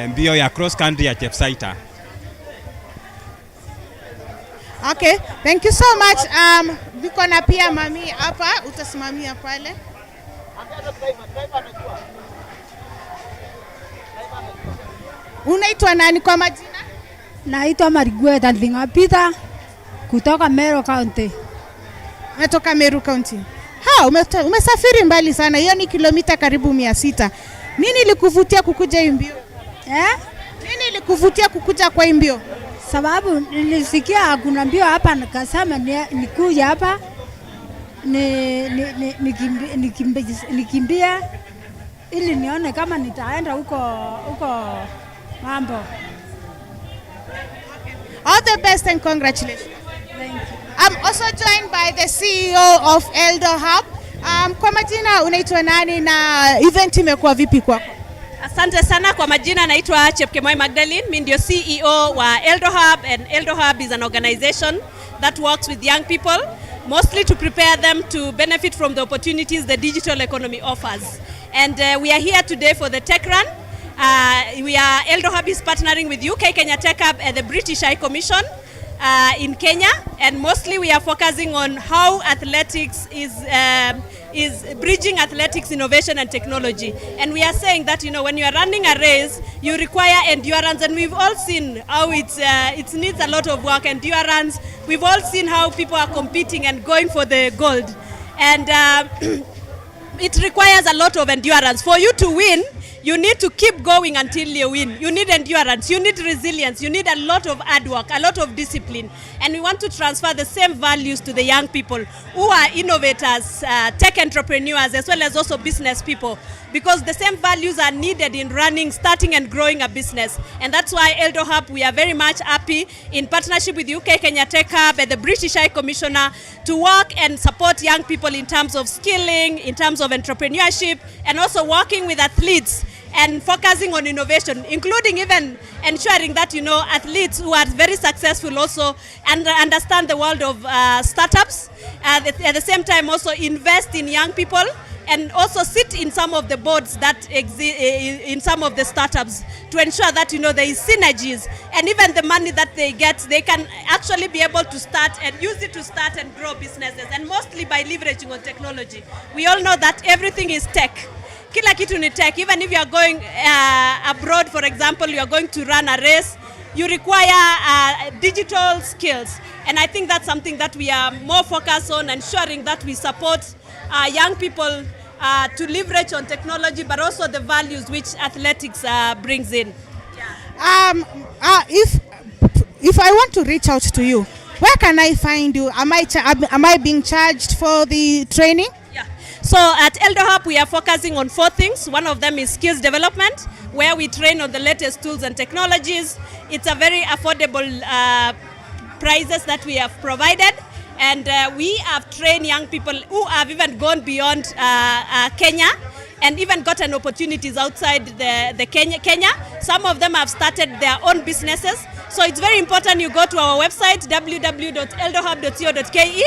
mbio ya cross country ya Chepsaita. Okay, thank you so much. Niko na pia mami hapa, utasimamia pale. Unaitwa nani kwa majina? Naitwa Marigweta Ndingapita kutoka Meru County. Umetoka Meru County. Umesafiri mbali sana. Hiyo ni kilomita karibu 600. Nini ilikuvutia kukuja hii mbio? Nini ilikuvutia kukuja kwa hii mbio? Sababu nilisikia kuna mbio hapa, nikasema nikuja hapa nikimbia ili nione kama nitaenda huko mambo. All the best and congratulations. Thank you. I'm also joined by the CEO of Eldohub. Kwa majina unaitwa nani na event imekuwa vipi kwako? Asante sana. Kwa majina naitwa Chepkemoi Magdalene. Mimi ndio CEO wa Eldohub, and Eldohub is an organization that works with young people mostly to prepare them to benefit from the opportunities the digital economy offers. And we are here today for the Techrun. Eldohub is partnering with UK Kenya Tech Hub and the British High Commission in Kenya, and mostly we are focusing on how athletics is bridging athletics, innovation and technology. And we are saying that, you know, when you are running a race, you require endurance, and we've all seen how it needs a lot of work, endurance. We've all seen how people are competing and going for the gold, and it requires a lot of endurance. For you to win, you need to keep going until you win. You need endurance, you need resilience, you need a lot of hard work, a lot of discipline. And we want to transfer the same values to the young people who are innovators, tech entrepreneurs, as well as also business people, because the same values are needed in running, starting and growing a business. And that's why Eldohub, we are very much happy in partnership with UK Kenya Tech Hub and the British High Commissioner to work and support young people in terms of skilling, in terms of entrepreneurship, and also working with athletes and focusing on innovation, including even ensuring that, you know, athletes who are very successful also understand the world of startups, at the same time also invest in young people, and also sit in some of the boards that exist in some of the startups to ensure that, you know, there is synergies, and even the money that they get, they can actually be able to start and use it to start and grow businesses, and mostly by leveraging on technology. We all know that everything is tech. Kila kitu ni tech. Even if you are going abroad, for example, you are going to run a race, you require digital skills. And I think that's something that we are more focused on, ensuring that we support young people to leverage on technology, but also the values which athletics brings in. If I want to reach out to you, where can I find you? Am I being charged for the training? So at Eldohub, we are focusing on 4 things. One of them is skills development, where we train on the latest tools and technologies. It's a very affordable prices that we have provided. And we have trained young people who have even gone beyond Kenya and even gotten opportunities outside the Kenya. Some of them have started their own businesses. So it's very important you go to our website, www.eldohub.co.ke.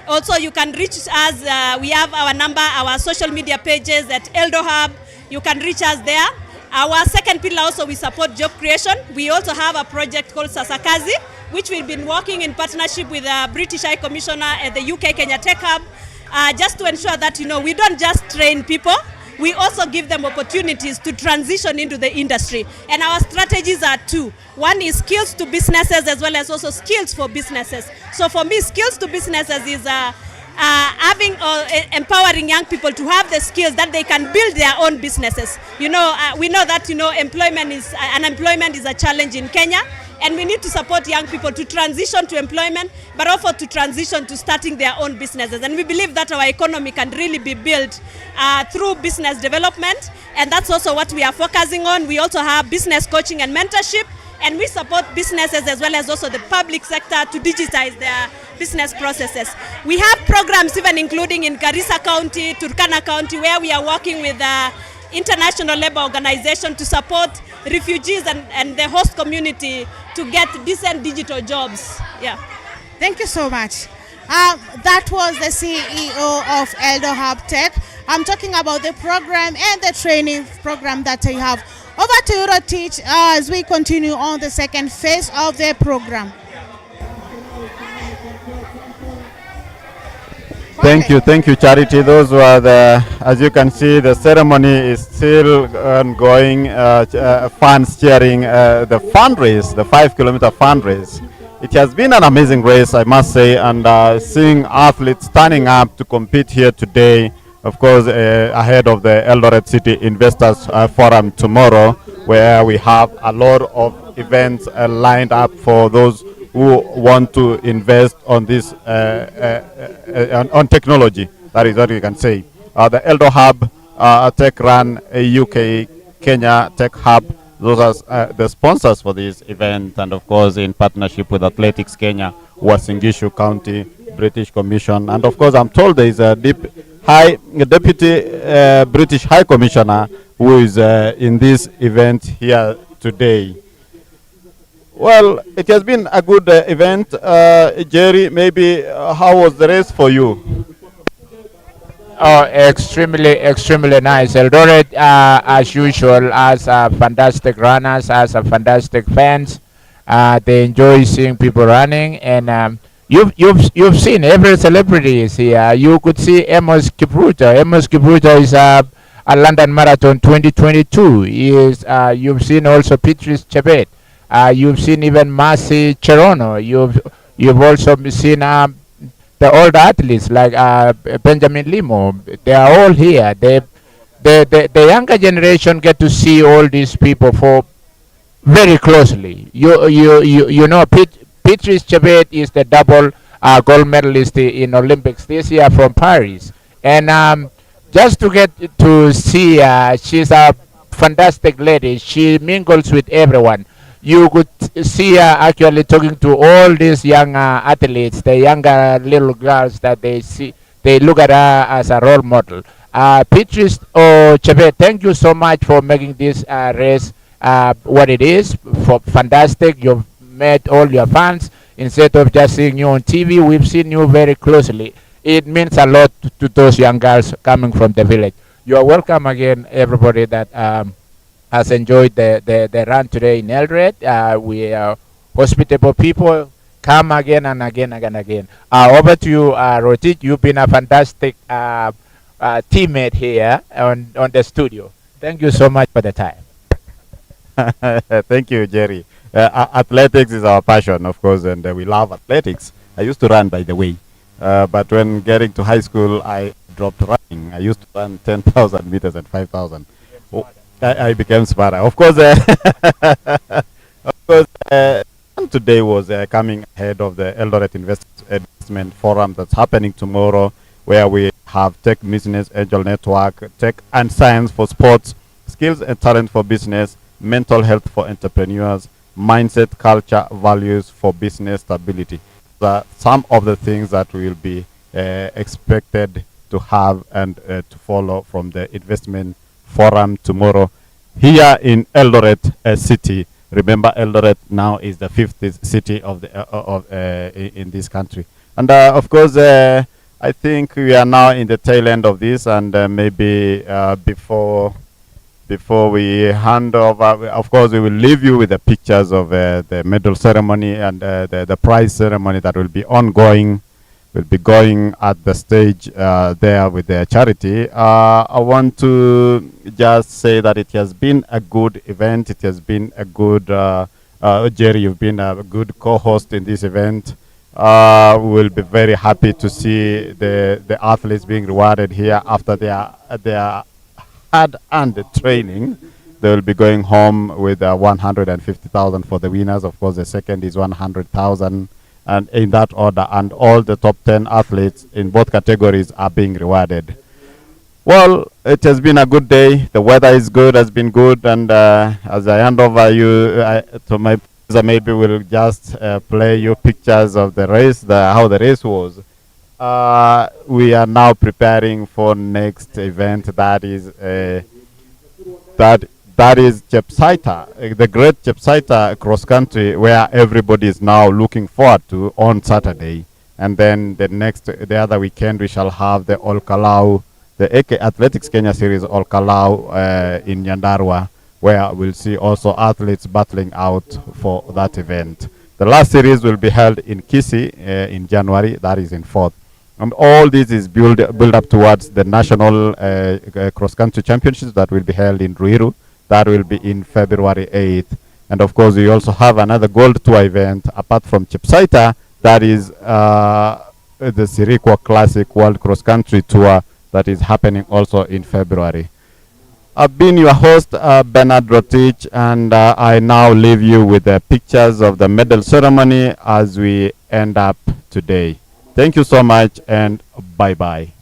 Also, you can reach us. We have our number, our social media pages at Eldohub. You can reach us there. Our second pillar also, we support job creation. We also have a project called Sasakazi, which we've been working in partnership with the British High Commissioner at the UK Kenya Tech Hub, just to ensure that, you know, we don't just train people, we also give them opportunities to transition into the industry. And our strategies are 2. One is skills to businesses, as well as also skills for businesses. So for me, skills to businesses is empowering young people to have the skills that they can build their own businesses. You know, we know that, you know, unemployment is a challenge in Kenya. And we need to support young people to transition to employment, but also to transition to starting their own businesses. And we believe that our economy can really be built through business development. And that's also what we are focusing on. We also have business coaching and mentorship. And we support businesses as well as also the public sector to digitize their business processes. We have programs even including in Garissa County, Turkana County, where we are working with the International Labour Organization to support refugees and the host community to get decent digital jobs. Yeah. Thank you so much. That was the CEO of Eldohub Tech. I'm talking about the program and the training program that they have. Over to you, Rotich, as we continue on the second phase of the program. Thank you, Charity. Those were as you can see, the ceremony is still ongoing. Fans cheering the fundraise, the 5-kilometer fundraise. It has been an amazing race, I must say, and seeing athletes standing up to compete here today, of course, ahead of the Eldoret City Investors Forum tomorrow, where we have a lot of events lined up for those who want to invest on this on technology. That is what we can say. The Eldohub, Techrun, UK, Kenya Tech Hub, those are the sponsors for this event, and of course in partnership with Athletics Kenya, Uasin Gishu County, British Commission, and of course I'm told there is a deputy British High Commissioner who is in this event here today. Well, it has been a good event. Jerry, maybe how was the race for you? Oh, extremely nice. Eldoret, as usual, has fantastic runners, has fantastic fans. They enjoy seeing people running, and you've seen every celebrity is here. You could see Amos Kipruto. Amos Kipruto is a London Marathon 2022. He is. You've seen also Beatrice Chebet. You've seen even Mercy Cherono. You've also seen the old athletes like Benjamin Limo. They are all here. The younger generation get to see all these people for very closely. You know, Beatrice Chebet is the double gold medalist in Olympics this year from Paris, and just to get to see she's a fantastic lady. She mingles with everyone. You could see her actually talking to all these young athletes, the younger little girls that they see. They look at her as a role model. Beatrice Chebet, thank you so much for making this race what it is. Fantastic. You've met all your fans. Instead of just seeing you on TV, we've seen you very closely. It means a lot to those young girls coming from the village. You are welcome again, everybody that has enjoyed the run today in Eldoret. We are hospitable people. Come again and again and again. Over to you, Rotich. You've been a fantastic teammate here on the studio. Thank you so much for the time. Thank you, Jerry. Athletics is our passion, of course, and we love athletics. I used to run, by the way, but when getting to high school, I dropped running. I used to run 10,000 meters and 5,000. I became smarter. Of course, today was coming ahead of the Eldoret Investment Forum that's happening tomorrow, where we have Tech Business Angel Network, Tech and Science for Sports, Skills and Talent for Business, Mental Health for Entrepreneurs, Mindset, Culture, Values for Business Stability. Some of the things that will be expected to have and to follow from the investment forum tomorrow here in Eldoret City. Remember, Eldoret now is the 5th city of the in this country, and of course, I think we are now in the tail end of this, and maybe before we hand over, of course, we will leave you with the pictures of the medal ceremony and the prize ceremony that will be ongoing. Will be going at the stage there with the charity. I want to just say that it has been a good event. It has been a good, Jerry, you've been a good co-host in this event. We'll be very happy to see the athletes being rewarded here after their hard-earned training. They will be going home with 150,000 for the winners. Of course, the second is 100,000. And in that order, and all the top 10 athletes in both categories are being rewarded. Well, it has been a good day. The weather is good, has been good, and as I hand over you to my producer, maybe we'll just play you pictures of the race, how the race was. We are now preparing for next event. That is Chepsaita, the great Chepsaita cross country, where everybody is now looking forward to on Saturday. And then the other weekend, we shall have the Olkalau the AK Athletics Kenya Series All Kalau in Nyandarua, where we'll see also athletes battling out for that event. The last series will be held in Kisii in January, that is in 4th. And all this is build up towards the national cross-country championships that will be held in Ruiru. That will be in February 8th. And of course, we also have another Gold Tour event apart from Chepsaita, that is the Sirikwa Classic World Cross Country Tour that is happening also in February. I've been your host, Bernard Rotich, and I now leave you with the pictures of the medal ceremony as we end up today. Thank you so much, and bye-bye.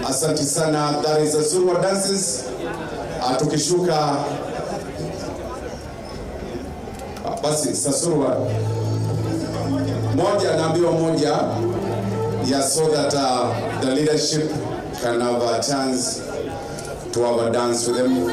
Asante sana. That is Azurwa dances. Tukishuka basi Sasurwa moja naambiwa moja, yeah, so that the leadership can have a chance to have a dance with them.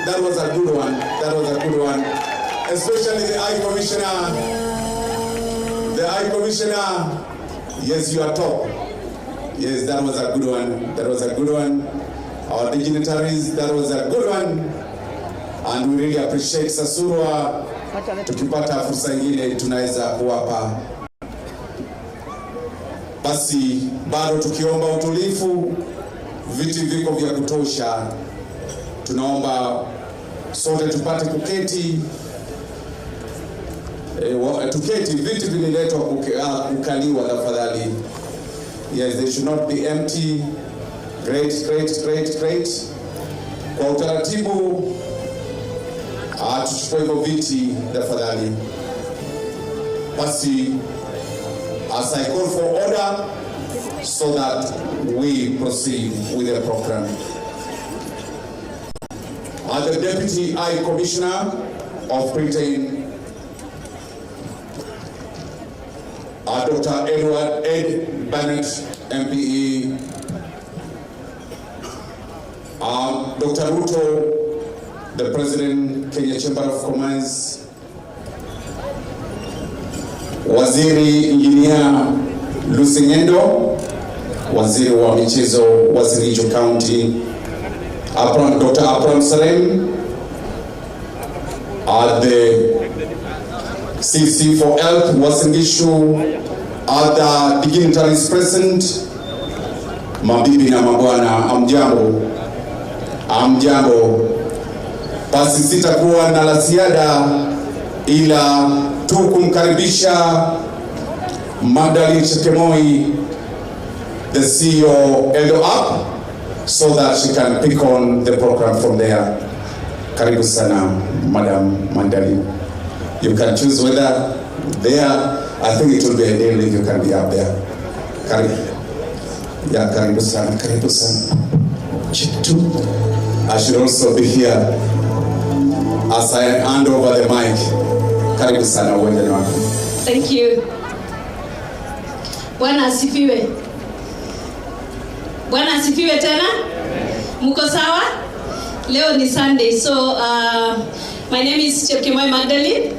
That was a good one. That was a good one. Especially the High Commissioner. The High Commissioner. Yes, you are top. Yes, that was a good one. That was a good one. Our dignitaries, that was a good one. And we really appreciate Sasurwa. Tukipata fursa nyingine tunaweza kuwapa. Basi bado tukiomba utulivu, viti viko vya kutosha. Tunaomba sote tupate kuketi. Tuketi, viti vililetwa kukaliwa tafadhali. Yes, they should not be empty. Great. Kwa utaratibu, tuchukue hivyo viti tafadhali. Basi, as I call for order, so that we proceed with the program. The Deputy High Commissioner of Britain, Dr. Edward Ed Bennett, MPE, Dr. Ruto, the President, Kenya Chamber of Commerce, Waziri Engineer Lusingendo, Waziri wa Michezo, Waziri County, Dr. Abram Salem, the CC for Health, Wasingishu, other dignitaries present, mabibi na mabwana, amjambo. Basi sitakuwa na la ziada ila tu kumkaribisha Magdalene Chekemoi, the CEO Eldohub, so that she can pick on the program from there. Karibu sana, Madam Magdalene. You can choose whether there. I think it will be ideal if you can be up there. Karibu sana. I should also be here as I hand over the mic. Karibu sana, uende wako. Thank you. Bwana asifiwe. Bwana asifiwe tena. Mko sawa? Leo ni Sunday, so my name is Chepkemoi Magdalene,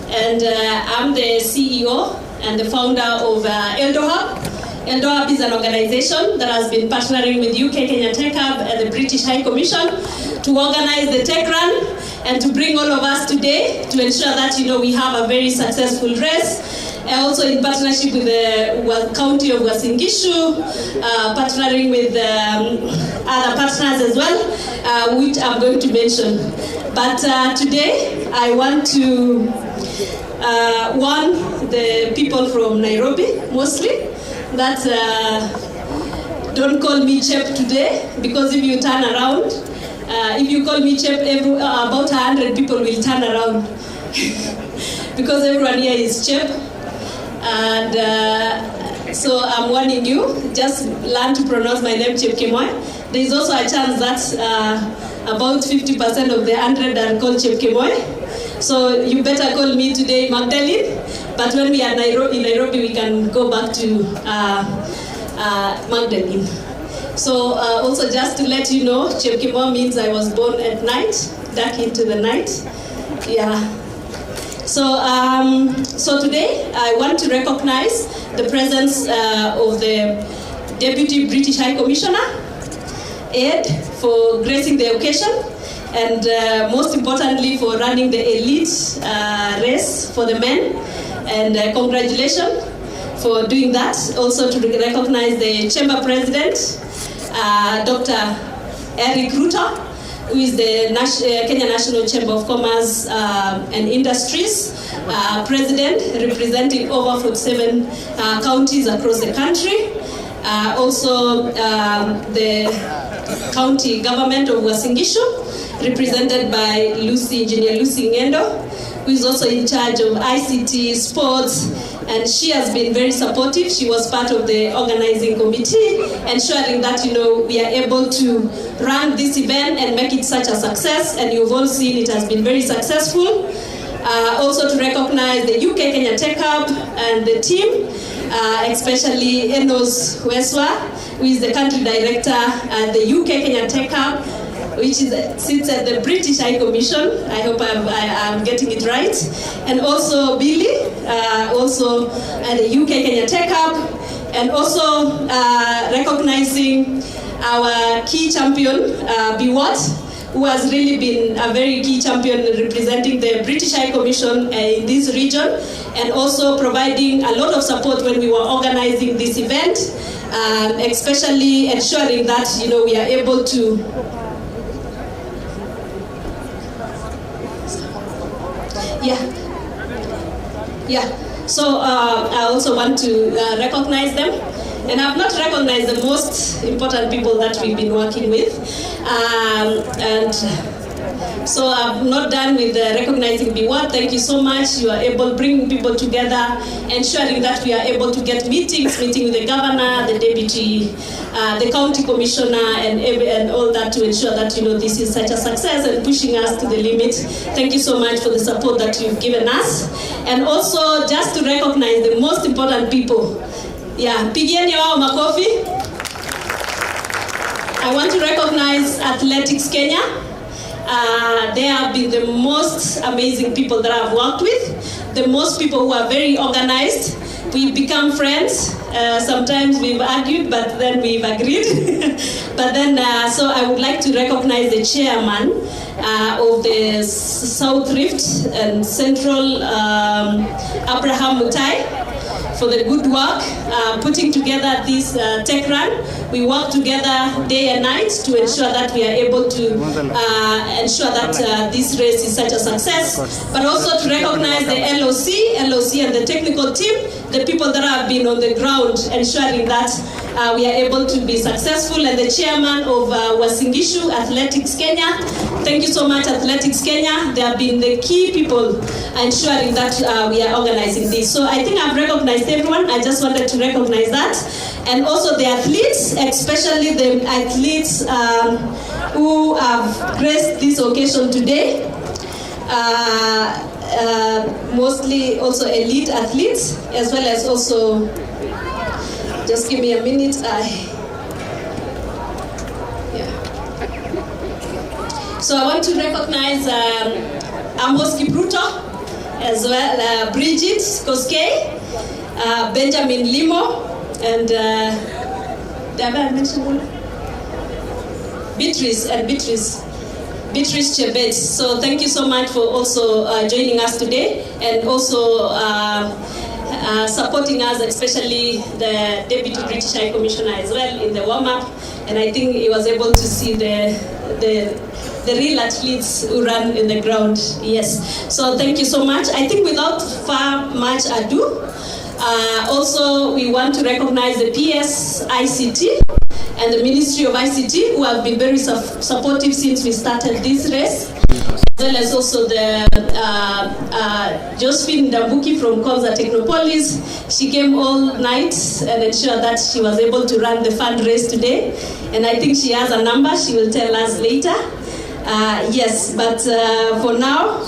and I'm the CEO and the founder of Eldohub. Eldohub is an organization that has been partnering with Kenyan Athletics and the British High Commission to organize the Techrun and to bring all of us today to ensure that we have a very successful race. Also in partnership with the County of Wasingishu, partnering with other partners as well, which I'm going to mention. But today I want to warn the people from Nairobi mostly that don't call me Chep today, because if you turn around, if you call me Chep, about 100 people will turn around because everyone here is Chep. And so I'm warning you, just learn to pronounce my name Chepkemoi. There is also a chance that about 50% of the 100 are called Chepkemoi. So you better call me today Magdalene, but when we are in Nairobi, we can go back to Magdalene. So also just to let you know, Chepkemoi means I was born at night, dark into the night. Yeah. So today I want to recognize the presence of the Deputy British High Commissioner, Ed, for gracing the occasion, and most importantly for running the elite race for the men. And congratulations for doing that. Also to recognize the Chamber President, Dr. Eric Ruto, who is the Kenya National Chamber of Commerce and Industries President, representing over 47 counties across the country. Also the county government of Uasin Gishu, represented by Engineer Lucy Ngendo, who is also in charge of ICT, sports, and she has been very supportive. She was part of the organizing committee, ensuring that we are able to run this event and make it such a success, and you've all seen it has been very successful. Also to recognize the UK Kenya Tech Hub and the team, especially Enos Weswa, who is the country director at the UK Kenya Tech Hub, which sits at the British High Commission. I hope I'm getting it right. And also Billy, also at the UK Kenya Tech Hub, and also recognizing our key champion, Biwat, who has really been a very key champion representing the British High Commission in this region, and also providing a lot of support when we were organizing this event, especially ensuring that we are able to So I also want to recognize them. And I've not recognized the most important people that we've been working with. So I'm not done with recognizing Biwat. Thank you so much. You are able bringing people together, ensuring that we are able to get meeting with the governor, the deputy, the county commissioner, and all that to ensure that this is such a success and pushing us to the limit. Thank you so much for the support that you've given us, and also just to recognize the most important people. Pigieni wao makofi. I want to recognize Athletics Kenya. They have been the most amazing people that I've worked with, the most people who are very organized. We've become friends. Sometimes we've argued, but then we've agreed. So I would like to recognize the chairman of the South Rift and Central, Abraham Mutai, for the good work, putting together this Techrun. We work together day and night to ensure that we are able to ensure that this race is such a success, but also to recognize the LOC and the technical team, the people that have been on the ground ensuring that we are able to be successful, and the chairman of Uasin Gishu Athletics Kenya. Thank you so much, Athletics Kenya. They have been the key people ensuring that we are organizing this. So I think I've recognized everyone. I just wanted to recognize that. And also the athletes, especially the athletes who have graced this occasion today. Mostly also elite athletes, as well as also, just give me a minute. So I want to recognize Amos Kipruto, as well Bridget Koskei, Benjamin Limo, and Beatrice Chebet. So thank you so much for also joining us today, and also supporting us, especially the Deputy British High Commissioner as well in the warm-up. And I think he was able to see the real athletes who run in the ground. Yes. So thank you so much. I think without far much ado, also we want to recognize the PS ICT and the Ministry of ICT, who have been very supportive since we started this race, as well as also the Josephine Ndambuki from Konza Technopolis. She came all night and ensured that she was able to run the fund race today. And I think she has a number, she will tell us later. Yes, but for now,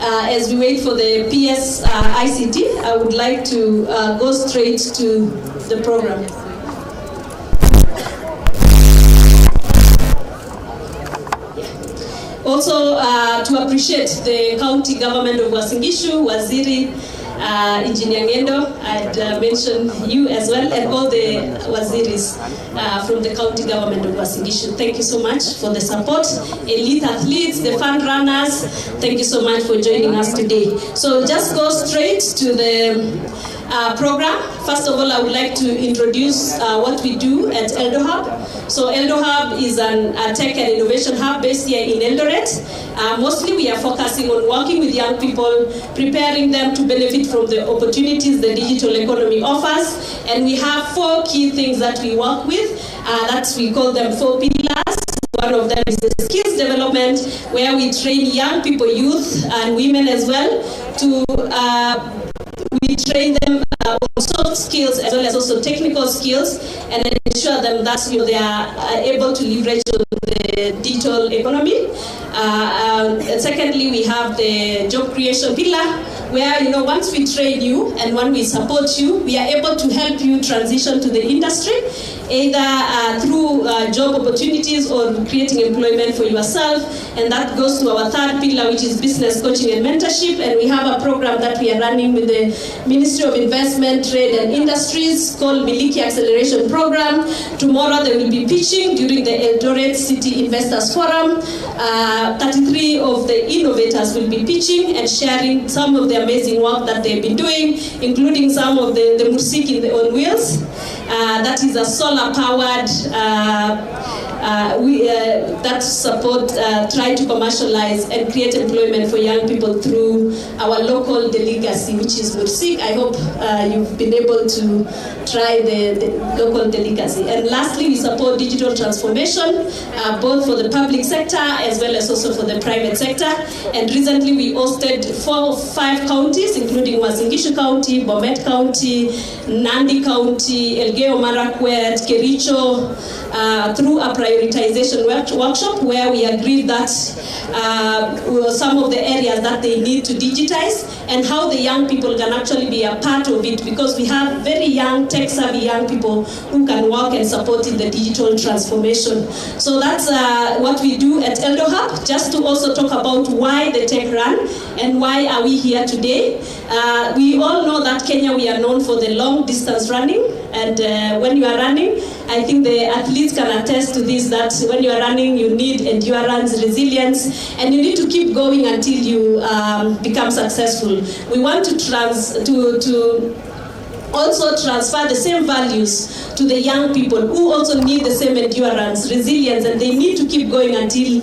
as we wait for the PS ICT, I would like to go straight to the program. Also, to appreciate the county government of Uasin Gishu, Waziri Engineer Ngendo, I'd mention you as well, and all the waziris from the county government of Uasin Gishu. Thank you so much for the support. Elite athletes, the fund runners, thank you so much for joining us today. So just go straight to the program. First of all, I would like to introduce what we do at Eldohub. So Eldohub is a tech and innovation hub based here in Eldoret. Mostly we are focusing on working with young people, preparing them to benefit from the opportunities the digital economy offers. And we have 4 key things that we work with. We call them 4 pillars. One of them is the skills development, where we train young people, youth and women as well, we train them on soft skills as well as also technical skills, and ensure them that they are able to leverage the digital economy. Secondly, we have the job creation pillar, where once we train you and when we support you, we are able to help you transition to the industry, either through job opportunities or creating employment for yourself. And that goes to our 3rd pillar, which is business coaching and mentorship. And we have a program that we are running with the Ministry of Investment, Trade and Industries called Miliki Acceleration Program. Tomorrow they will be pitching during the Eldoret City Investors Forum. 33 of the innovators will be pitching and sharing some of the amazing work that they've been doing, including some of the Mursik on wheels. That is a solar-powered that support, try to commercialize and create employment for young people through our local delicacy, which is Mursik. I hope you've been able to try the local delicacy. And lastly, we support digital transformation, both for the public sector as well as also for the private sector. And recently we hosted 5 counties, including Uasin Gishu County, Bomet County, Nandi County, Elgeyo Marakwet, Kericho, through a prioritization workshop, where we agreed that some of the areas that they need to digitize and how the young people can actually be a part of it, because we have very young, tech-savvy young people who can work and support in the digital transformation. So that's what we do at Eldohub. Just to also talk about why the Techrun and why are we here today. We all know that Kenya, we are known for the long distance running, and when you are running, I think the athletes can attest to this, that when you are running, you need endurance, resilience, and you need to keep going until you become successful. We want to also transfer the same values to the young people who also need the same endurance, resilience, and they need to keep going until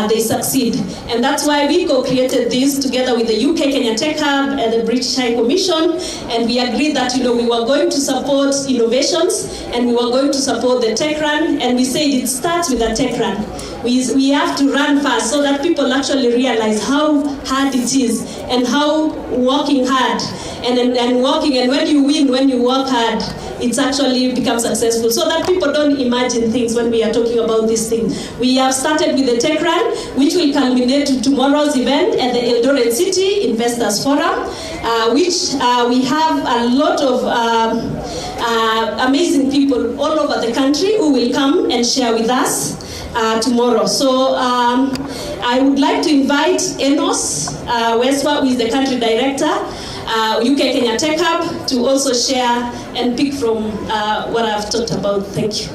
they succeed. And that's why we co-created this together with the UK Kenyan Tech Hub and the British High Commission, and we agreed that we were going to support innovations and we were going to support the Techrun, and we said it starts with a Techrun. We have to run fast so that people actually realize how hard it is and how working hard and working, and when you win, when you work hard, it's actually becomes successful, so that people don't imagine things when we are talking about this thing. We have started with the Techrun, which will culminate to tomorrow's event at the Eldoret City Investors Forum, which we have a lot of amazing people all over the country who will come and share with us tomorrow. So I would like to invite Enos Westwa, who is the country director, UK Kenya Tech Hub, to also share and pick from what I've talked about. Thank you.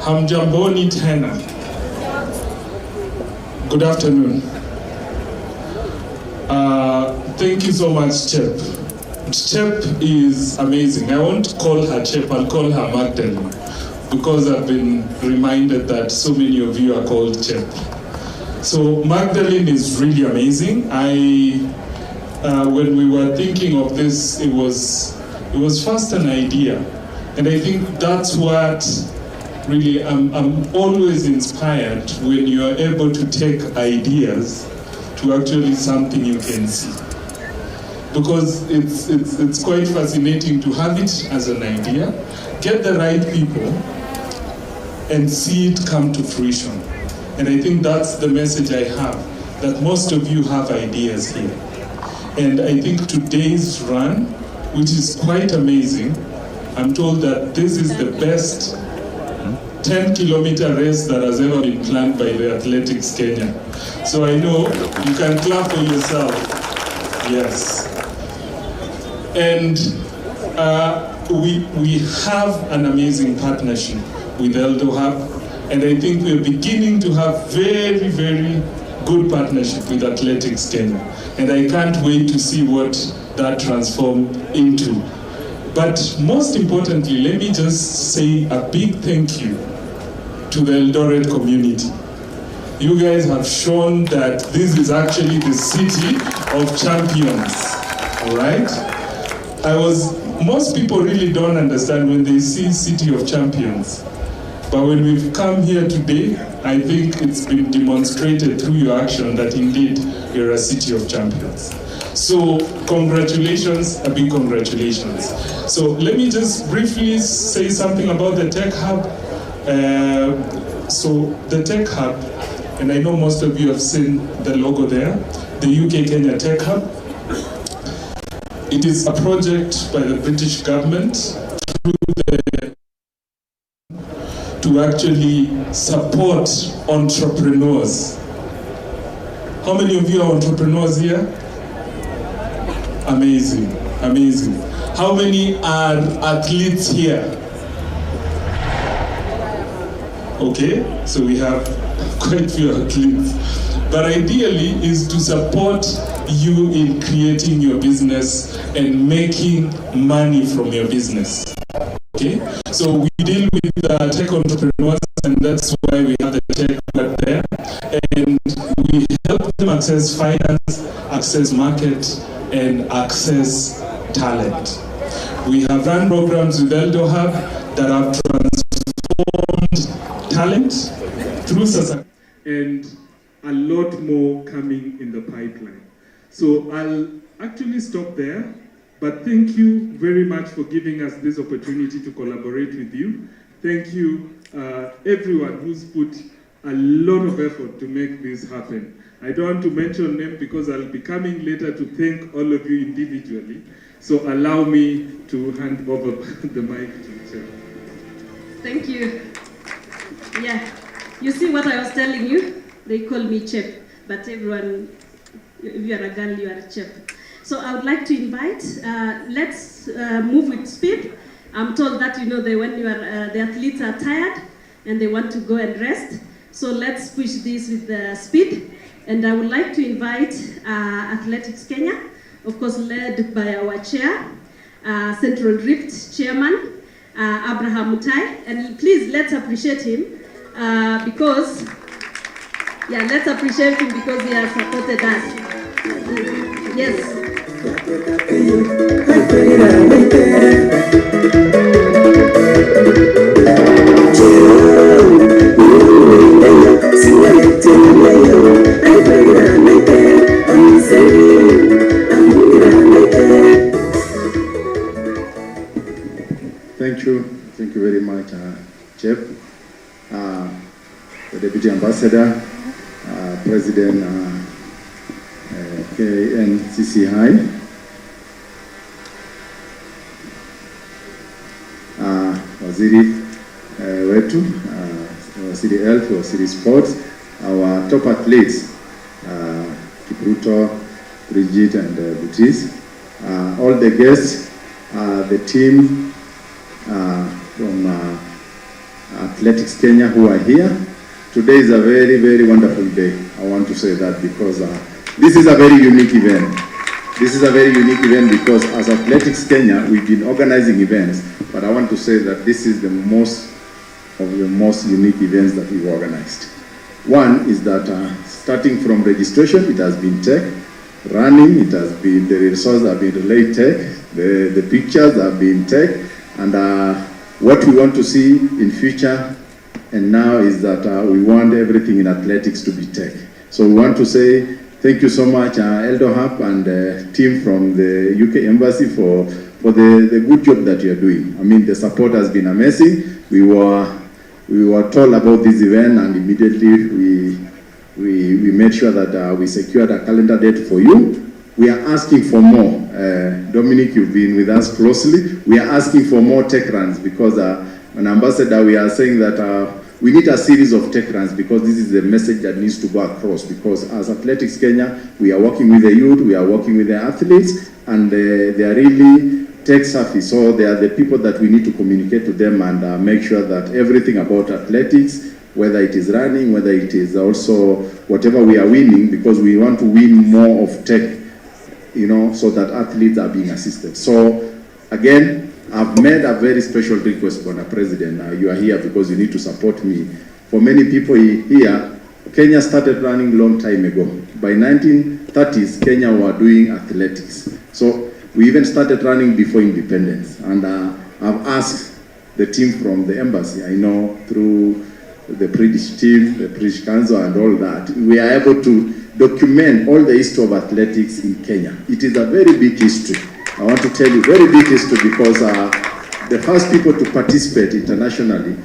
Hamjamboni tena. Good afternoon. Thank you so much, Chep. Chep is amazing. I won't call her Chep, I'll call her Magdalene, because I've been reminded that so many of you are called Chep. So Magdalene is really amazing. When we were thinking of this, it was first an idea, and I think that's what really I'm always inspired, when you are able to take ideas to actually something you can see, because it's quite fascinating to have it as an idea, get the right people, and see it come to fruition. And I think that's the message I have, that most of you have ideas here. And I think today's run, which is quite amazing, I'm told that this is the best 10-kilometer race that has ever been planned by the Athletics Kenya. So I know you can clap for yourself. Yes. And we have an amazing partnership with Eldohub, and I think we're beginning to have very, very good partnership with Athletics Kenya. And I can't wait to see what that transforms into. But most importantly, let me just say a big thank you to the Eldoret community. You guys have shown that this is actually the city of champions, all right? Most people really don't understand when they see City of Champions. But when we've come here today, I think it's been demonstrated through your action that indeed you're a City of Champions. So congratulations, a big congratulations. So let me just briefly say something about the Tech Hub. So the Tech Hub, and I know most of you have seen the logo there, the UK Kenya Tech Hub. It is a project by the British government to actually support entrepreneurs. How many of you are entrepreneurs here? Amazing, amazing. How many are athletes here? Okay, so we have quite few athletes. But ideally is to support you in creating your business and making money from your business. Okay, so we deal with tech entrepreneurs, and that's why we have the tech hub there, and we help them access finance, access market, and access talent. We have run programs with Eldohub that have transformed talent through society, and a lot more coming in the pipeline. So I'll actually stop there, but thank you very much for giving us this opportunity to collaborate with you. Thank you everyone who's put a lot of effort to make this happen. I don't want to mention them because I'll be coming later to thank all of you individually. So allow me to hand over the mic to the chair. Thank you. Yeah, you see what I was telling you? They call me Chef, but everyone, if you are a girl, you are a chef. So I would like to invite, let's move with speed. I'm told that, when the athletes are tired and they want to go and rest. So let's push this with the speed. And I would like to invite Athletics Kenya, of course led by our chair, Central Rift Chairman, Abraham Mutai. And please, let's appreciate him because he has supported us. Yes. Thank you very much, Chef, the Deputy Ambassador, President KNCCI, Waziri wetu, Waziri Health, Waziri Sports, our top athletes, Kipruto, Bridget and Butis, all the guests, the team from Athletics Kenya who are here. Today is a very, very wonderful day. I want to say that because this is a very unique event. This is a very unique event because as Athletics Kenya, we've been organizing events, but I want to say that this is the most unique events that we've organized. One is that starting from registration, it has been tech, running, it has been, the resources have been relayed tech, the pictures have been tech, and what we want to see in future and now is that we want everything in athletics to be tech. So we want to say thank you so much, Eldohub and the team from the UK Embassy for the good job that you are doing. I mean, the support has been amazing. We were told about this event and immediately We made sure that we secured a calendar date for you. We are asking for more. Dominic, you've been with us closely. We are asking for more tech runs because an ambassador, we are saying that we need a series of tech runs because this is the message that needs to go across. Because as Athletics Kenya, we are working with the youth, we are working with the athletes, and they are really tech savvy. So they are the people that we need to communicate to them and make sure that everything about athletics, whether it is running, whether it is also whatever we are winning, because we want to win more of tech, you know, so that athletes are being assisted. So again, I've made a very special request, Mr. President. You are here because you need to support me. For many people here, Kenya started running long time ago. By 1930s, Kenya were doing athletics. So we even started running before independence. And I've asked the team from the embassy, I know through the British team, the British Council and all that, we are able to document all the history of athletics in Kenya. It is a very big history. I want to tell you, very big history because the first people to participate internationally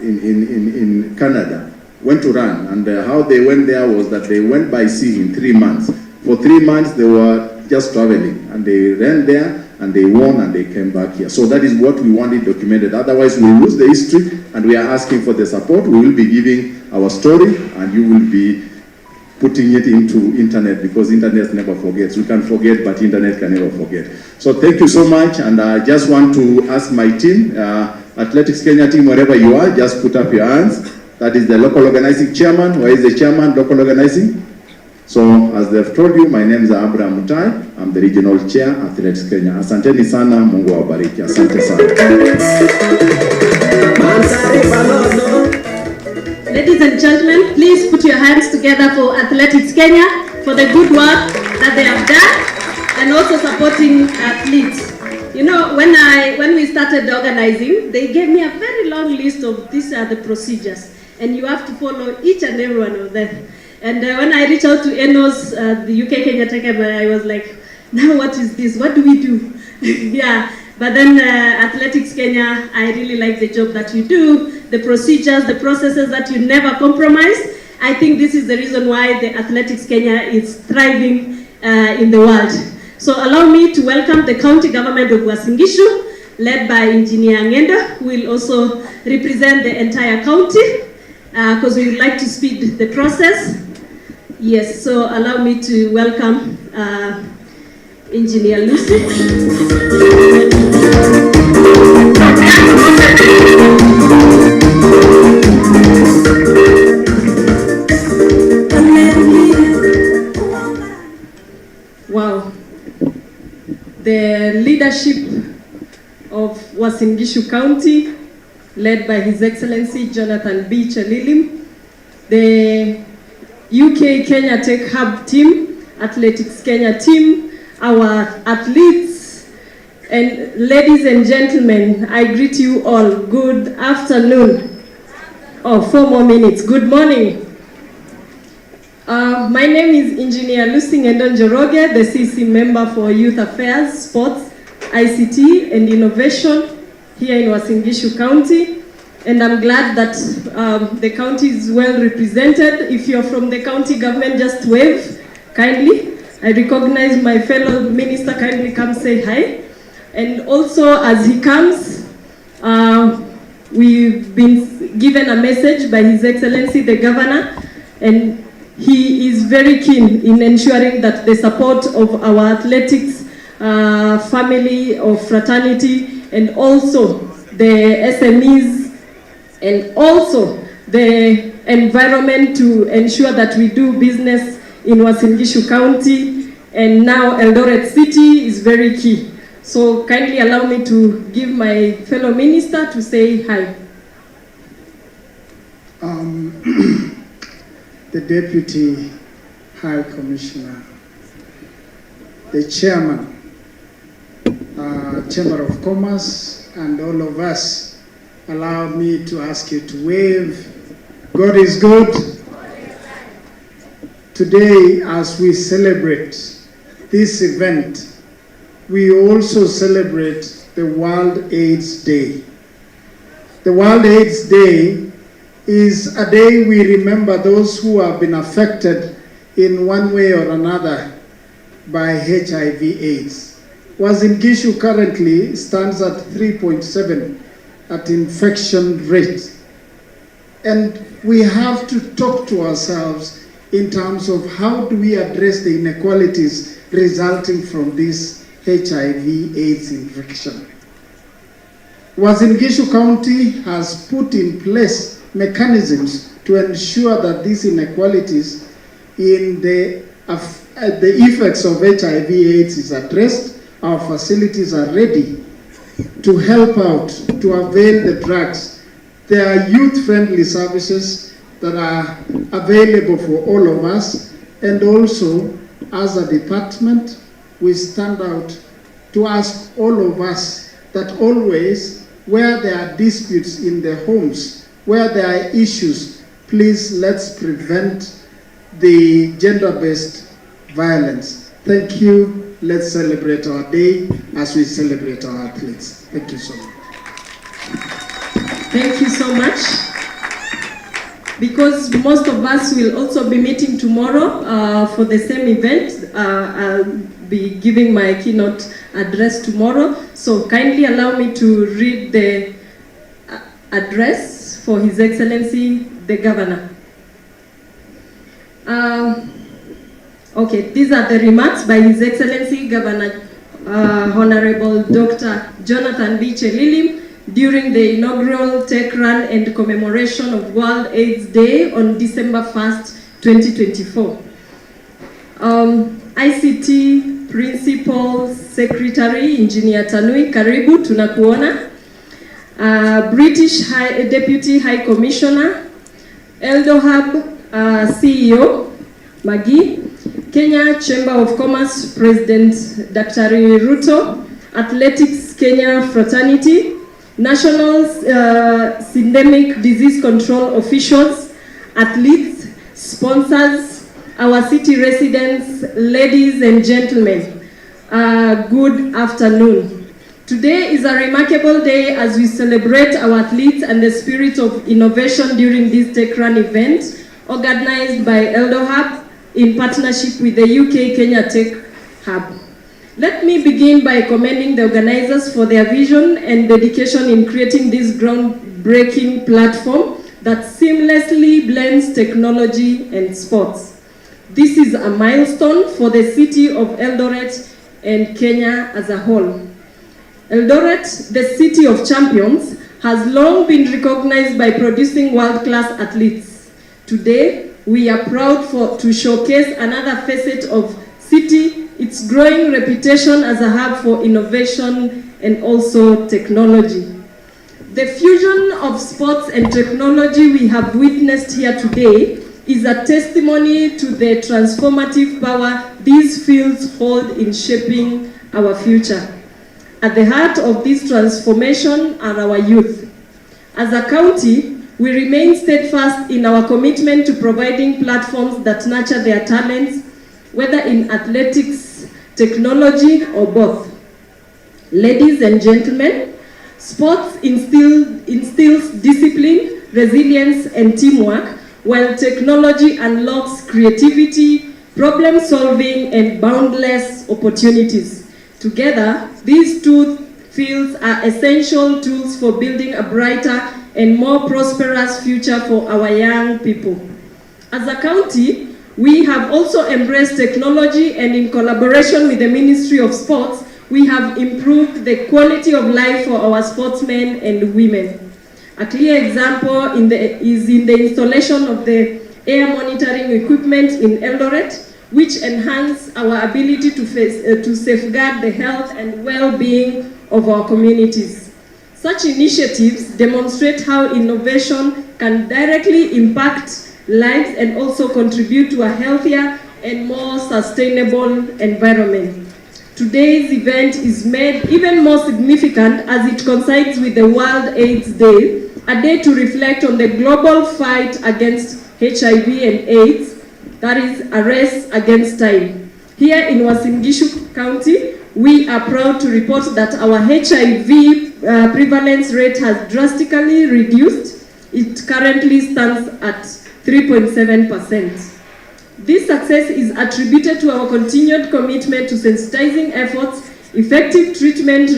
in Canada went to run, and how they went there was that they went by sea in 3 months. For 3 months they were just traveling, and they ran there and they won and they came back here. So that is what we wanted documented. Otherwise we'll lose the history, and we are asking for the support. We will be giving our story and you will be putting it into internet, because internet never forgets. We can forget, but internet can never forget. So thank you so much, and I just want to ask my team, Athletics Kenya team, wherever you are, just put up your hands. That is the local organizing chairman. Where is the chairman, local organizing? So as they've told you, my name is Abraham Mutai. I'm the regional chair, Athletics Kenya. Asanteni sana, Mungu awabariki. Asante sana. Ladies and gentlemen, please put your hands together for Athletics Kenya for the good work that they have done and also supporting athletes. You know, when we started organizing, they gave me a very long list of these are the procedures, and you have to follow each and every one of them. And when I reached out to ENOS, the UK Kenya Tech, I was like, now what is this? What do we do? Yeah. But then Athletics Kenya, I really like the job that you do, the procedures, the processes that you never compromise. I think this is the reason why the Athletics Kenya is thriving in the world. So allow me to welcome the county government of Uasin Gishu, led by Engineer Ngendo, who will also represent the entire county, because we would like to speed the process. Yes, so allow me to welcome Engineer Lucy. Wow. The leadership of Uasin Gishu County, led by His Excellency Jonathan B. Chalilim, the UK Kenya Tech Hub team, Athletics Kenya team, our athletes, and ladies and gentlemen, I greet you all. Good afternoon. Oh, 4 more minutes. Good morning. My name is Engineer Lucy Njoroge, the CC member for Youth Affairs, Sports, ICT, and Innovation here in Uasin Gishu County. And I'm glad that the county is well represented. If you're from the county government, just wave kindly. I recognize my fellow minister, kindly come say hi. And also as he comes, we've been given a message by His Excellency the Governor, and he is very keen in ensuring that the support of our athletics family of fraternity, and also the SMEs, and also the environment to ensure that we do business in Uasin Gishu County, and now Eldoret City is very key. So kindly allow me to give my fellow minister to say hi. The Deputy High Commissioner, the Chairman, Chamber of Commerce, and all of us, allow me to ask you to wave. God is good. Today, as we celebrate this event, we also celebrate the World AIDS Day. The World AIDS Day is a day we remember those who have been affected in one way or another by HIV/AIDS. Uasin Gishu currently stands at 3.7 at infection rate. And we have to talk to ourselves in terms of how do we address the inequalities resulting from this HIV/AIDS infection. Uasin Gishu County has put in place mechanisms to ensure that these inequalities in the effects of HIV/AIDS is addressed. Our facilities are ready to help out, to avail the drugs. There are youth-friendly services that are available for all of us, and also, as a department, we stand out to ask all of us that always, where there are disputes in the homes, where there are issues, please let's prevent the gender-based violence. Thank you. Let's celebrate our day as we celebrate our athletes. Thank you so much. Thank you so much. Because most of us will also be meeting tomorrow for the same event, I'll be giving my keynote address tomorrow. So kindly allow me to read the address for His Excellency the Governor. Okay, these are the remarks by His Excellency Governor Honorable Dr. Jonathan B. Chelilim during the inaugural Techrun and commemoration of World AIDS Day on December 1st, 2024. ICT Principal Secretary Engineer Tanui, karibu, tunakuona. British Deputy High Commissioner, Eldohub CEO Magi, Kenya Chamber of Commerce President Dr. Ruto, Athletics Kenya Fraternity, National Syndemic Disease Control officials, athletes, sponsors, our city residents, ladies and gentlemen, good afternoon. Today is a remarkable day as we celebrate our athletes and the spirit of innovation during this Techrun event organized by Eldohub in partnership with the UK Kenya Tech Hub. Let me begin by commending the organizers for their vision and dedication in creating this groundbreaking platform that seamlessly blends technology and sports. This is a milestone for the city of Eldoret and Kenya as a whole. Eldoret, the city of champions, has long been recognized by producing world-class athletes. Today, we are proud to showcase another facet of city, its growing reputation as a hub for innovation and also technology. The fusion of sports and technology we have witnessed here today is a testimony to the transformative power these fields hold in shaping our future. At the heart of this transformation are our youth. As a county, we remain steadfast in our commitment to providing platforms that nurture their talents, whether in athletics, technology, or both. Ladies and gentlemen, sports instills discipline, resilience, and teamwork, while technology unlocks creativity, problem-solving, and boundless opportunities. Together, these two fields are essential tools for building a brighter and more prosperous future for our young people. As a county, we have also embraced technology, and in collaboration with the Ministry of Sports, we have improved the quality of life for our sportsmen and women. A clear example is in the installation of the air monitoring equipment in Eldoret, which enhance our ability to safeguard the health and well-being of our communities. Such initiatives demonstrate how innovation can directly impact lives and also contribute to a healthier and more sustainable environment. Today's event is made even more significant as it coincides with the World AIDS Day, a day to reflect on the global fight against HIV and AIDS, that is a race against time. Here in Uasin Gishu County, we are proud to report that our HIV prevalence rate has drastically reduced it currently stands at 3.7%. This success is attributed to our continued commitment to sensitizing efforts, effective treatment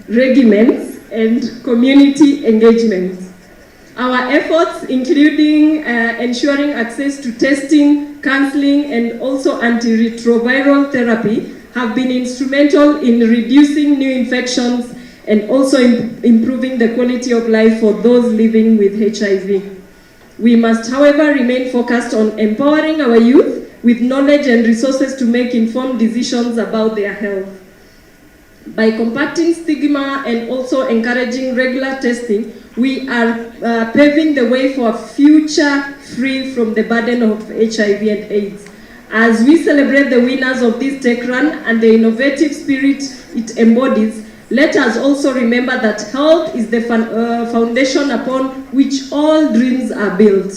regimens, and community engagement. Our efforts, including ensuring access to testing, counseling, and also antiretroviral therapy, have been instrumental in reducing new infections and also improving the quality of life for those living with HIV. We must, however, remain focused on empowering our youth with knowledge and resources to make informed decisions about their health. By combating stigma and also encouraging regular testing, we are paving the way for a future free from the burden of HIV and AIDS. As we celebrate the winners of this Techrun and the innovative spirit it embodies, let us also remember that health is the foundation upon which all dreams are built.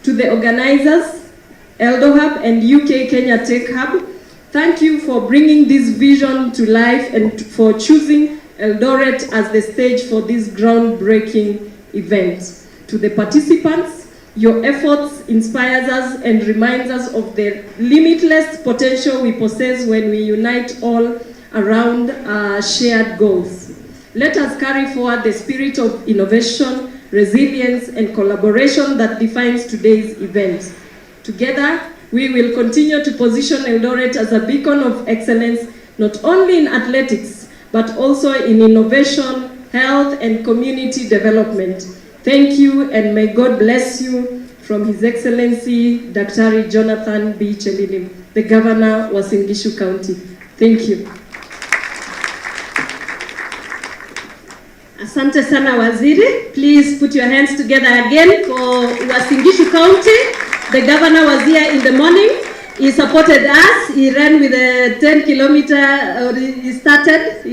To the organizers, Eldohub and UK Kenya Tech Hub, thank you for bringing this vision to life and for choosing Eldoret as the stage for this groundbreaking event. To the participants, your efforts inspires us and reminds us of the limitless potential we possess when we unite all around shared goals. Let us carry forward the spirit of innovation, resilience, and collaboration that defines today's event. Together, we will continue to position Eldoret as a beacon of excellence, not only in athletics, but also in innovation, health, and community development. Thank you, and may God bless you, from His Excellency, Dr. Jonathan B. Chelilim, the Governor of Uasin Gishu County. Thank you. Asante sana Waziri. Please put your hands together again for Uasin Gishu County. The Governor was here in the morning. He supported us. He ran with a 10-kilometer, or he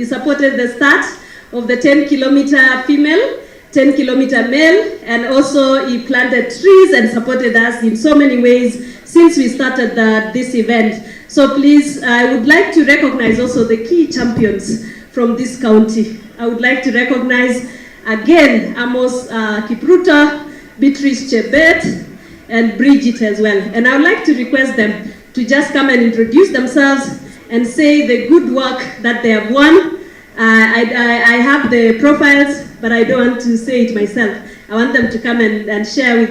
supported the start of the 10-kilometer female, 10-kilometer male, and also he planted trees and supported us in so many ways since we started this event. So please, I would like to recognize also the key champions from this county. I would like to recognize again Amos Kipruto, Beatrice Chebet, and Bridget as well. And I would like to request them to just come and introduce themselves and say the good work that they have won. I have the profiles, but I don't want to say it myself. I want them to come and share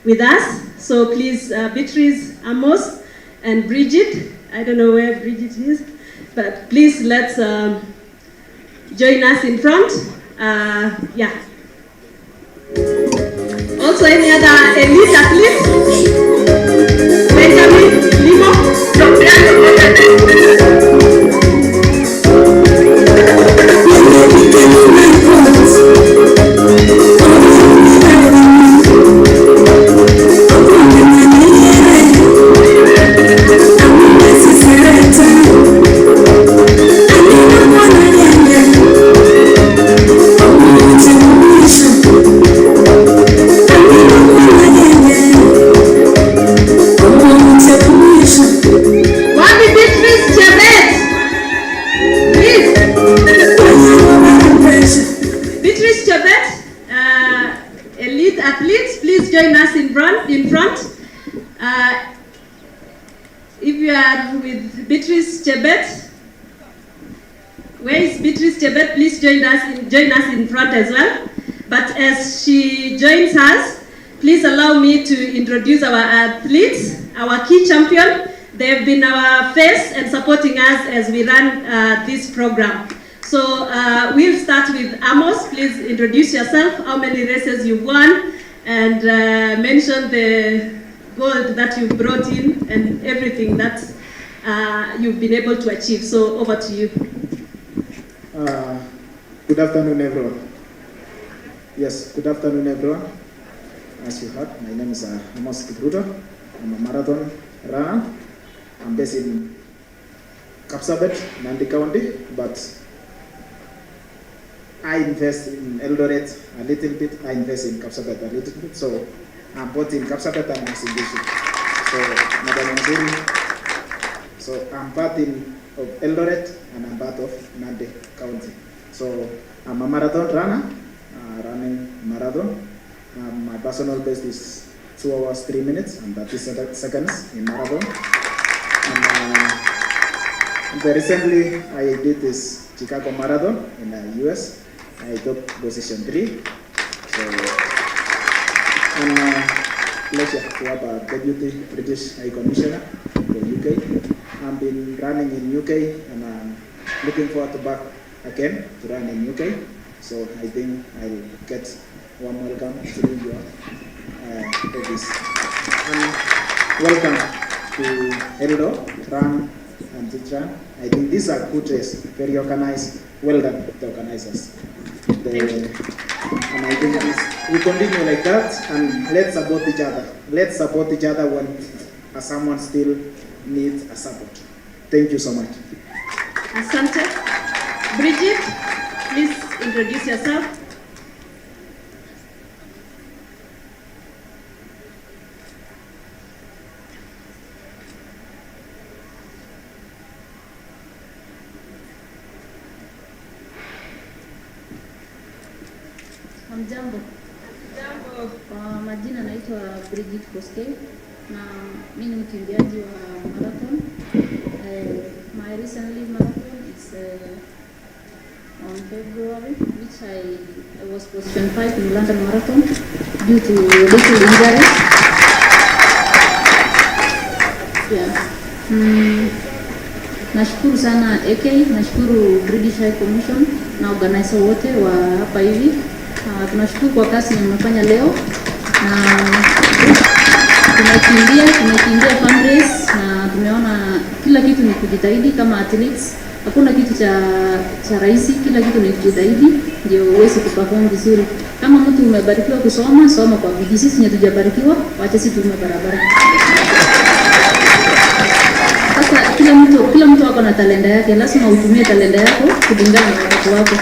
with us. So please, Beatrice, Amos, and Bridget. I don't know where Bridget is, but please let's join us in front. Yeah. Also, any other elite athletes? Benjamin, Limo, if you are with Beatrice Chebet, where is Beatrice Chebet? Please join us in front as well. But as she joins us, please allow me to introduce our athletes, our key champion. They have been our face and supporting us as we run this program. So we'll start with Amos. Please introduce yourself, how many races you've won, and mention the gold that you brought in and everything that you've been able to achieve. So over to you. Good afternoon, everyone. Yes, good afternoon, everyone. As you heard, my name is Amos Kipruto. I'm a marathon runner. I'm based in Kapsabet, Nandi County, but I invest in Eldoret a little bit. I invest in Kapsabet a little bit. So I'm both in Kapsabet and Uasin Gishu. So, Madam Waziri, so I'm both in of Eldoret, and I'm part of Nandi County. So I'm a marathon runner, running marathon. My personal best is 2 hours, 3 minutes, and 30 seconds in marathon. And recently, I did this Chicago Marathon in the US. I took position 3. So I'm pleasure to have a deputy British High Commissioner for UK. I've been running in UK, and I'm looking forward to back again to run in UK. So I think I'll get one welcome through your office. Welcome to Eldohub, Run and Techrun. I think these are good race, very organized. Well done, the organizers. And I think we continue like that, and let's support each other. Let's support each other when someone still needs a support. Thank you so much. Asante. Bridget, please introduce yourself. Hamjambo. Kwa majina naitwa Bridget Koskei na mimi ni mkimbiaji wa marathon. My recently marathon is on February, which I was position 5 in London Marathon due to little injuries. Yeah. Nashukuru sana AK, nashukuru British High Commission na organizer wote wa hapa hivi. Tunashukuru kwa kazi mmefanya leo, na tumekimbia fundraise, na tumeona kila kitu ni kujitahidi kama athletes. Hakuna kitu cha rahisi, kila kitu ni kujitahidi ndio uweze kuperform vizuri. Kama mtu umebarikiwa kusoma, soma kwa bidii. Sisi hatujabarikiwa, wacha sisi tume barabara. Sasa kila mtu ako na talenta yake, lazima utumie talenta yako kulingana na wakati wako,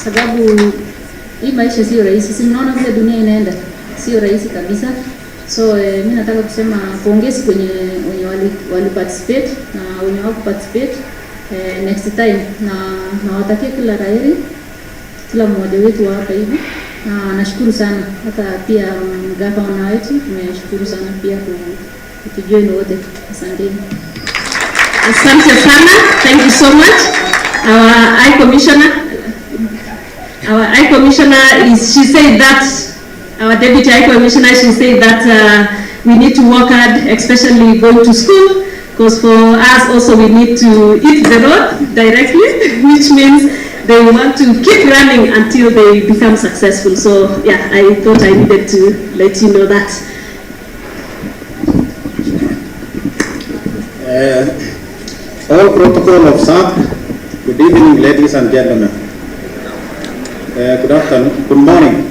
sababu hii maisha sio rahisi. Si mnaona vile dunia inaenda, sio rahisi kabisa. So mimi nataka kusema pongezi kwenye wali participate na wenye wako participate next time, na nawatakia kila laheri kila mmoja wetu hapa hivi. Na nashukuru sana, hata pia gavana wetu tumeshukuru sana pia kutujoin wote. Asante. Asante sana. Thank you so much. Our High Commissioner she said that, our Deputy High Commissioner, she said that we need to work hard, especially going to school, because for us also we need to hit the road directly, which means they want to keep running until they become successful. So yeah, I thought I needed to let you know that. All protocol observed. Good evening, ladies and gentlemen. Good afternoon, good morning.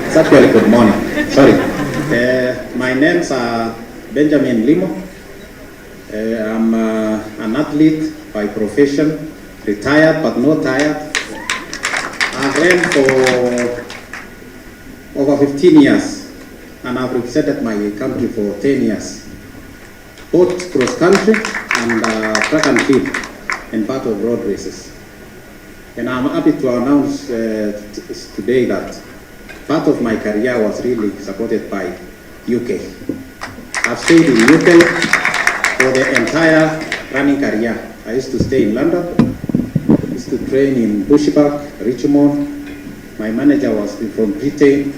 It's actually good morning, sorry. My name's Benjamin Limo. I'm an athlete by profession, retired but not tired. I've ran for over 15 years, and I've represented my country for 10 years, both cross country and track and field and part of road races. And I'm happy to announce today that part of my career was really supported by UK. I've stayed in UK for the entire running career. I used to stay in London, used to train in Bushbuck, Richmond. My manager was from Britain.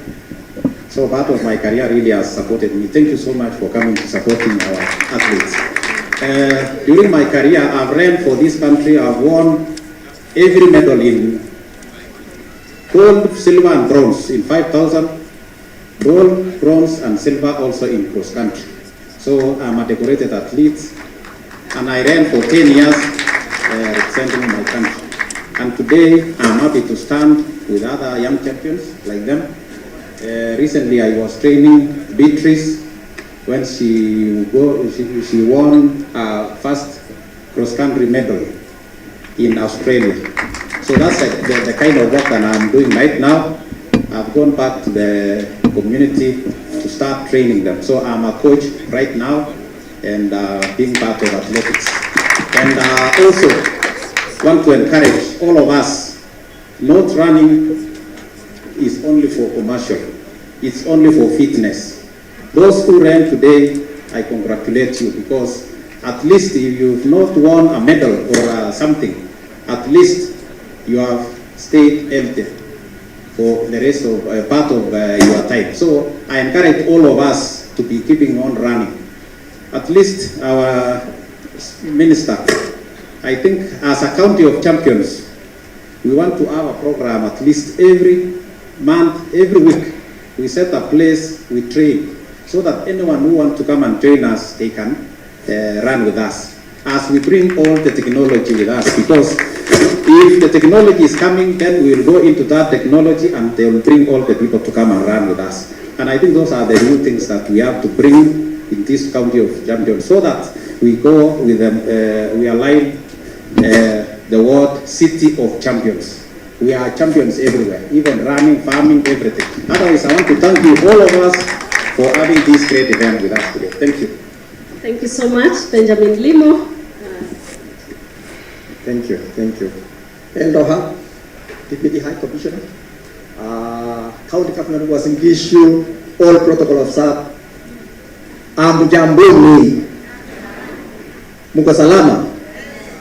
So part of my career really has supported me. Thank you so much for coming to supporting our athletes. During my career, I've ran for this country. I've won every medal in gold, silver and bronze in 5,000, gold, bronze and silver also in cross country. So I'm a decorated athlete, and I ran for 10 years representing my country. And today I'm happy to stand with other young champions like them. Recently I was training Beatrice when she won her first cross country medal in Australia. So that's the kind of work that I'm doing right now. I've gone back to the community to start training them. So I'm a coach right now and being part of athletics. And also want to encourage all of us, not running is only for commercial. It's only for fitness. Those who ran today, I congratulate you, because at least if you've not won a medal or something, at least you have stayed healthy for the rest of part of your time. So I encourage all of us to be keeping on running. At least our minister, I think as a county of champions, we want to have a program at least every month, every week. We set a place, we train, so that anyone who wants to come and train us, they can run with us. As we bring all the technology with us, because if the technology is coming, then we will go into that technology and they will bring all the people to come and run with us. And I think those are the new things that we have to bring in this county of champions, so that we go with them, we align the word city of champions. We are champions everywhere, even running, farming, everything. Otherwise, I want to thank you, all of us, for having this great event with us today. Thank you. Thank you so much, Benjamin Limo. Thank you, thank you. Eldohub, Deputy High Commissioner, County Government was engaged you all protocol of SAP. Amjamboni, Mukasalama.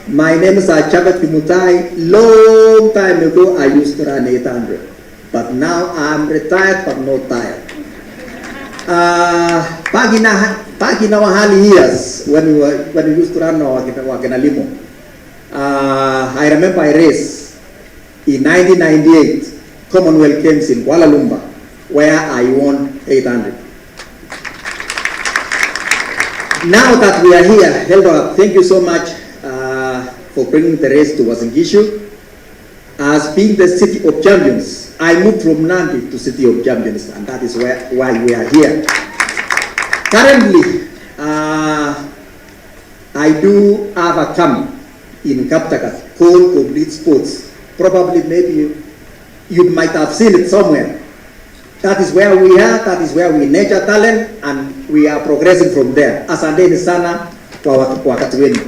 My name is Chabat Kimutai. Long time ago, I used to run 800, but now I'm retired but not tired. Back in our early years, when we used to run our Limo, I remember I raced in 1998 Commonwealth Games in Kuala Lumpur, where I won 800. Now that we are here, Eldohub, thank you so much for bringing the race to Wasingishu. As being the city of champions, I moved from Nandi to city of champions, and that is why we are here. Currently, I do have a camp in Kaptagat called Complete Sports. Probably, maybe you might have seen it somewhere. That is where we are, that is where we nurture talent, and we are progressing from there. Asante sana kwa wakati wenu.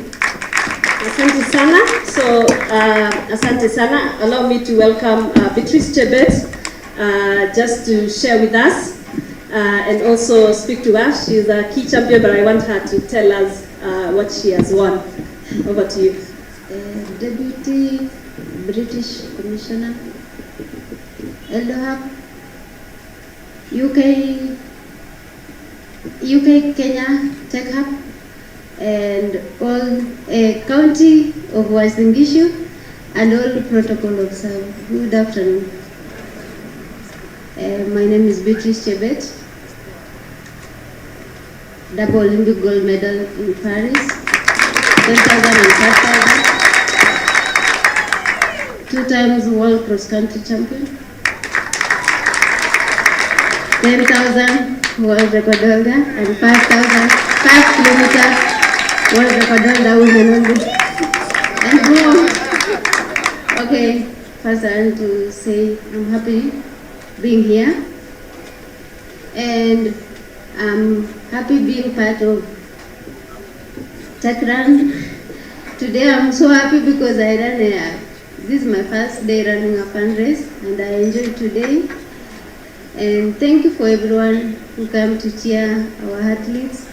Asante sana. So, asante sana. Allow me to welcome Beatrice Chebet just to share with us and also speak to us. She's a key champion, but I want her to tell us what she has won. Over to you. Deputy British Commissioner, Eldohub, UK Kenya Techrun, and all county of Wasingishu, and all protocol observed. Good afternoon. My name is Beatrice Chebet, double Olympic gold medal in Paris, 10,000 and 5,000. 2 times world cross-country champion, 10,000 world record holder, and 5,000, 5 kilometer world record holder women only. And more. Okay, first I want to say I'm happy being here, and I'm happy being part of Techrun. Today I'm so happy because I ran this is my first day running a fun race, and I enjoyed today. And thank you for everyone who came to cheer our athletes.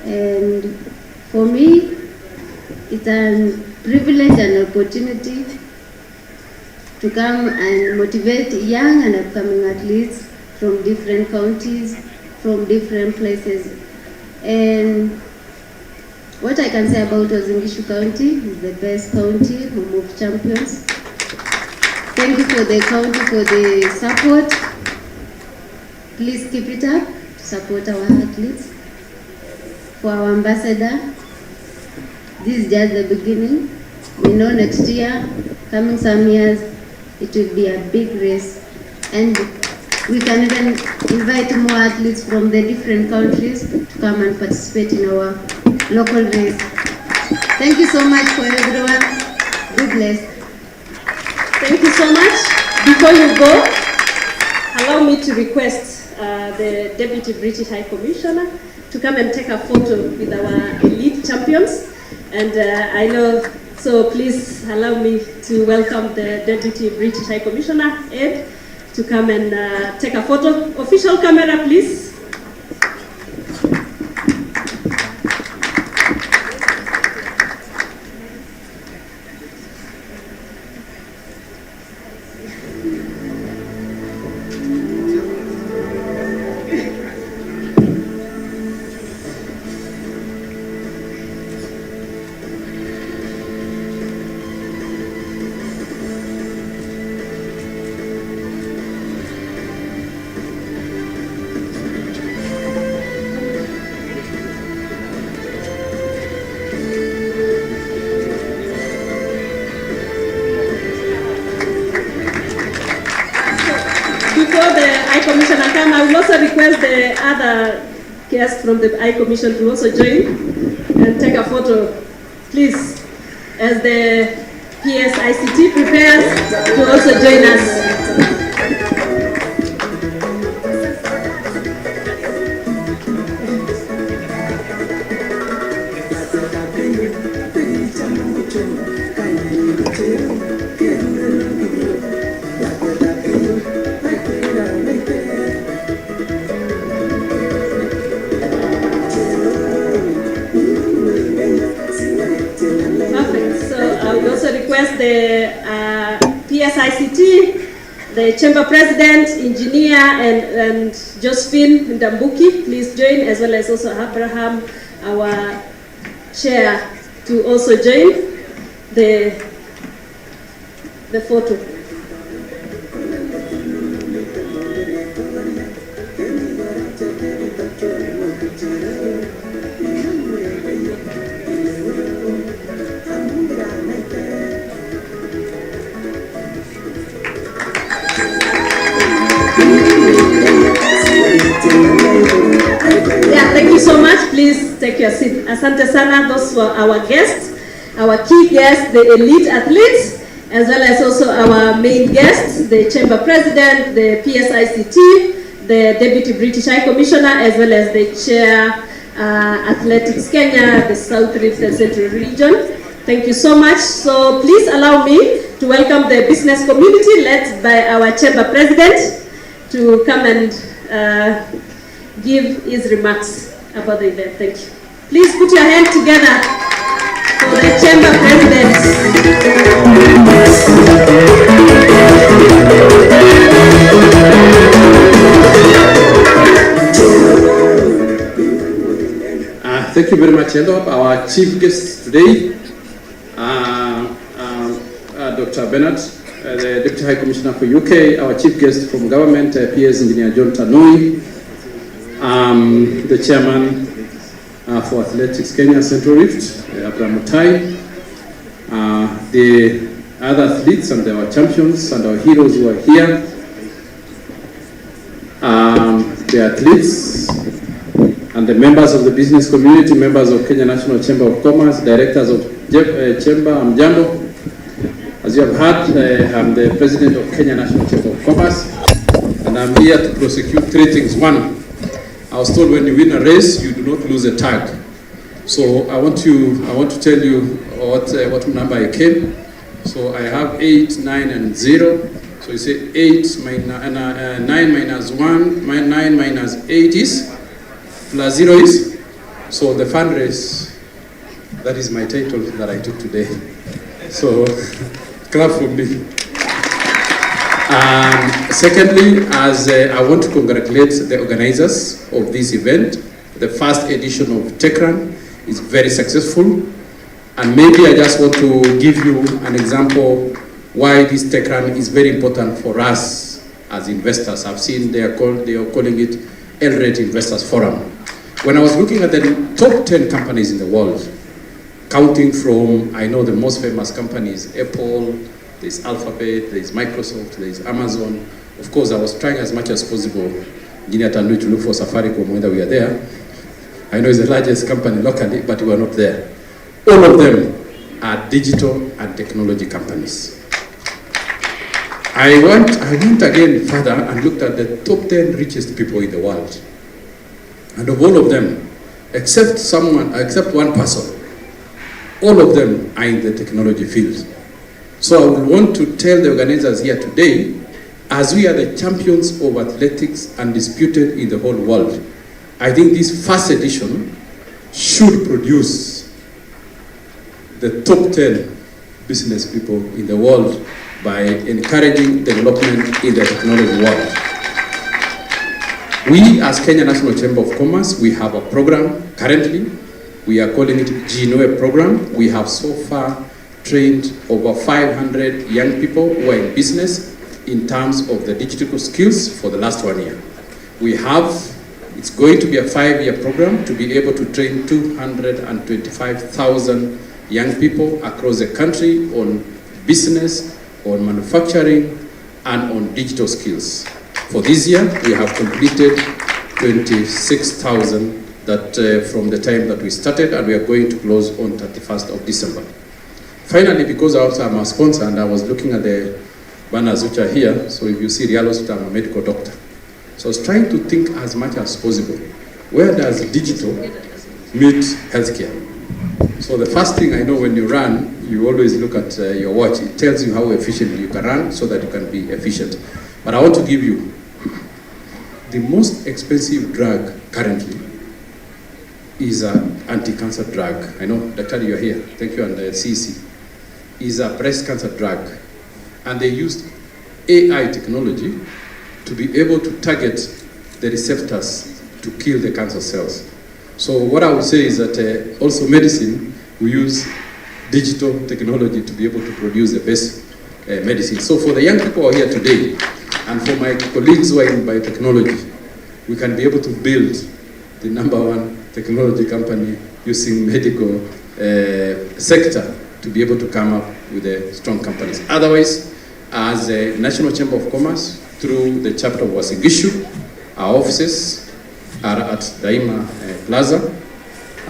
And for me, it's a privilege and opportunity to come and motivate young and upcoming athletes from different counties, from different places. And what I can say about Wasingishu County is the best county, home of champions. Thank you for the county for the support. Please keep it up to support our athletes. For our ambassador, this is just the beginning. We know next year, coming some years, it will be a big race. And we can even invite more athletes from the different countries to come and participate in our local race. Thank you so much for everyone. Be blessed. Thank you so much. Before you go, allow me to request the Deputy British High Commissioner to come and take a photo with our elite champions. And I know, so please allow me to welcome the Deputy British High Commissioner, Ed, to come and take a photo. Official camera, please. Before the High Commissioner come, I will also request the other guests from the High Commission to also join and take a photo, please, as the PSICT prepares to also join us. Request the PSICT, the Chamber President, Engineer, and Josephine Ndambuki, please join, as well as also Abraham, our Chair, to also join the photo. Thank you so much. Please take your seat. Asante sana. Those were our guests, our key guests, the elite athletes, as well as also our main guests, the Chamber President, the PSICT, the Deputy British High Commissioner, as well as the Chair, Athletics Kenya, the South Rift and Central Region. Thank you so much. So please allow me to welcome the business community led by our Chamber President to come and give his remarks about the event. Thank you. Please put your hand together for the Chamber President. Thank you very much, Eldohub. Our chief guest today, Dr. Bernard, the Deputy High Commissioner for UK, our chief guest from government, PS Engineer John Tanui, the chairman for Athletics Kenya Central Rift, Abraham Mutai, the other athletes and our champions and our heroes who are here, the athletes and the members of the business community, members of Kenya National Chamber of Commerce, directors of Chamber, Amjambo. As you have heard, I'm the president of Kenya National Chamber of Commerce, and I'm here to prosecute three things. One, I was told when you win a race, you do not lose a tag. So I want to tell you what number I came. So I have 8, 9, and 0. So you say 9 minus 1, 9 minus 8 is, plus 0 is. So the fund race, that is my title that I took today. So clap for me. Secondly, as I want to congratulate the organizers of this event. The first edition of Techrun is very successful, and maybe I just want to give you an example why this Techrun is very important for us as investors. I've seen they are calling it Eldoret Investors Forum. When I was looking at the top 10 companies in the world, counting from, I know the most famous companies, Apple, there's Alphabet, there's Microsoft, there's Amazon. Of course, I was trying as much as possible, Engineer Tanui, to look for Safaricom whether we are there. I know it's the largest company locally, but we are not there. All of them are digital and technology companies. I went again further and looked at the top 10 richest people in the world. And of all of them, except one person, all of them are in the technology field. So I would want to tell the organizers here today, as we are the champions of athletics undisputed in the whole world, I think this first edition should produce the top 10 business people in the world by encouraging development in the technology world. We as Kenya National Chamber of Commerce, we have a program currently. We are calling it GNOA program. We have so far trained over 500 young people who are in business in terms of the digital skills for the last 1 year. We have, it's going to be a 5-year program to be able to train 225,000 young people across the country on business, on manufacturing, and on digital skills. For this year, we have completed 26,000 that from the time that we started, and we are going to close on 31st of December. Finally, because I also am a sponsor, and I was looking at the banners which are here, so if you see Real Hospital, I'm a medical doctor. So I was trying to think as much as possible, where does digital meet healthcare? So the first thing I know, when you run, you always look at your watch. It tells you how efficiently you can run so that you can be efficient. But I want to give you the most expensive drug currently is an anti-cancer drug. I know, Dr. you're here. Thank you, and CC. Is a breast cancer drug. And they used AI technology to be able to target the receptors to kill the cancer cells. So what I would say is that also medicine, we use digital technology to be able to produce the best medicine. So for the young people who are here today, and for my colleagues who are in biotechnology, we can be able to build the #1 technology company using medical sector to be able to come up with strong companies. Otherwise, as a National Chamber of Commerce, through the chapter of Uasin Gishu, our offices are at Daima Plaza,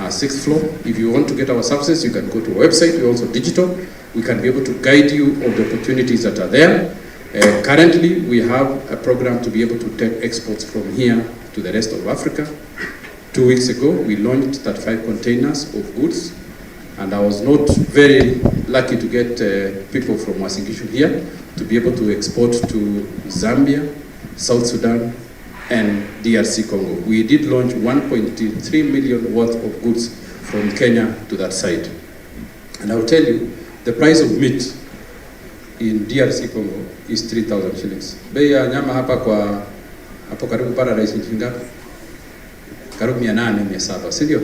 6th floor. If you want to get our services, you can go to our website. We're also digital. We can be able to guide you on the opportunities that are there. Currently, we have a program to be able to take exports from here to the rest of Africa. 2 weeks ago, we launched 35 containers of goods, and I was not very lucky to get people from Uasin Gishu here to be able to export to Zambia, South Sudan, and DRC Congo. We did launch 1.3 million worth of goods from Kenya to that side. And I'll tell you, the price of meat in DRC Congo is 3,000 shillings. Bei ya nyama hapa kwa hapo karibu Paradise ni ngapi? Karibu 800, 700, sivyo?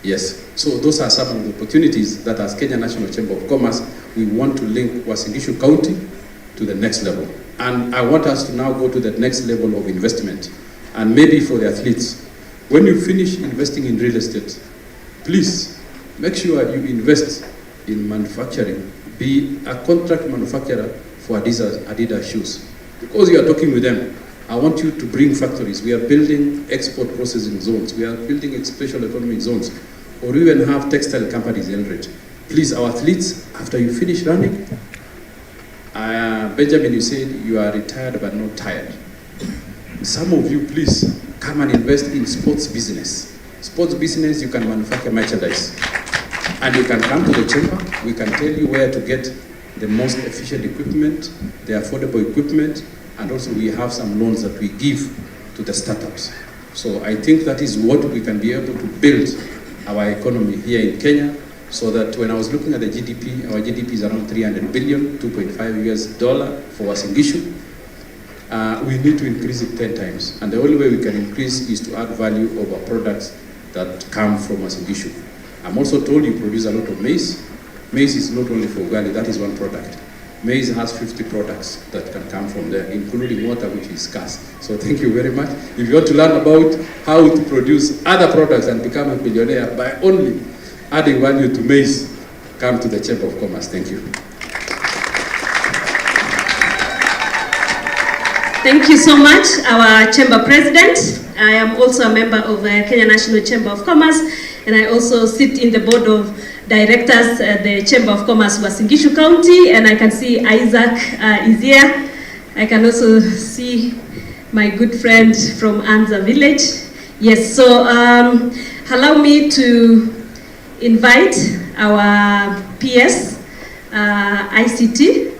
Yes. So those are some of the opportunities that as Kenya National Chamber of Commerce, we want to link Uasin Gishu County to the next level. And I want us to now go to the next level of investment. And maybe for the athletes, when you finish investing in real estate, please make sure you invest in manufacturing. Be a contract manufacturer for Adidas shoes. Because you are talking with them, I want you to bring factories. We are building export processing zones. We are building special economic zones. Or even have textile companies in Eldoret. Please, our athletes, after you finish running, Benjamin, you said you are retired but not tired. Some of you, please, come and invest in sports business. Sports business, you can manufacture merchandise. And you can come to the chamber. We can tell you where to get the most efficient equipment, the affordable equipment, and also we have some loans that we give to the startups. So I think that is what we can be able to build our economy here in Kenya, so that when I was looking at the GDP, our GDP is around 300 billion, $2.5 US for Uasin Gishu. We need to increase it 10 times. And the only way we can increase is to add value of our products that come from Uasin Gishu. I'm also told you produce a lot of maize. Maize is not only for ugali, that is one product. Maize has 50 products that can come from there, including water, which is scarce. So thank you very much. If you want to learn about how to produce other products and become a billionaire by only adding value to maize, come to the Chamber of Commerce. Thank you. Thank you so much, our Chamber President. I am also a member of Kenya National Chamber of Commerce, and I also sit in the board of directors at the Chamber of Commerce Uasin Gishu County, and I can see Isaac is here. I can also see my good friend from Anza Village. Yes, so allow me to invite our PS, ICT,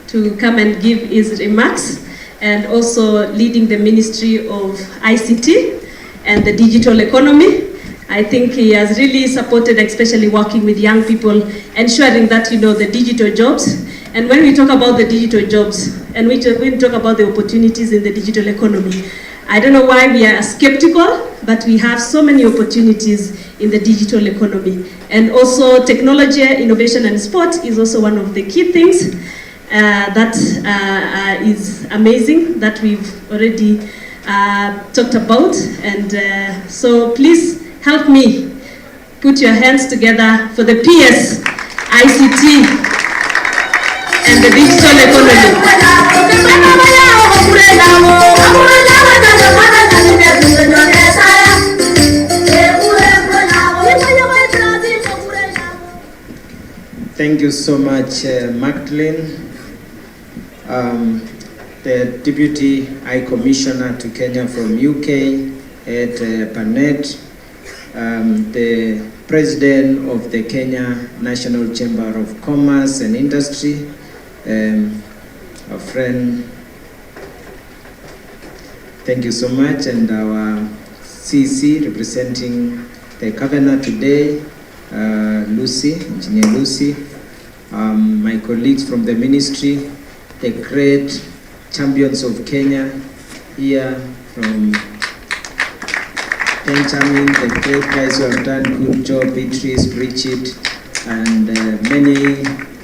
to come and give his remarks, and also leading the Ministry of ICT and the digital economy. I think he has really supported, especially working with young people, ensuring that, you know, the digital jobs. And when we talk about the digital jobs, and we talk about the opportunities in the digital economy, I don't know why we are skeptical, but we have so many opportunities in the digital economy. And also technology, innovation, and sport is also one of the key things that is amazing, that we've already talked about. And so please help me put your hands together for the PS, ICT, and the digital economy. Thank you so much, Magdalene. The Deputy High Commissioner to Kenya from UK at PANET, the President of the Kenya National Chamber of Commerce and Industry, our friend, thank you so much, and our CC representing the Governor today, Lucy, Engineer Lucy, my colleagues from the Ministry, the great champions of Kenya here from Benjamin, the great guys who have done good job, Beatrice, Bridget, and many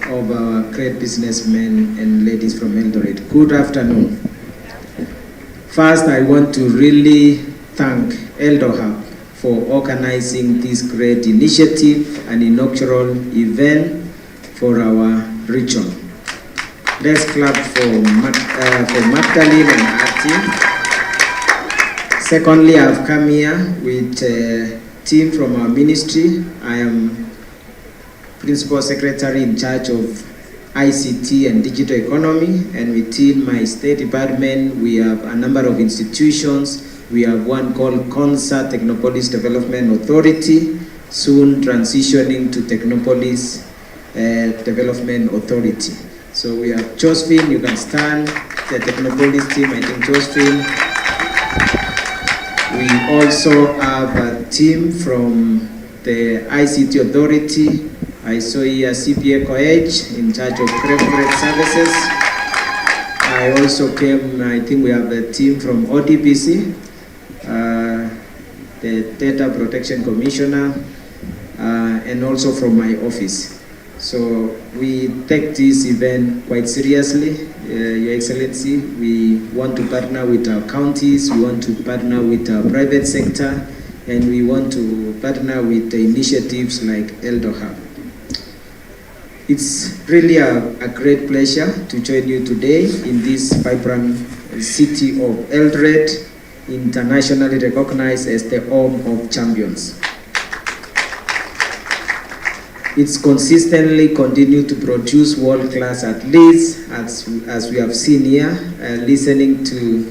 of our great businessmen and ladies from Eldoret. Good afternoon. First, I want to really thank Eldohub for organizing this great initiative and inaugural event for our region. Let's clap for Magdalene and our team. Secondly, I've come here with a team from our ministry. I am Principal Secretary in charge of ICT and digital economy, and within my state department, we have a number of institutions. We have one called CONSA, Technopolis Development Authority, soon transitioning to Technopolis Development Authority. So we have Josephine, you can stand, the Technopolis team, I think Josephine. We also have a team from the ICT Authority. I saw here CPA Coach in charge of corporate services. I also came, I think we have a team from ODPC, the Data Protection Commissioner, and also from my office. So we take this event quite seriously, Your Excellency. We want to partner with our counties, we want to partner with our private sector, and we want to partner with the initiatives like Eldohub. It's really a great pleasure to join you today in this vibrant city of Eldoret, internationally recognized as the home of champions. It's consistently continued to produce world-class athletes, as we have seen here, listening to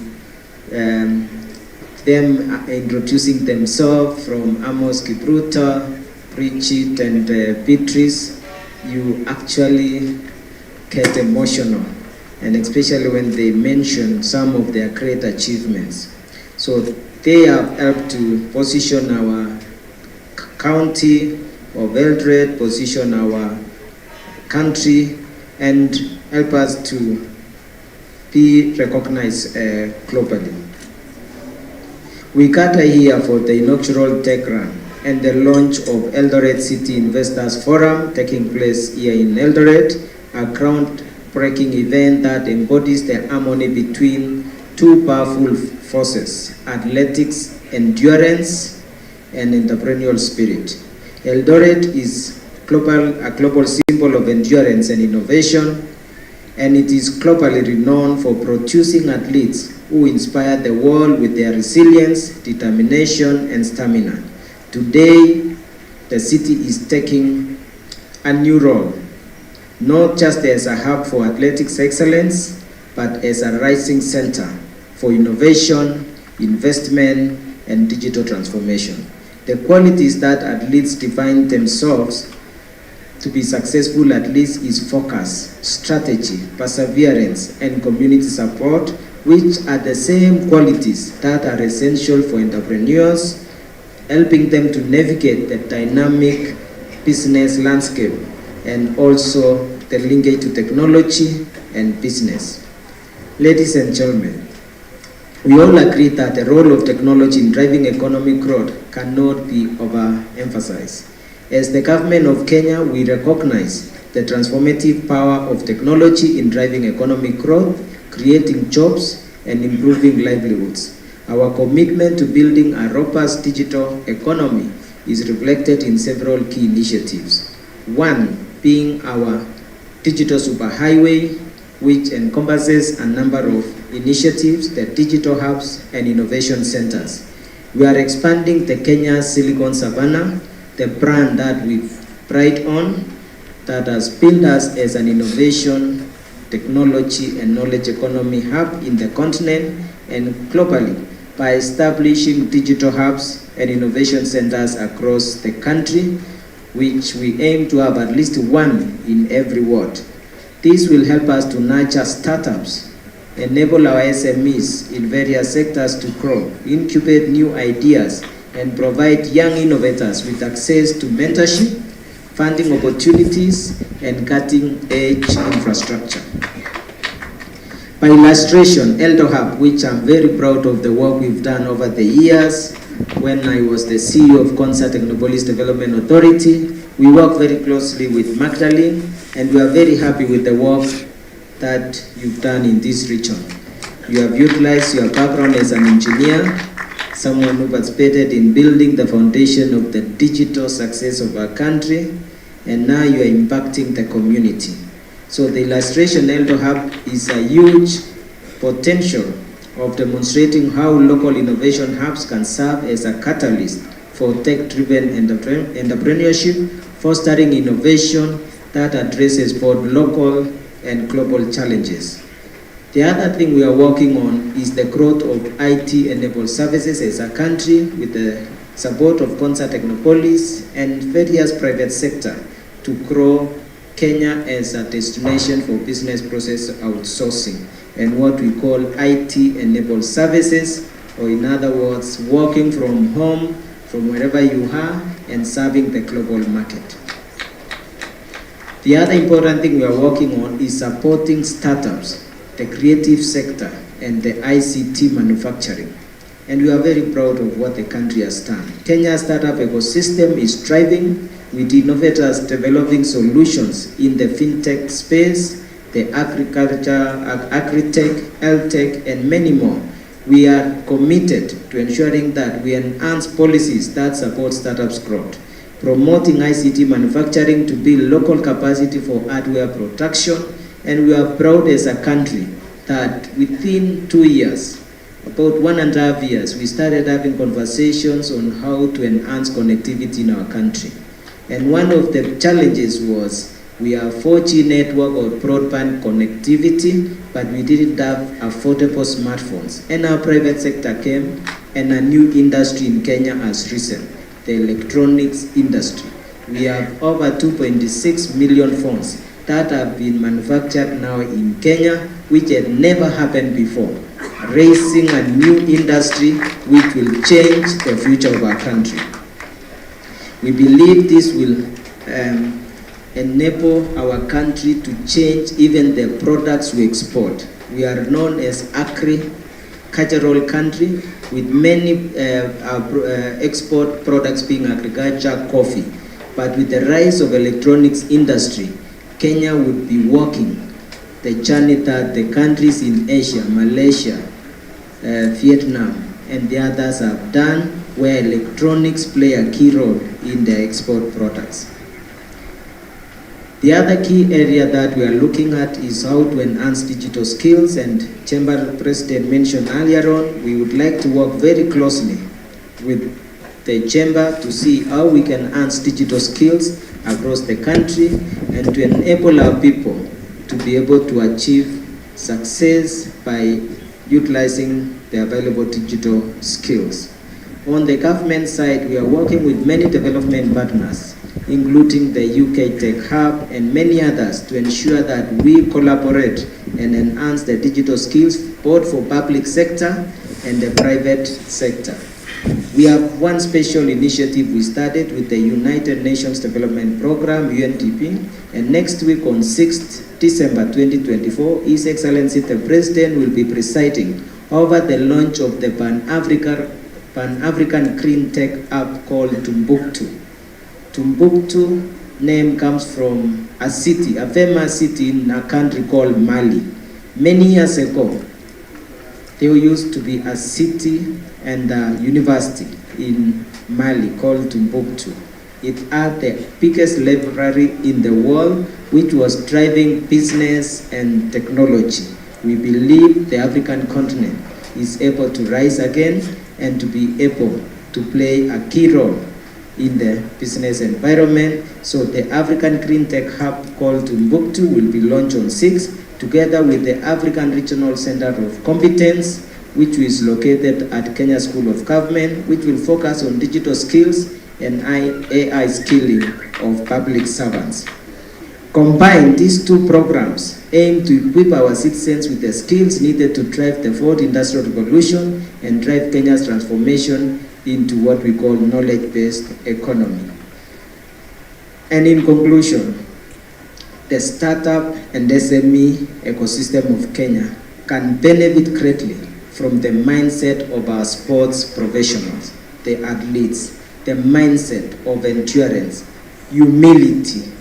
them introducing themselves, from Amos Kipruto, Bridget, and Beatrice. You actually get emotional, and especially when they mention some of their great achievements. So they have helped to position our county of Eldoret, position our country, and help us to be recognized globally. We gather here for the inaugural Techrun and the launch of Eldoret City Investors Forum taking place here in Eldoret, a groundbreaking event that embodies the harmony between two powerful forces, athletics, endurance, and entrepreneurial spirit. Eldoret is a global symbol of endurance and innovation, and it is globally renowned for producing athletes who inspire the world with their resilience, determination, and stamina. Today, the city is taking a new role, not just as a hub for athletics excellence, but as a rising center for innovation, investment, and digital transformation. The qualities that athletes define themselves to be successful at least is focus, strategy, perseverance, and community support, which are the same qualities that are essential for entrepreneurs, helping them to navigate the dynamic business landscape and also the linkage to technology and business. Ladies and gentlemen, we all agree that the role of technology in driving economic growth cannot be overemphasized. As the government of Kenya, we recognize the transformative power of technology in driving economic growth, creating jobs, and improving livelihoods. Our commitment to building a robust digital economy is reflected in several key initiatives. One being our digital superhighway, which encompasses a number of initiatives, the digital hubs and innovation centers. We are expanding the Kenya Silicon Savannah, the brand that we pride on, that has built us as an innovation, technology and knowledge economy hub in the continent and globally by establishing digital hubs and innovation centers across the country, which we aim to have at least one in every ward. This will help us to nurture startups, enable our SMEs in various sectors to grow, incubate new ideas, and provide young innovators with access to mentorship, funding opportunities, and cutting-edge infrastructure. By illustration, Eldohub, which I'm very proud of the work we've done over the years, when I was the CEO of Concert Technopolis Development Authority, we work very closely with Magdalene, and we are very happy with the work that you've done in this region. You have utilized your background as an engineer, someone who participated in building the foundation of the digital success of our country, and now you are impacting the community. So the illustration Eldohub is a huge potential of demonstrating how local innovation hubs can serve as a catalyst for tech-driven entrepreneurship, fostering innovation that addresses both local and global challenges. The other thing we are working on is the growth of IT-enabled services as a country with the support of Concert Technopolis and various private sector to grow Kenya as a destination for business process outsourcing and what we call IT-enabled services, or in other words, working from home, from wherever you are, and serving the global market. The other important thing we are working on is supporting startups, the creative sector, and the ICT manufacturing. And we are very proud of what the country has done. Kenya's startup ecosystem is thriving, with innovators developing solutions in the fintech space, the agriculture, agri-tech, health tech, and many more. We are committed to ensuring that we enhance policies that support startups' growth, promoting ICT manufacturing to build local capacity for hardware production, and we are proud as a country that within 2 years, about 1.5 years, we started having conversations on how to enhance connectivity in our country. And one of the challenges was we have 4G network or broadband connectivity, but we didn't have affordable smartphones. And our private sector came, and a new industry in Kenya has risen, the electronics industry. We have over 2.6 million phones that have been manufactured now in Kenya, which had never happened before, raising a new industry which will change the future of our country. We believe this will enable our country to change even the products we export. We are known as agricultural country with many export products being agriculture, coffee. But with the rise of electronics industry, Kenya would be walking the journey that the countries in Asia, Malaysia, Vietnam, and the others have done, where electronics play a key role in their export products. The other key area that we are looking at is how to enhance digital skills, and Chamber President mentioned earlier on, we would like to work very closely with the Chamber to see how we can enhance digital skills across the country and to enable our people to be able to achieve success by utilizing the available digital skills. On the government side, we are working with many development partners including the UK Tech Hub and many others, to ensure that we collaborate and enhance the digital skills both for public sector and the private sector. We have one special initiative we started with the United Nations Development Programme, UNDP, and next week on 6th December 2024, His Excellency the President will be presiding over the launch of the Pan-African Green Tech Hub called Timbuktu. Timbuktu name comes from a city, a famous city in a country called Mali. Many years ago, there used to be a city and a university in Mali called Timbuktu. It had the biggest library in the world, which was driving business and technology. We believe the African continent is able to rise again and to be able to play a key role in the business environment. So the African Green Tech Hub called Timbuktu will be launched on 6th, together with the African Regional Center of Competence, which is located at Kenya School of Government, which will focus on digital skills and AI skilling of public servants. Combined, these two programs aim to equip our citizens with the skills needed to drive the fourth industrial revolution and drive Kenya's transformation into what we call knowledge-based economy. And in conclusion, the startup and SME ecosystem of Kenya can benefit greatly from the mindset of our sports professionals, the athletes, the mindset of endurance, humility,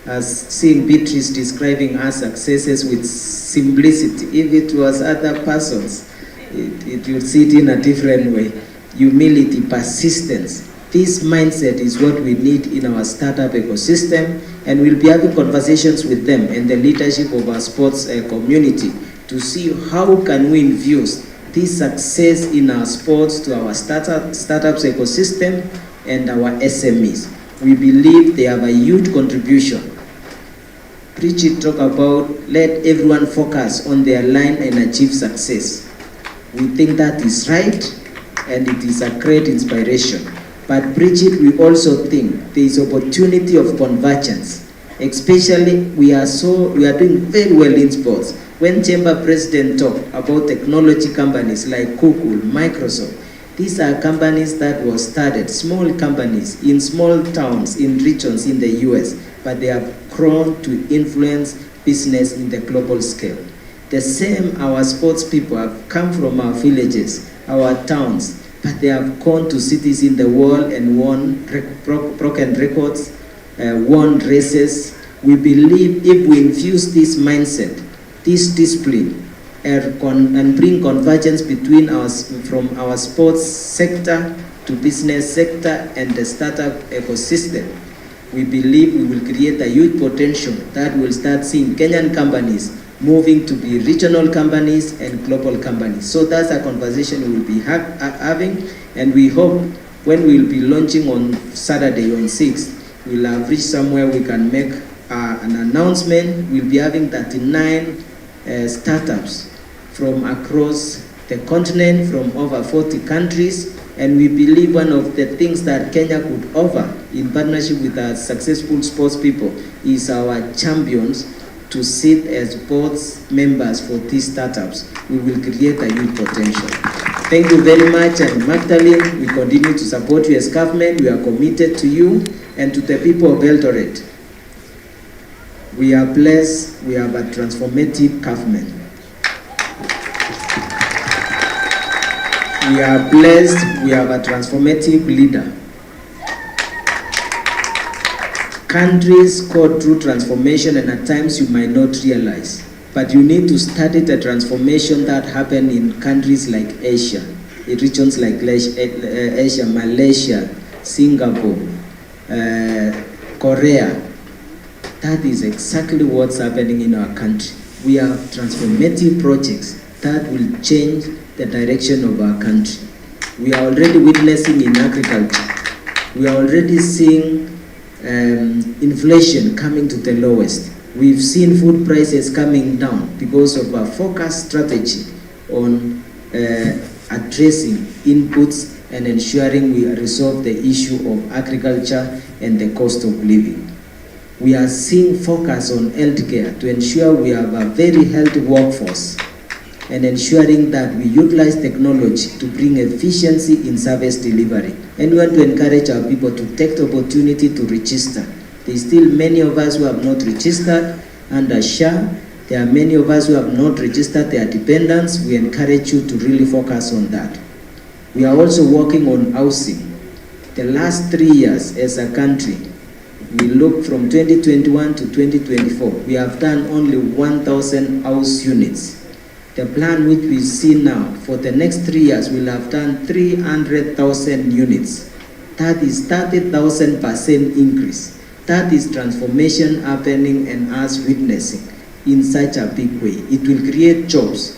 as seeing Beatrice describing our successes with simplicity. If it was other persons, it would see it in a different way. Humility, persistence. This mindset is what we need in our startup ecosystem, and we'll be having conversations with them and the leadership of our sports community to see how can we infuse this success in our sports to our startups ecosystem and our SMEs. We believe they have a huge contribution. Bridget talked about let everyone focus on their line and achieve success. We think that is right, and it is a great inspiration. But Bridget, we also think there is opportunity of convergence. Especially, we are doing very well in sports. When Chamber President talked about technology companies like Google, Microsoft, these are companies that were started, small companies in small towns, in regions in the US, but they have grown to influence business in the global scale. The same, our sports people have come from our villages, our towns, but they have gone to cities in the world and won broken records, won races. We believe if we infuse this mindset, this discipline, and bring convergence between from our sports sector to business sector and the startup ecosystem, we believe we will create a huge potential that will start seeing Kenyan companies moving to be regional companies and global companies. So that's a conversation we will be having, and we hope when we will be launching on Saturday on 6th, we'll have reached somewhere we can make an announcement. We'll be having 39 startups from across the continent, from over 40 countries, and we believe one of the things that Kenya could offer in partnership with our successful sports people is our champions to sit as board members for these startups. We will create a huge potential. Thank you very much, and Magdalene, we continue to support you as government. We are committed to you and to the people of Eldoret. We are blessed, we have a transformative government. We are blessed, we have a transformative leader. Countries go through transformation, and at times you might not realize, but you need to study the transformation that happened in countries like Asia, in regions like Asia, Malaysia, Singapore, Korea. That is exactly what's happening in our country. We have transformative projects that will change the direction of our country. We are already witnessing in agriculture. We are already seeing inflation coming to the lowest. We've seen food prices coming down because of our focused strategy on addressing inputs and ensuring we resolve the issue of agriculture and the cost of living. We are seeing focus on healthcare to ensure we have a very healthy workforce and ensuring that we utilize technology to bring efficiency in service delivery. And we want to encourage our people to take the opportunity to register. There is still many of us who have not registered under SHA. There are many of us who have not registered their dependents. We encourage you to really focus on that. We are also working on housing. The last 3 years as a country, we look from 2021 to 2024, we have done only 1,000 house units. The plan which we see now, for the next 3 years, we'll have done 300,000 units. That is 30,000% increase. That is transformation happening and us witnessing in such a big way. It will create jobs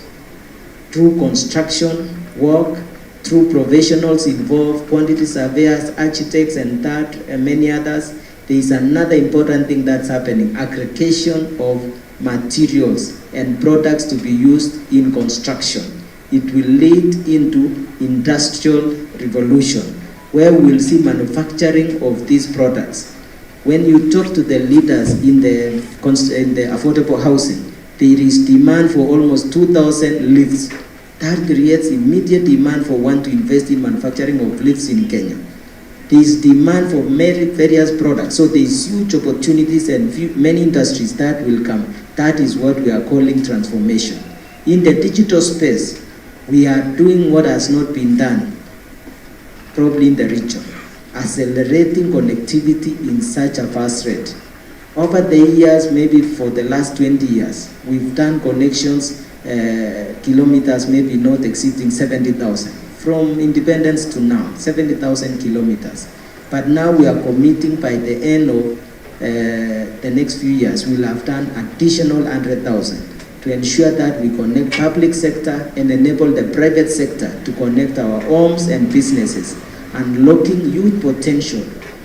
through construction work, through professionals involved, quantity surveyors, architects, and that, and many others. There is another important thing that's happening, aggregation of materials and products to be used in construction. It will lead into industrial revolution, where we will see manufacturing of these products. When you talk to the leaders in the affordable housing, there is demand for almost 2,000 lifts. That creates immediate demand for one to invest in manufacturing of lifts in Kenya. There is demand for various products, so there is huge opportunities and many industries that will come. That is what we are calling transformation. In the digital space, we are doing what has not been done, probably in the region, accelerating connectivity in such a fast rate. Over the years, maybe for the last 20 years, we've done connections, kilometers maybe not exceeding 70,000. From independence to now, 70,000 kilometers. But now we are committing by the end of the next few years, we'll have done additional 100,000 to ensure that we connect public sector and enable the private sector to connect our homes and businesses, unlocking youth potential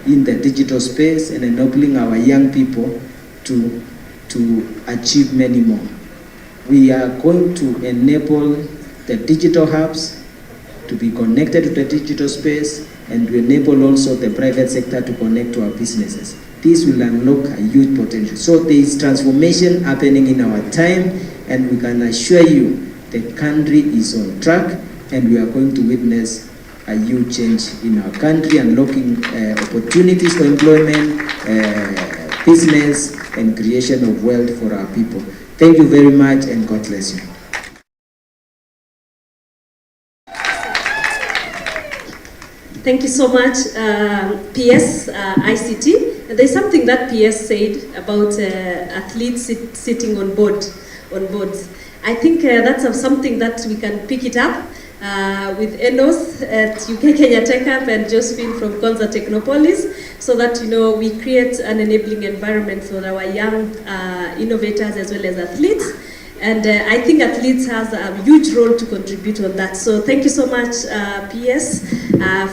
in the digital space and enabling our young people to achieve many more. We are going to enable the digital hubs to be connected to the digital space and to enable also the private sector to connect to our businesses. This will unlock a huge potential. So there is transformation happening in our time, and we can assure you the country is on track, and we are going to witness a huge change in our country, unlocking opportunities for employment, business, and creation of wealth for our people. Thank you very much, and God bless you. Thank you so much, PS ICT. There's something that PS said about athletes sitting on boards. I think that's something that we can pick it up with Enos at UK Kenya Techhub and Josephine from Konza Technopolis, so that we create an enabling environment for our young innovators as well as athletes. And I think athletes has a huge role to contribute on that. So thank you so much, PS,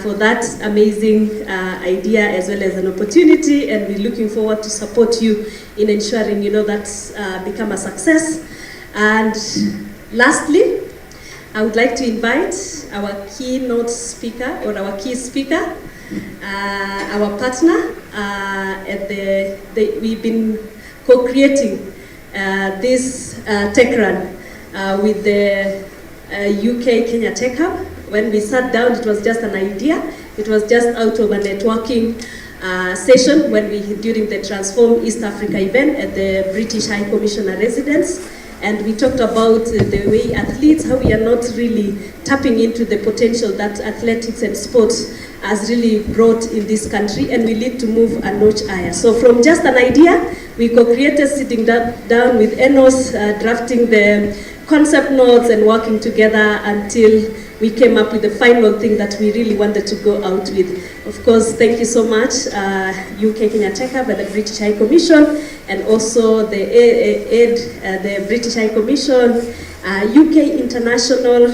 for that amazing idea as well as an opportunity. And we're looking forward to support you in ensuring that's become a success. And lastly, I would like to invite our keynote speaker or our key speaker, our partner. We've been co-creating this Techrun with the UK Kenya Tech Hub. When we sat down, it was just an idea. It was just out of a networking session during the Transform East Africa event at the British High Commissioner residence. And we talked about the way athletes, how we are not really tapping into the potential that athletics and sports has really brought in this country, and we need to move a notch higher. So from just an idea, we co-created sitting down with Enos, drafting the concept notes and working together until we came up with the final thing that we really wanted to go out with. Of course, thank you so much, UK Kenya Tech Hub and the British High Commission, and also the the British High Commission, UK International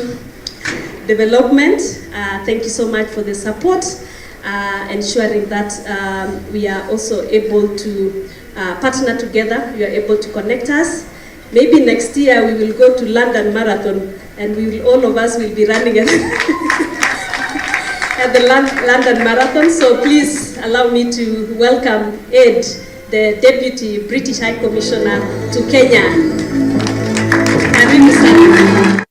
Development. Thank you so much for the support, ensuring that we are also able to partner together. You are able to connect us. Maybe next year we will go to London Marathon, and all of us will be running. at the London Marathon. So please allow me to welcome Ed, the Deputy British High Commissioner to Kenya. Karibu sana.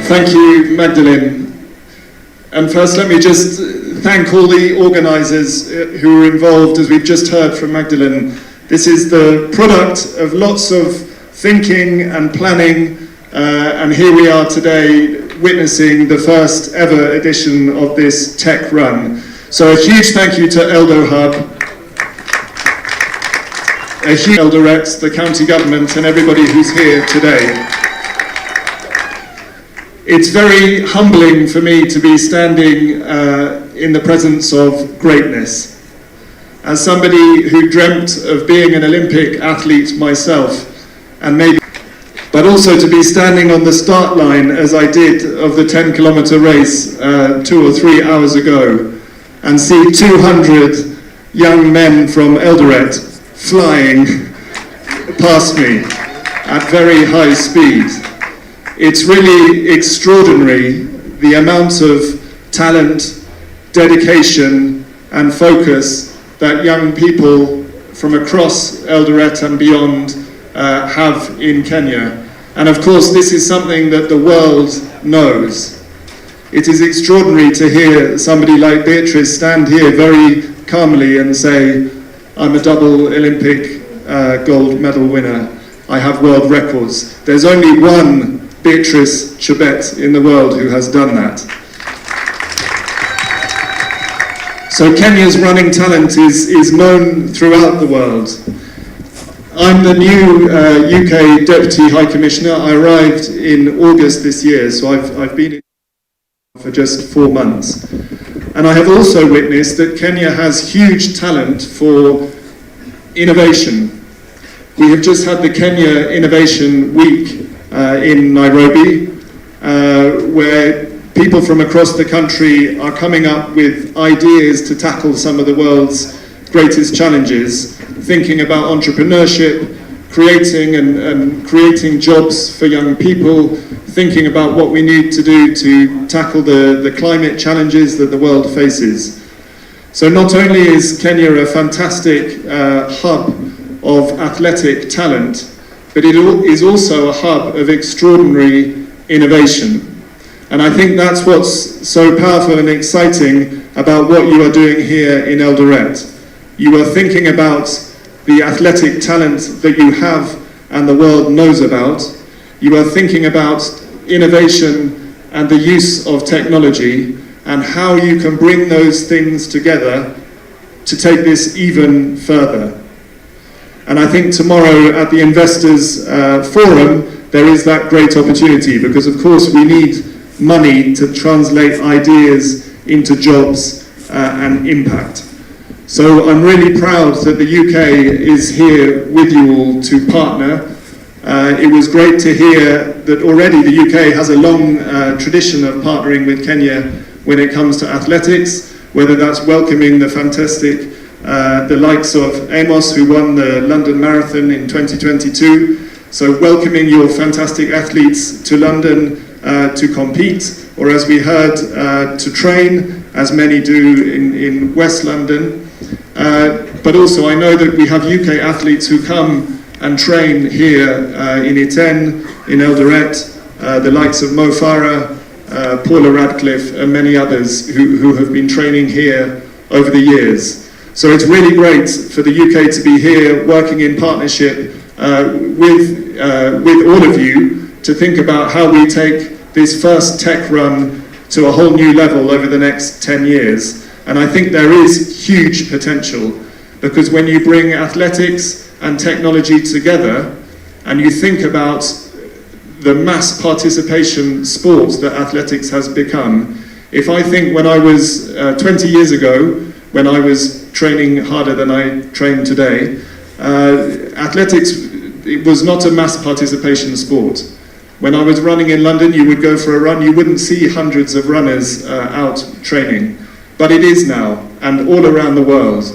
Thank you, Magdalene. And first, let me just thank all the organisers who were involved, as we've just heard from Magdalene. This is the product of lots of thinking and planning, and here we are today witnessing the first ever edition of this Techrun. So a huge thank you to Eldohub, a huge Eldoret, the county government, and everybody who's here today. It's very humbling for me to be standing in the presence of greatness. As somebody who dreamt of being an Olympic athlete myself, but also to be standing on the start line as I did of the 10-kilometer race 2 or 3 hours ago, and see 200 young men from Eldoret flying past me at very high speed. It's really extraordinary the amount of talent, dedication and focus that young people from across Eldoret and beyond have in Kenya. And of course this is something that the world knows. It is extraordinary to hear somebody like Beatrice stand here very calmly and say, I'm a double Olympic gold medal winner. I have world records. There's only one Beatrice Chebet in the world who has done that. So Kenya's running talent is known throughout the world. I'm the new UK Deputy High Commissioner. I arrived in August this year, so I've been in for just 4 months. And I have also witnessed that Kenya has huge talent for innovation. We have just had the Kenya Innovation Week in Nairobi, where people from across the country are coming up with ideas to tackle some of the world's greatest challenges, thinking about entrepreneurship, creating jobs for young people, thinking about what we need to do to tackle the climate challenges that the world faces. So not only is Kenya a fantastic hub of athletic talent, but it is also a hub of extraordinary innovation. And I think that's what's so powerful and exciting about what you are doing here in Eldoret. You are thinking about the athletic talent that you have and the world knows about. You are thinking about innovation and the use of technology and how you can bring those things together to take this even further. And I think tomorrow at the Investors Forum, there is that great opportunity because of course we need money to translate ideas into jobs and impact. So I'm really proud that the UK is here with you all to partner. It was great to hear that already the UK has a long tradition of partnering with Kenya when it comes to athletics, whether that's welcoming the fantastic the likes of Amos, who won the London Marathon in 2022. So welcoming your fantastic athletes to London to compete, or as we heard, to train, as many do in West London. But also I know that we have UK athletes who come and train here in Iten, in Eldoret, the likes of Mo Farah, Paula Radcliffe and many others who have been training here over the years. So it's really great for the UK to be here working in partnership with all of you to think about how we take this first Techrun to a whole new level over the next 10 years. And I think there is huge potential because when you bring athletics and technology together and you think about the mass participation sport that athletics has become, if I think when I was 20 years ago, when I was training harder than I train today, athletics, it was not a mass participation sport. When I was running in London, you would go for a run, you wouldn't see hundreds of runners out training. But it is now, and all around the world.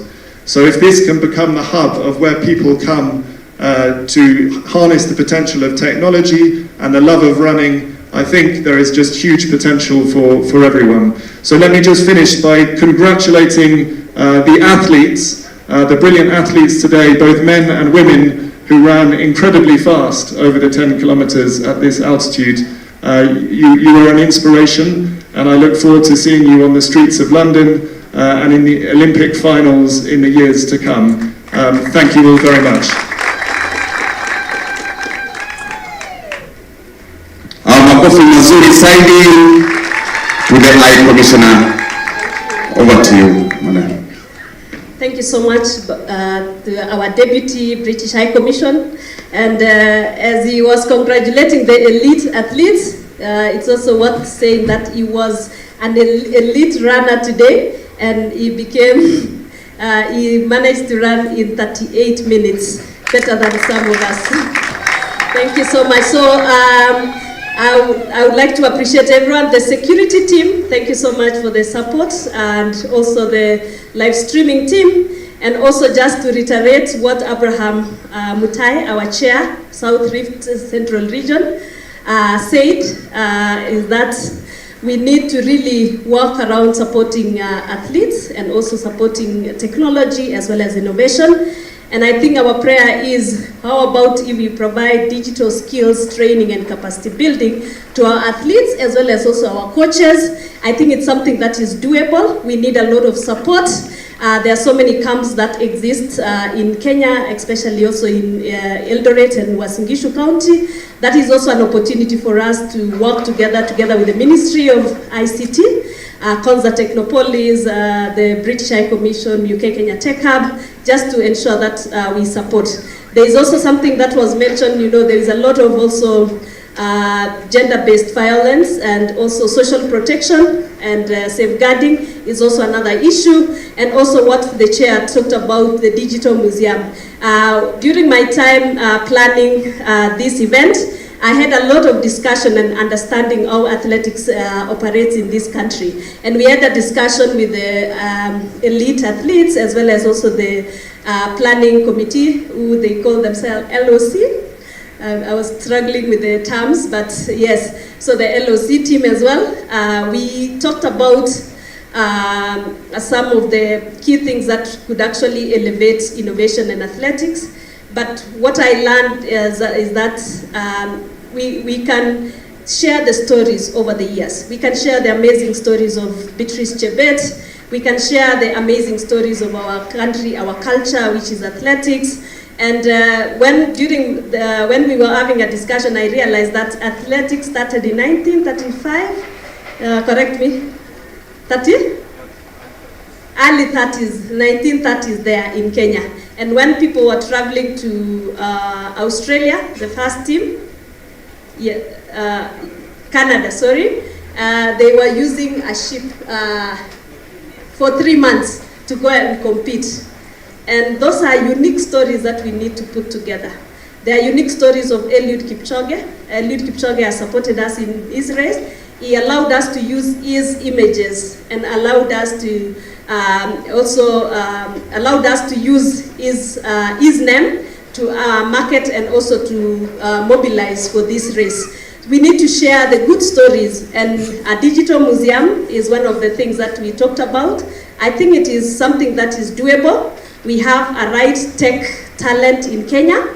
So if this can become the hub of where people come to harness the potential of technology and the love of running, I think there is just huge potential for everyone. So let me just finish by congratulating the athletes, the brilliant athletes today, both men and women, who ran incredibly fast over the 10 kilometers at this altitude. You are an inspiration, and I look forward to seeing you on the streets of London and in the Olympic finals in the years to come. Thank you all very much. Makofi mazuri zaidi to the High Commissioner. Over to you, Madam. Thank you so much to our Deputy British High Commission. And as he was congratulating the elite athletes, it's also worth saying that he was an elite runner today, and he became, he managed to run in 38 minutes, better than some of us. Thank you so much. So I would like to appreciate everyone, the security team, thank you so much for the support, and also the live streaming team. And also just to reiterate what Abraham Mutai, our chair, South Rift Central Region, said, is that we need to really work around supporting athletes and also supporting technology as well as innovation. And I think our prayer is, how about if we provide digital skills training and capacity building to our athletes as well as also our coaches. I think it's something that is doable. We need a lot of support. There are so many camps that exist in Kenya, especially also in Eldoret and Uasin Gishu County. That is also an opportunity for us to work together with the Ministry of ICT, Konza Technopolis, the British High Commission, UK Kenya Techhub, just to ensure that we support. There is also something that was mentioned, you know, there is a lot of also gender-based violence and also social protection and safeguarding is also another issue, and also what the chair talked about, the digital museum. During my time planning this event, I had a lot of discussion and understanding how athletics operates in this country. And we had a discussion with the elite athletes as well as also the planning committee, who they call themselves LOC. I was struggling with the terms, but yes, so the LOC team as well. We talked about some of the key things that could actually elevate innovation in athletics. But what I learned is that we can share the stories over the years. We can share the amazing stories of Beatrice Chebet. We can share the amazing stories of our country, our culture, which is athletics. And when we were having a discussion, I realized that athletics started in 1935. Correct me, 30? Early 30s, 1930s there in Kenya. And when people were traveling to Australia, the first team, Canada, sorry, they were using a ship for 3 months to go and compete. And those are unique stories that we need to put together. There are unique stories of Eliud Kipchoge. Eliud Kipchoge has supported us in his race. He allowed us to use his images and allowed us to allowed us to use his name to market and also to mobilize for this race. We need to share the good stories, and a digital museum is one of the things that we talked about. I think it is something that is doable. We have a right tech talent in Kenya.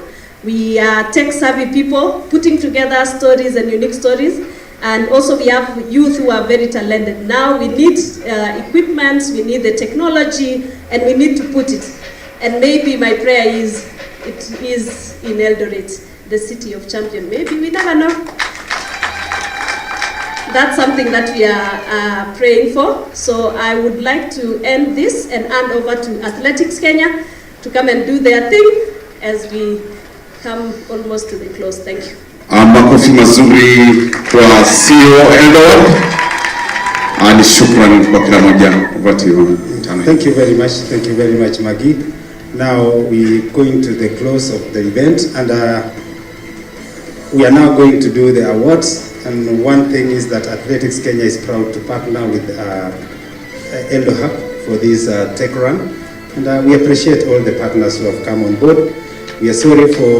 We are tech-savvy people putting together stories and unique stories. And also we have youth who are very talented. Now we need equipment, we need the technology, and we need to put it. And maybe my prayer is, it is in Eldoret, the city of champion. Maybe, we never know. That's something that we are praying for. So I would like to end this and hand over to Athletics Kenya to come and do their thing as we come almost to the close. Thank you. Makofi mazuri kwa CEO Eldohub. Ni shukrani kwa kila mmoja. Over to you. Thank you very much. Thank you very much, Maggie. Now we're going to the close of the event, and we are now going to do the awards. And one thing is that Athletics Kenya is proud to partner with Eldohub for this Techrun And we appreciate all the partners who have come on board. We are sorry for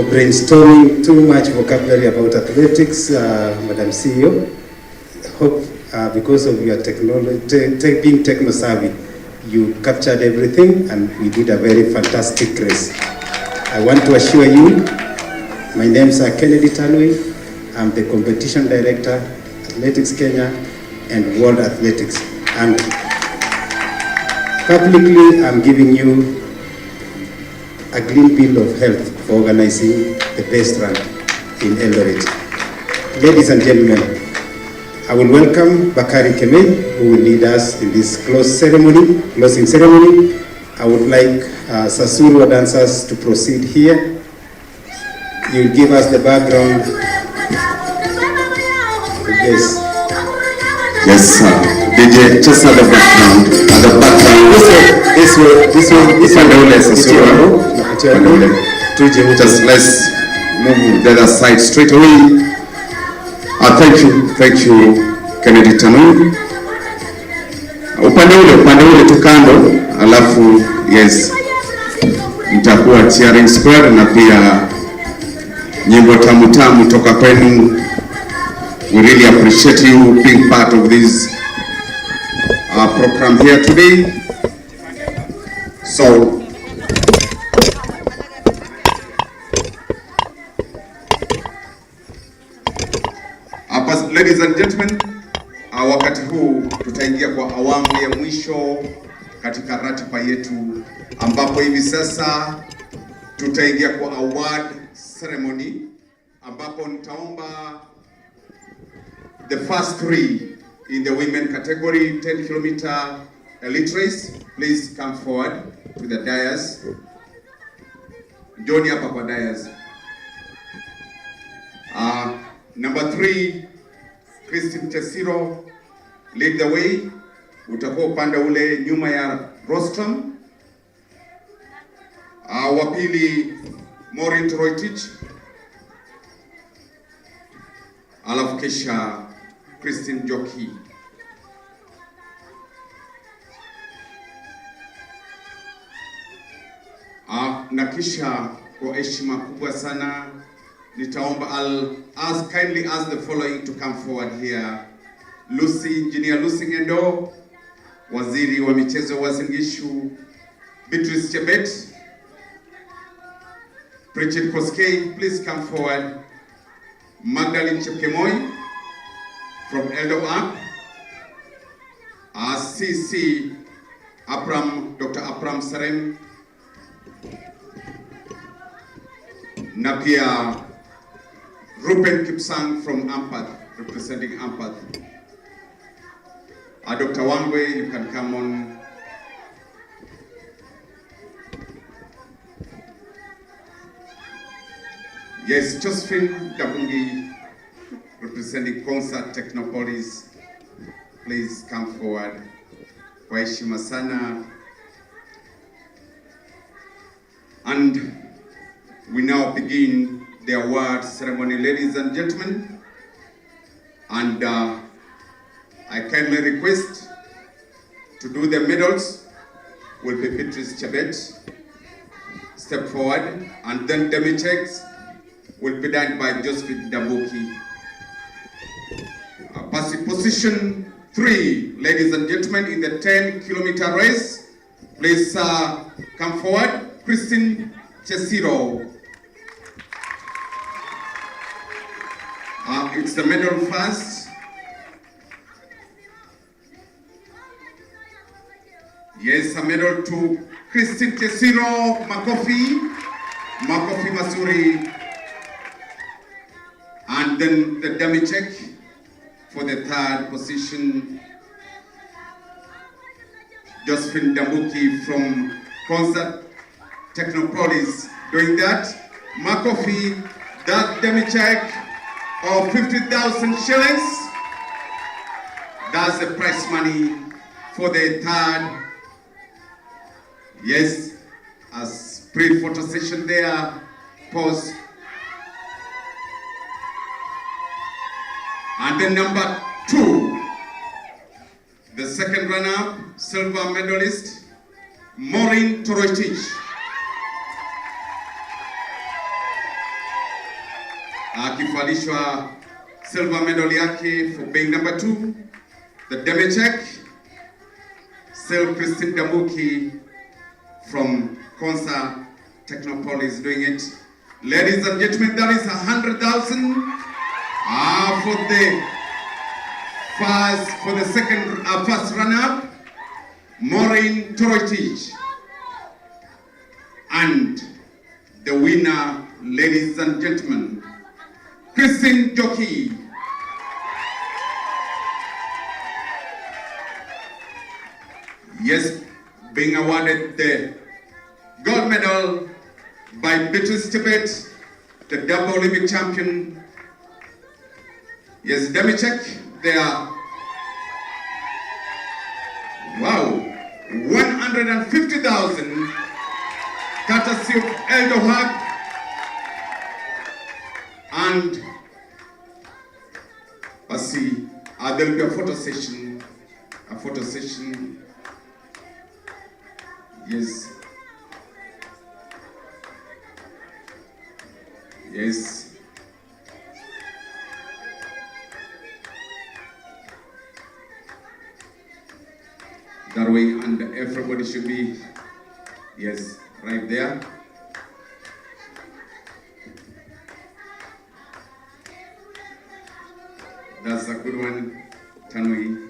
brainstorming too much vocabulary about athletics, Madam CEO. Hope because of your technology, being techno-savvy, you captured everything and we did a very fantastic race. I want to assure you, my name is Kennedy Tanui. I'm the competition director, Athletics Kenya and World Athletics. And publicly, I'm giving you a green bill of health for organizing the best run in Eldoret. Ladies and gentlemen, I will welcome Bakari Kemei, who will lead us in this closing ceremony. I would like Sasuru dancers to proceed here. You'll give us the background. Yes. Yes, sir. DJ, just at the background. At the background. This way. Just let's move the other side straight away. Thank you, Kennedy Tanui. Upande ule tu kando, alafu yes, mtakuwa cheering square na pia nyimbo tamu toka kwenu. We really appreciate you being part of this program here today. So, ladies and gentlemen, wakati huu tutaingia kwa awamu ya mwisho katika ratiba yetu, ambapo hivi sasa tutaingia kwa award ceremony, ambapo nitaomba the first three in the women category 10 kilometer elite race, please come forward to the dais. Johnny hapa kwa dais. Number 3, Christine Chesiro, lead the way. Utakuwa upande ule nyuma ya rostrum. Wa pili, Maureen Toroitich. Alafu kisha Christine Joki. Na kisha kwa heshima kubwa sana nitaomba kindly ask the following to come forward here. Engineer Lucy Ngendo, Waziri wa Michezo Uasin Gishu, Beatrice Chebet, Pritchett Koskei, please come forward. Magdalene Chepkemoi from Eldohub, CC Dr. Abram Sarem, na pia Ruben Kipsang from Ampath, representing Ampath. Dr. Wangwe, you can come on. Yes, Josephine Dabungi, representing Concert Technopolis, please come forward. Kwa heshima sana. And we now begin the award ceremony, ladies and gentlemen. And I kindly request to do the medals will be Beatrice Chebet. Step forward, and then demi checks will be done by Josephine Dabuki. Position 3, ladies and gentlemen, in the 10-kilometer race. Please come forward. Christine Chesiro. It's the medal first. Yes, a medal to Christine Chesiro. Makofi Masuri. And then the dummy check for the 3rd position, Josephine Dabuki from Concert Technopolis doing that. Makofi, that dummy check of 50,000 shillings. That's the prize money for the 3rd. Yes, as pre-photo session there, pause. And then number 2, the second runner-up, silver medalist, Maureen Torotich. Akifalishwa silver medal yake for being number 2. The demi check, Sel Christine Damuki from Konsa Technopolis doing it. Ladies and gentlemen, that is 100,000 for the second first runner-up, Maureen Torotich. And the winner, ladies and gentlemen, Christine Jockey. Yes, being awarded the gold medal by Beatrice Tibet, the double Olympic champion. Yes, Demichek, they are, wow, 150,000, courtesy of Eldohub, and let's see, there will be a photo session, yes. Yes. That way, and everybody should be, yes, right there. That's a good one, Tanui.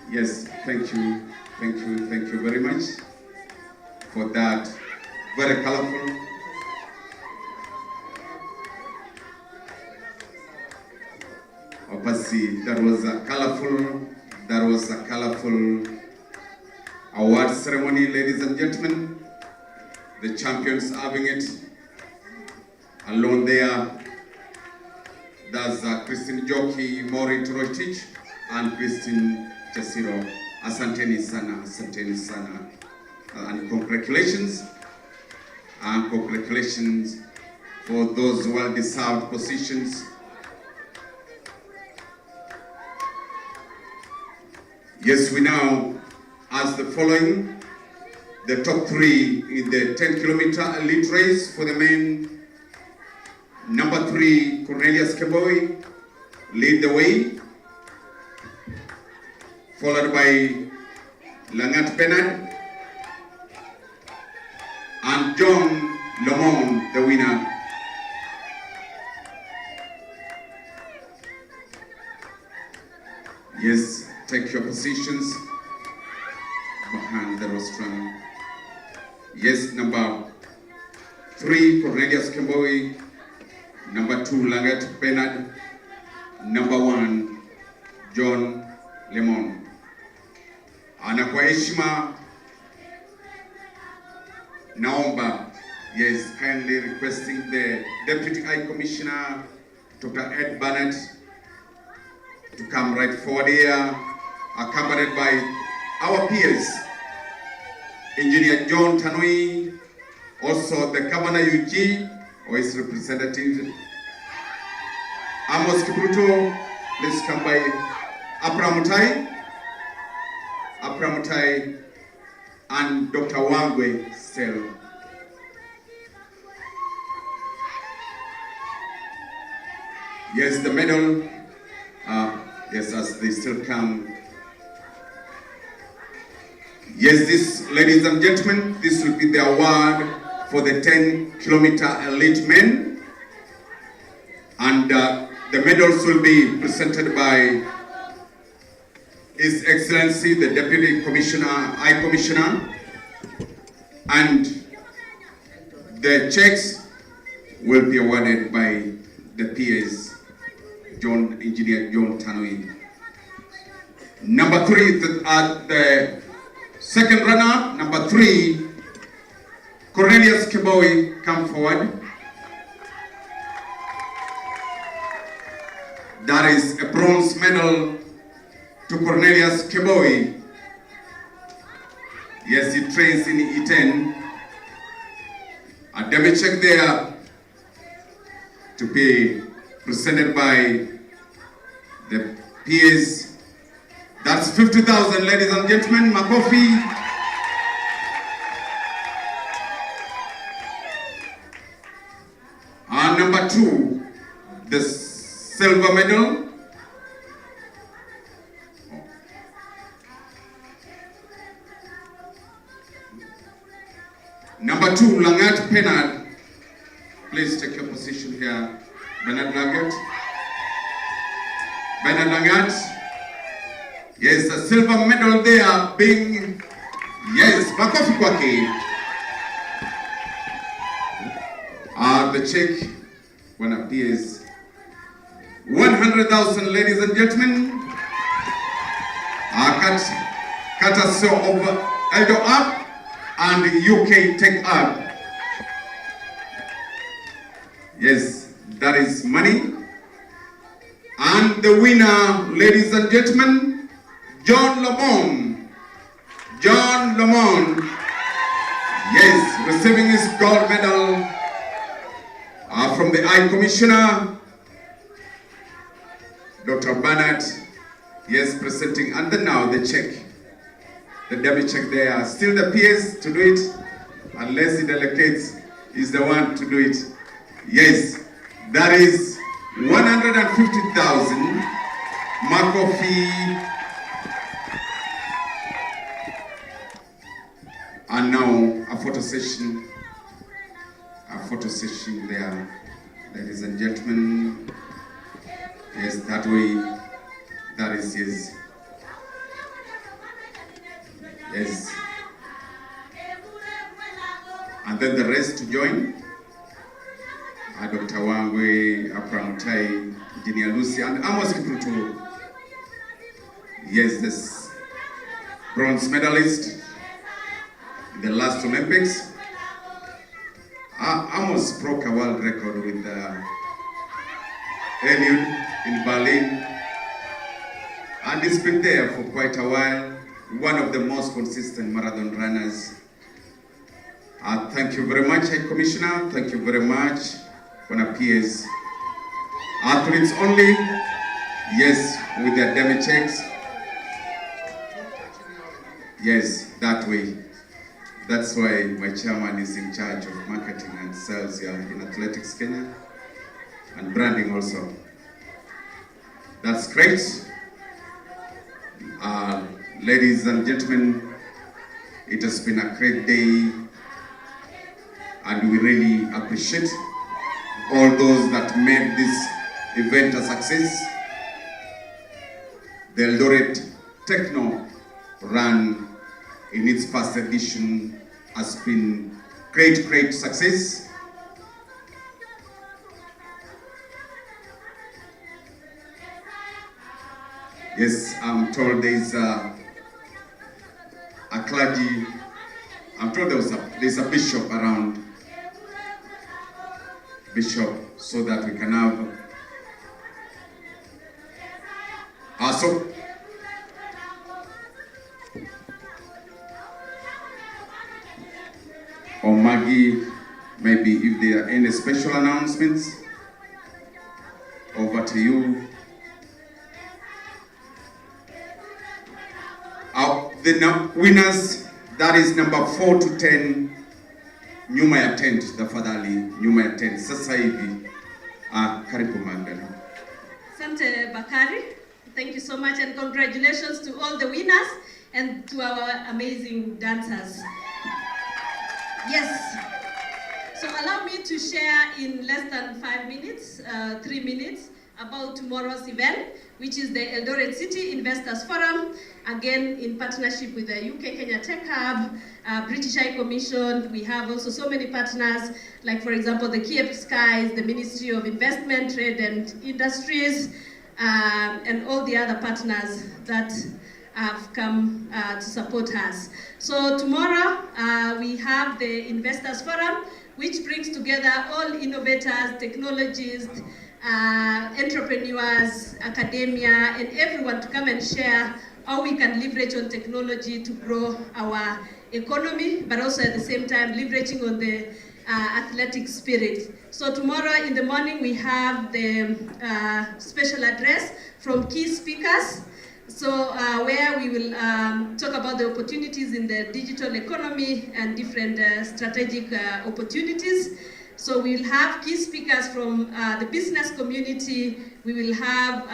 Yes, thank you very much for that. Very colorful. Obviously, that was a colorful award ceremony, ladies and gentlemen. The champions having it alone there. That's Christine Jockey, Maureen Torotich, and Christine Chesiro. Asanteni sana. And congratulations. And congratulations for those well-deserved positions. Yes, we now ask the following. The top 3 in the 10-kilometer elite race for the men. Number 3, Cornelius Keboi, lead the way. Followed by Langat Penad. And John Lemon, the winner. Yes, take your positions behind the rostrum. Yes, number 3, Cornelius Kemboi. Number 2, Langat Penad. Number 1, John Lemon. Na kwa heshima naomba, yes, kindly requesting the Deputy High Commissioner, Dr. Ed Bennett, to come right forward here, accompanied by our peers, Engineer John Tanui, also the Governor UG, or his representative, Amos Kipruto, please come by, Apramutai, and Dr. Wangwe Sel. Yes, the medal, yes, as they still come. Yes, this, ladies and gentlemen, this will be the award for the 10-kilometer elite men. And the medals will be presented by His Excellency, the Deputy Commissioner, High Commissioner, and the checks will be awarded by the PS, Engineer John Tanui. Number 3, the second runner, number 3, Cornelius Keboi, come forward. That is a bronze medal to Cornelius Keboi. Yes, he trains in E10. A demi check there to be presented by the peers. That's 50,000, ladies and gentlemen. Makofi. Number 2, the silver medal. Number 2, Langat Penard. Please take your position here. Bernard Langat. Bernard Langat. Yes, a silver medal there being, yes, makofi kwake. The check when appears 100,000, ladies and gentlemen. Courtesy of Eldohub and UK Techrun. Yes, that is money. And the winner, ladies and gentlemen, John Lamont. John Lamont. Yes, receiving his gold medal from the High Commissioner, Dr. Bernard. Yes, presenting, and then now the check. The debit check there. Still the PS to do it, unless the delegates is the one to do it. Yes, that is 150,000 makofi. And now a photo session. A photo session there, ladies and gentlemen. Yes, that way. That is, yes. Yes. And then the rest to join. Dr. Wangwe, Apramutai, Engineer Lucy, and Amos Kipruto. Yes, this bronze medalist in the last Olympics. Amos broke a world record with Eliud in Berlin. And he's been there for quite a while. One of the most consistent marathon runners. Thank you very much, High Commissioner. Thank you very much. When appears athletes only, yes, with their demi checks. Yes, that way. That's why my chairman is in charge of marketing and sales here in Athletics Kenya, and branding also. That's great. Ladies and gentlemen, it has been a great day, and we really appreciate all those that made this event a success. The Eldoret Techrun in its first edition has been great success. Yes, I'm told there's a clergy. I'm told there's a bishop around. Bishop, so that we can have also or Maggie, maybe if there are any special announcements, over to you. The winners, that is number 4 to 10. Nyuma ya tent, tafadhali, nyuma ya tent. Sasa hivi, karibu Magdalena. Asante Bakari. Thank you so much, and congratulations to all the winners and to our amazing dancers. Yes. So allow me to share in less than 5 minutes, 3 minutes, about tomorrow's event, which is the Eldoret City Investors Forum, again in partnership with the UK Kenya Tech Hub, British High Commission. We have also so many partners, like for example the Kiev Skies, the Ministry of Investment, Trade and Industries, and all the other partners that have come to support us. So tomorrow we have the Investors Forum, which brings together all innovators, technologists, entrepreneurs, academia, and everyone to come and share how we can leverage on technology to grow our economy, but also at the same time leveraging on the athletic spirit. So tomorrow in the morning we have the special address from key speakers. So where we will talk about the opportunities in the digital economy and different strategic opportunities. So we will have key speakers from the business community. We will have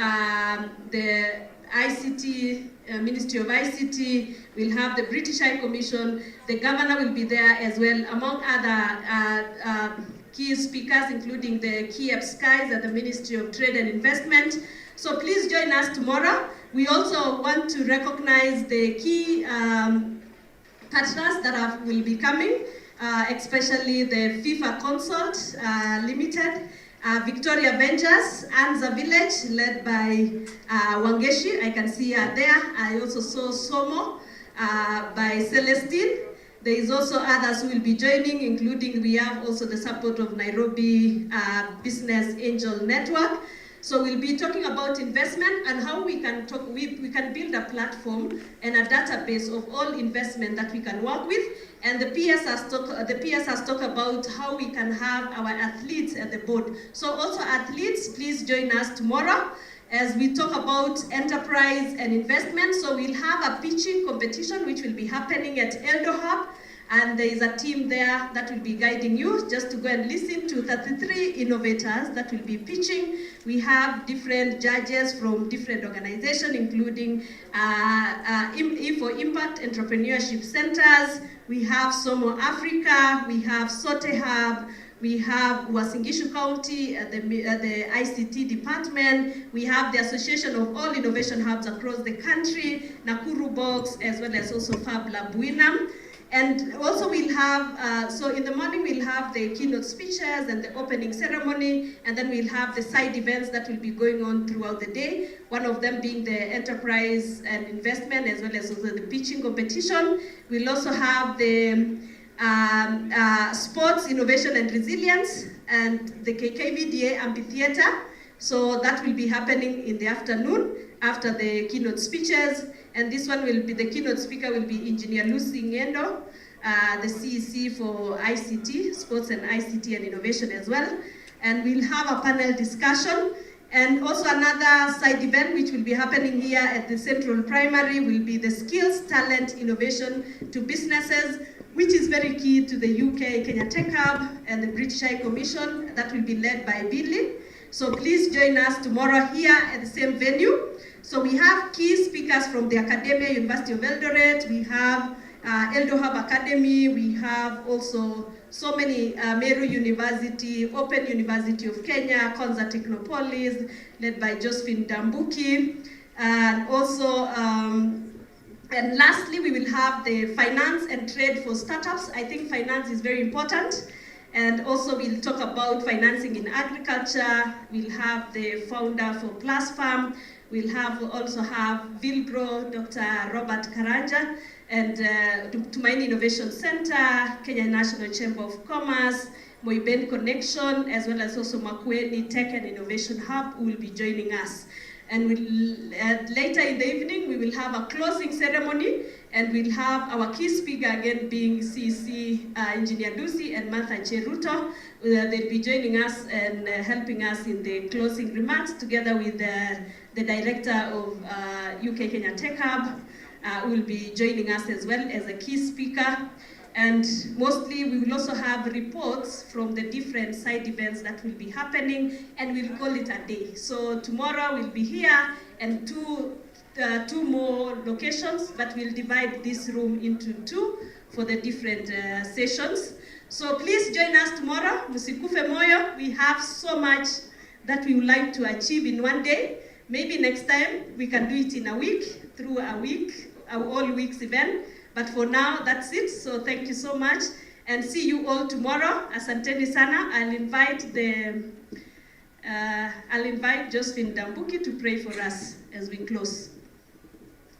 the ICT, Ministry of ICT, we'll have the British High Commission, the governor will be there as well, among other key speakers, including the Kiev Skies at the Ministry of Trade and Investment. So please join us tomorrow. We also want to recognize the key partners that will be coming, especially the FIFA Consult Limited, Victoria Ventures, Anza Village, led by Wangeshi. I can see her there. I also saw Somo by Celestine. There is also others who will be joining, including we have also the support of Nairobi Business Angel Network. So we'll be talking about investment and how we can talk. We can build a platform and a database of all investment that we can work with. And the PS has talked about how we can have our athletes at the board. So also athletes, please join us tomorrow as we talk about enterprise and investment. So we'll have a pitching competition which will be happening at Eldohub. And there is a team there that will be guiding you just to go and listen to 33 innovators that will be pitching. We have different judges from different organizations, including for Impact Entrepreneurship Centers. We have Somo Africa, we have Sote Hub, we have Uasin Gishu County, the ICT department. We have the Association of All Innovation Hubs across the country, Nakuru Box, as well as also Fab Lab Winam. And also we'll have, so in the morning we'll have the keynote speeches and the opening ceremony, and then we'll have the side events that will be going on throughout the day, one of them being the enterprise and investment, as well as also the pitching competition. We'll also have the sports, innovation and resilience, and the KKVDA amphitheater. So that will be happening in the afternoon after the keynote speeches. And this one will be, the keynote speaker will be Engineer Lucy Ngendo, the CEC for ICT, Sports and ICT and Innovation as well. And we'll have a panel discussion. And also another side event which will be happening here at the Central Primary will be the Skills, Talent, Innovation to Businesses, which is very key to the UK Kenyan Tech Hub and the British High Commission. That will be led by Billy. So please join us tomorrow here at the same venue. So we have key speakers from the Academia, University of Eldoret. We have Eldohub Academy. We have also so many, Meru University, Open University of Kenya, Konza Technopolis, led by Josephine Dambuki. And also, and lastly, we will have the finance and trade for startups. I think finance is very important. And also we'll talk about financing in agriculture. We'll have the founder for Plus Farm. We'll also have Vilbro, Dr. Robert Karanja, and Tumaini Innovation Center, Kenya National Chamber of Commerce, Moiben Connection, as well as also Makueni Tech and Innovation Hub who will be joining us. And later in the evening, we will have a closing ceremony, and we'll have our key speaker again being CC Engineer Lucy and Martha Cheruto. They'll be joining us and helping us in the closing remarks together with the director of UK Kenyan Tech Hub, who will be joining us as well as a key speaker. And mostly we will also have reports from the different side events that will be happening, and we'll call it a day. So tomorrow we'll be here and two more locations, but we'll divide this room into two for the different sessions. So please join us tomorrow. Musikufe moyo. We have so much that we would like to achieve in one day. Maybe next time we can do it in a week, through a week, our all week's event. But for now, that's it. So thank you so much, and see you all tomorrow. Asanteni sana. I'll invite Josephine Dambuki to pray for us as we close.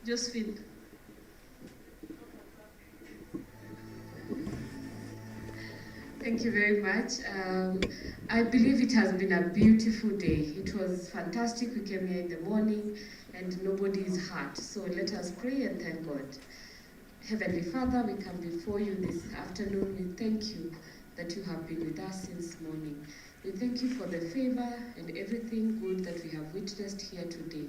Josephine. Thank you very much. I believe it has been a beautiful day. It was fantastic. We came here in the morning and nobody is hurt. So let us pray and thank God. Heavenly Father, we come before you this afternoon. We thank you. that you have been with us since morning. We thank you for the favor and everything good that we have witnessed here today,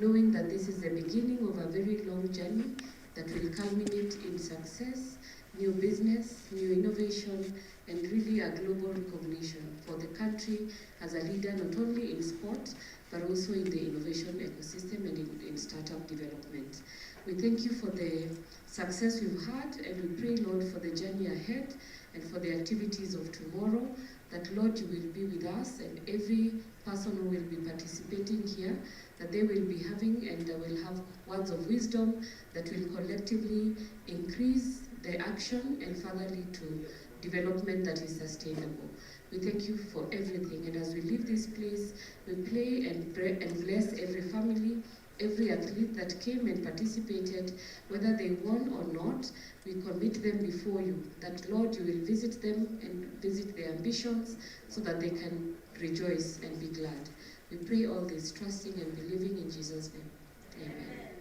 knowing that this is the beginning of a very long journey that will culminate in success, new business, new innovation, and really a global recognition for the country as a leader not only in sport, but also in the innovation ecosystem and in startup development. We thank you for the success we've had, and we pray, Lord, for the journey ahead and for the activities of tomorrow, that, Lord, you will be with us, and every person who will be participating here, that they will be having and they will have words of wisdom that will collectively increase the action and further lead to development that is sustainable. We thank you for everything, and as we leave this place, we pray and bless every family, every athlete that came and participated, whether they won or not. We commit them before you, that, Lord, you will visit them and visit their ambitions so that they can rejoice and be glad. We pray all this, trusting and believing in Jesus' name. Amen.